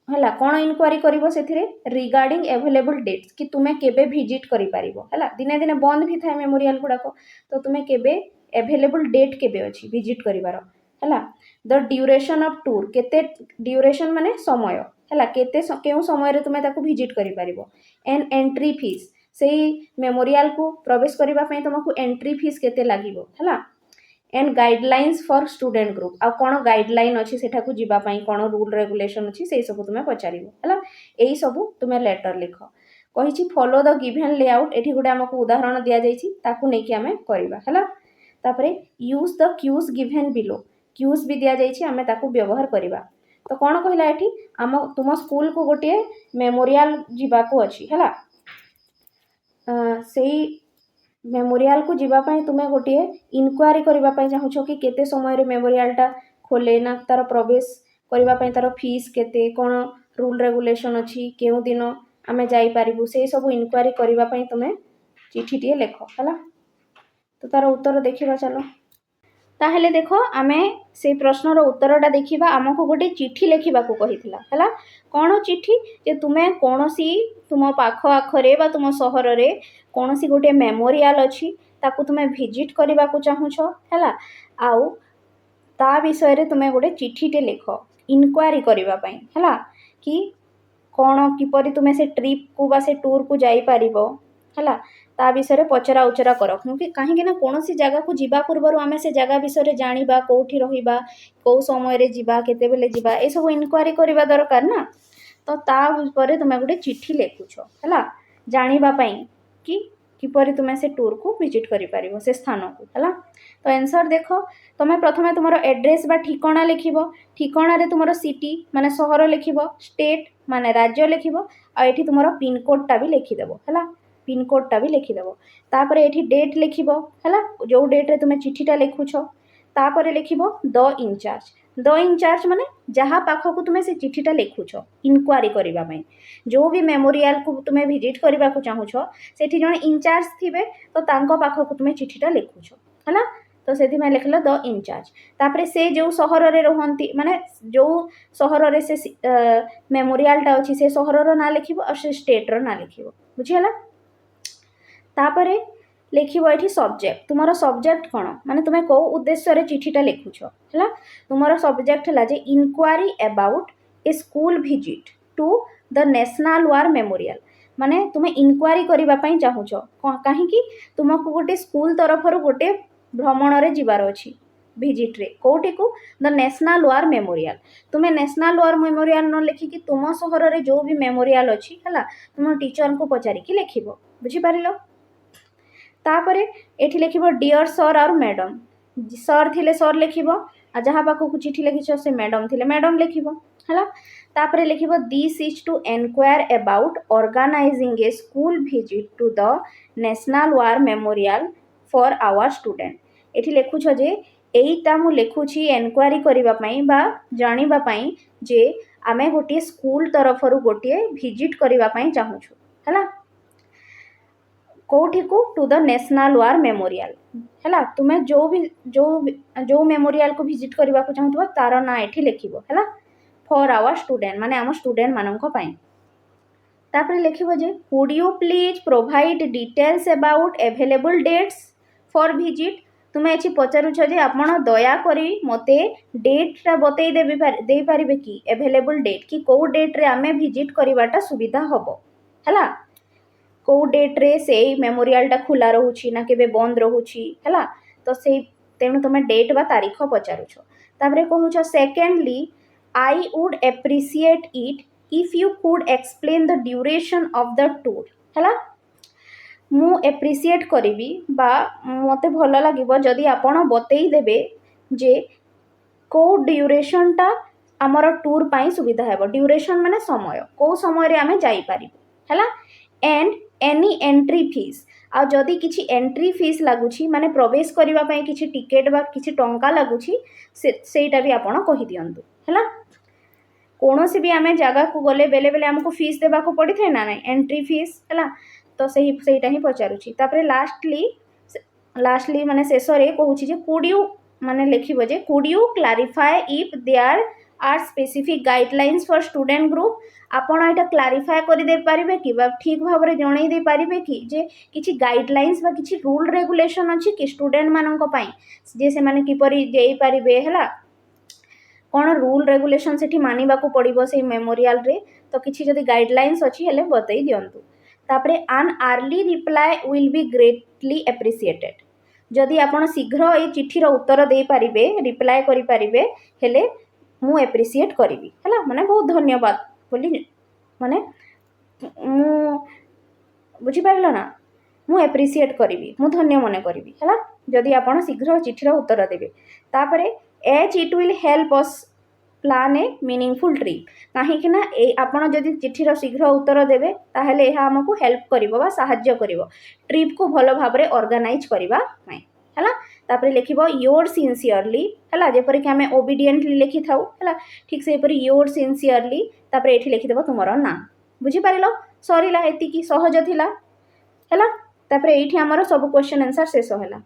हला कोन इंक्वायरी करिवो सेथिरे रिगार्डिंग अवेलेबल डेट्स कि तुमे केबे विजिट करि पारिबो हला दिने दिने बंद भी थाए मेमोरियल गुडा को तो तुमे केबे अवेलेबल डेट केबे अछि विजिट करिवार हला। द ड्यूरेशन ऑफ टूर केते ड्यूरेशन माने समय हला केते केउ समय रे तुमे ताको विजिट करि पारिबो। एन एंट्री फीस सेही मेमोरियल को प्रवेश करिबा पय तुमको एंट्री फीस केते लागिवो हला। And guidelines for student group आ कोन गाइडलाइन अछि सेठा को जीवा पय कोन रूल रेगुलेशन अछि सेही सब तुमे पचारिबो हला। एही सब तुमे लेटर लिखो। कहिछि फॉलो द गिवन लेआउट एठी गुडा हमको उदाहरण दिया जाइछि ताकू नै कि हमें करबा हला। तापरे use the cues given below cues भी दिया जाइछि हमें ताकू व्यवहार करबा। तो कोन कहिला एठी हम तुम स्कूल को गोटे मेमोरियल जीवा को अछि हला सेही मेमोरियल को जीवा पय तुमे गोटे इंक्वायरी करबा पय चाहूछो कि केते समय रे मेमोरियल टा खोले ना तार प्रवेश करबा पय तार फीस केते कोन रूल रेगुलेशन अछि केउ दिन आमे जाई पारिबु से सब इंक्वायरी करबा पय तुमे चिट्ठी टिए लेखो हला। तो तार उत्तर देखिबा चलो। ताहेले देखो आमे से प्रश्नर उत्तरटा देखिबा आमको गोटे चिट्ठी लेखिबा को कहितला हला कोन चिट्ठी जे तुमे कोनोसी तुम पाख आखरे बा तुम सहर रे कोनोसी गोटे मेमोरियल अछि ताकू तुमे विजिट करबा को चाहूछो हला आउ ता विषय रे तुमे गोटे चिट्ठी टे लिखो इंक्वायरी करबा पय हला कि कोन किपरि तुमे से ट्रिप को बा से टूर को जाई पारिबो हला ता विषय रे पचरा उचरा करो क्योंकि काहे कि ना कोनोसी जगह को जीवा पूर्व आमे से जगह विषय रे जानिबा कोठी रहिबा को समय रे जीवा केते बेले जीवा ए सब इंक्वायरी करबा दरकार ना। तो ता ऊपर तुमे गोटे चिट्ठी लेखुछो हला जानिबा पय कि किपरि तुमे से टूर को विजिट करि पारिबो से स्थान को हला। तो आंसर देखो तुमे प्रथमे तुमरो एड्रेस बा ठिकाना लिखिबो ठिकाना रे तुमरो सिटी माने शहर लिखिबो स्टेट माने राज्य लिखिबो आ एठी तुमरो पिन कोड टा भी लिखि देबो हला पिन कोड टा भी लिखि देबो। तापरे एठी डेट लिखिबो हला जो डेट रे तुमे चिट्ठीटा लिखुछो तापरे लिखिबो द इंचार्ज माने जहा पाखो को तुमे से चिट्ठीटा लिखुछो इंक्वायरी करबा पय जो भी मेमोरियल को तुमे विजिट करबा को चाहूछो सेठी जण इंचार्ज थिबे तो तांको पाखो को तुमे चिट्ठीटा लिखुछो हला। तो से लिखल द इनचार्ज। तापर से जो सहर में रुहती माने जो सहर में से मेमोरियालटा अच्छी से सहर ना लिख और से स्टेट्र ना लिख बुझीगला। तापर लिखिबो एठी सब्जेक्ट तुमर सब्जेक्ट कौन माने तुम्हें कौ उद्देश्य रे चिठीटा लिखुछ है तुमर सब्जेक्ट है जे inquiry about a school visit to the national war memorial माने तुम्हें इनक्वारी करबा पई चाहूछ कहीं तुमको गोटे स्कूल तरफ गोटे भ्रमण रे जीवार अछि विजिट रे कोठी को द नेशनल वार मेमोरियल तुम्हें नेशनल वार मेमोरियल न लिखिकी तुम सहर रे जो भी मेमोरियल अछि हला तुम टीचर को पचारि कि लिखिबो बुझी पारिलो। तापरे एठी लिखिबो डियर सर और मैडम सर थिले सर लिखिबो आ जहाँ पाखु चिठी लिखिछ से मैडम थिले मैडम लिखिबो हला। तापरे लिखिबो this is to enquire about organising a school visit to the national war memorial for our student एठी लिखुछ जे एईटा मु लिखुछि एनक्वायरी करिबा पई बा जानिबा पई जे आमे गोटे स्कूल तरफरु गोटे विजिट करिबा पई चाहूछु हला कोठी को to the national war memorial है तुम्हें जो मेमोरियल को विजिट करने को चाहूब तार ना ये लिखो है फॉर आवर स्टूडेंट माने आम स्टूडेंट मानक तापर लिखो जे would you please provide details about available dates for visit तुम्हें ये पचारुछ जे आपण दया करी मते डेटा बतई दे पारिबे कि अवेलेबल डेट कि कौ डेट रे आमे विजिट करवाटा सुविधा हबो है कौ डेट रे से मेमोरियालटा खुला रोची ना केबे बंद रोची है तो से तेणु तुम डेट बा तारीख पचारुछ। तापर कहूछ secondly I would appreciate it if you could explain the duration of the tour है मु एप्रिशिएट करी बा मते भल लगे जदि आपण बतई देबे जे कौ ड्यूरेशनटा आमर टूर पाई सुविधा है ड्यूरेशन माने समय कौ समय रे आमे जाई पारिबो है एंड एनी एंट्री फीस आ जदि किछि एंट्री फीस लगुछि माने प्रवेश करबा पई किछि टिकेट बा किछि टंका लगुछि सेटा भी आपण कहि दियंतु हैला कोनोसी भी आमे जगह को गले बेले बेले हमको फीस देबा को पड़ी थे ना नहीं एंट्री फीस हैला तो सेटा ही पचारुछि। तापरे लास्टली माने शेष रे कहूछि जे कुड यू माने लिखिबो जे could you clarify if there are specific guidelines for student group आपण एटा क्लैरिफाई कर दे पारिबे कि बा ठीक भाव रे जणै दे पारिबे कि जे किछि गाइडलाइंस बा किछि रूल रेगुलेशन अछि कि स्टूडेंट मानन को पई जे से माने किपरि देई पारिबे हैला कोन रूल रेगुलेशन सेठी मानिबा को पड़िबो से मेमोरियल रे तो किछि जदि गाइडलाइंस अछि हेले बतई दियंतु। तापरे an early reply will be greatly appreciated जदि आपण शीघ्र ए चिठी रो उत्तर दे पारिबे रिप्लाई करि पारिबे हेले मु एप्रिशिएट करिवि हैला माने बहुत धन्यवाद बोली माने मु बुझी पाइलो ना मु एप्रिशिएट करिवि मु धन्य मने करिवि हैला जदि आपण शीघ्र चिठीर उत्तर देबे। तापरे as it will help us plan a meaningful trip कहीं कि ना आपण जदि चिठीर शीघ्र उत्तर देबे ताहेले एहा हमकु हेल्प करिवो बा सहाय्य करिवो ट्रिप को भलो भाबरे ऑर्गेनाइज करिवा पई हैला। तापरे लिखिबो योर सिंसियरली हैला जेपरि कि हमें ओबीडिएंटली लिखि थाउ हैला ठीक से परि योर सिंसियरली तापरे एठी लिखि देबो तुमरो नाम बुझी पारिलो सरीला एति की सहज थिला हैला। तापरे एठी हमरो सब क्वेश्चन आंसर शेष होला।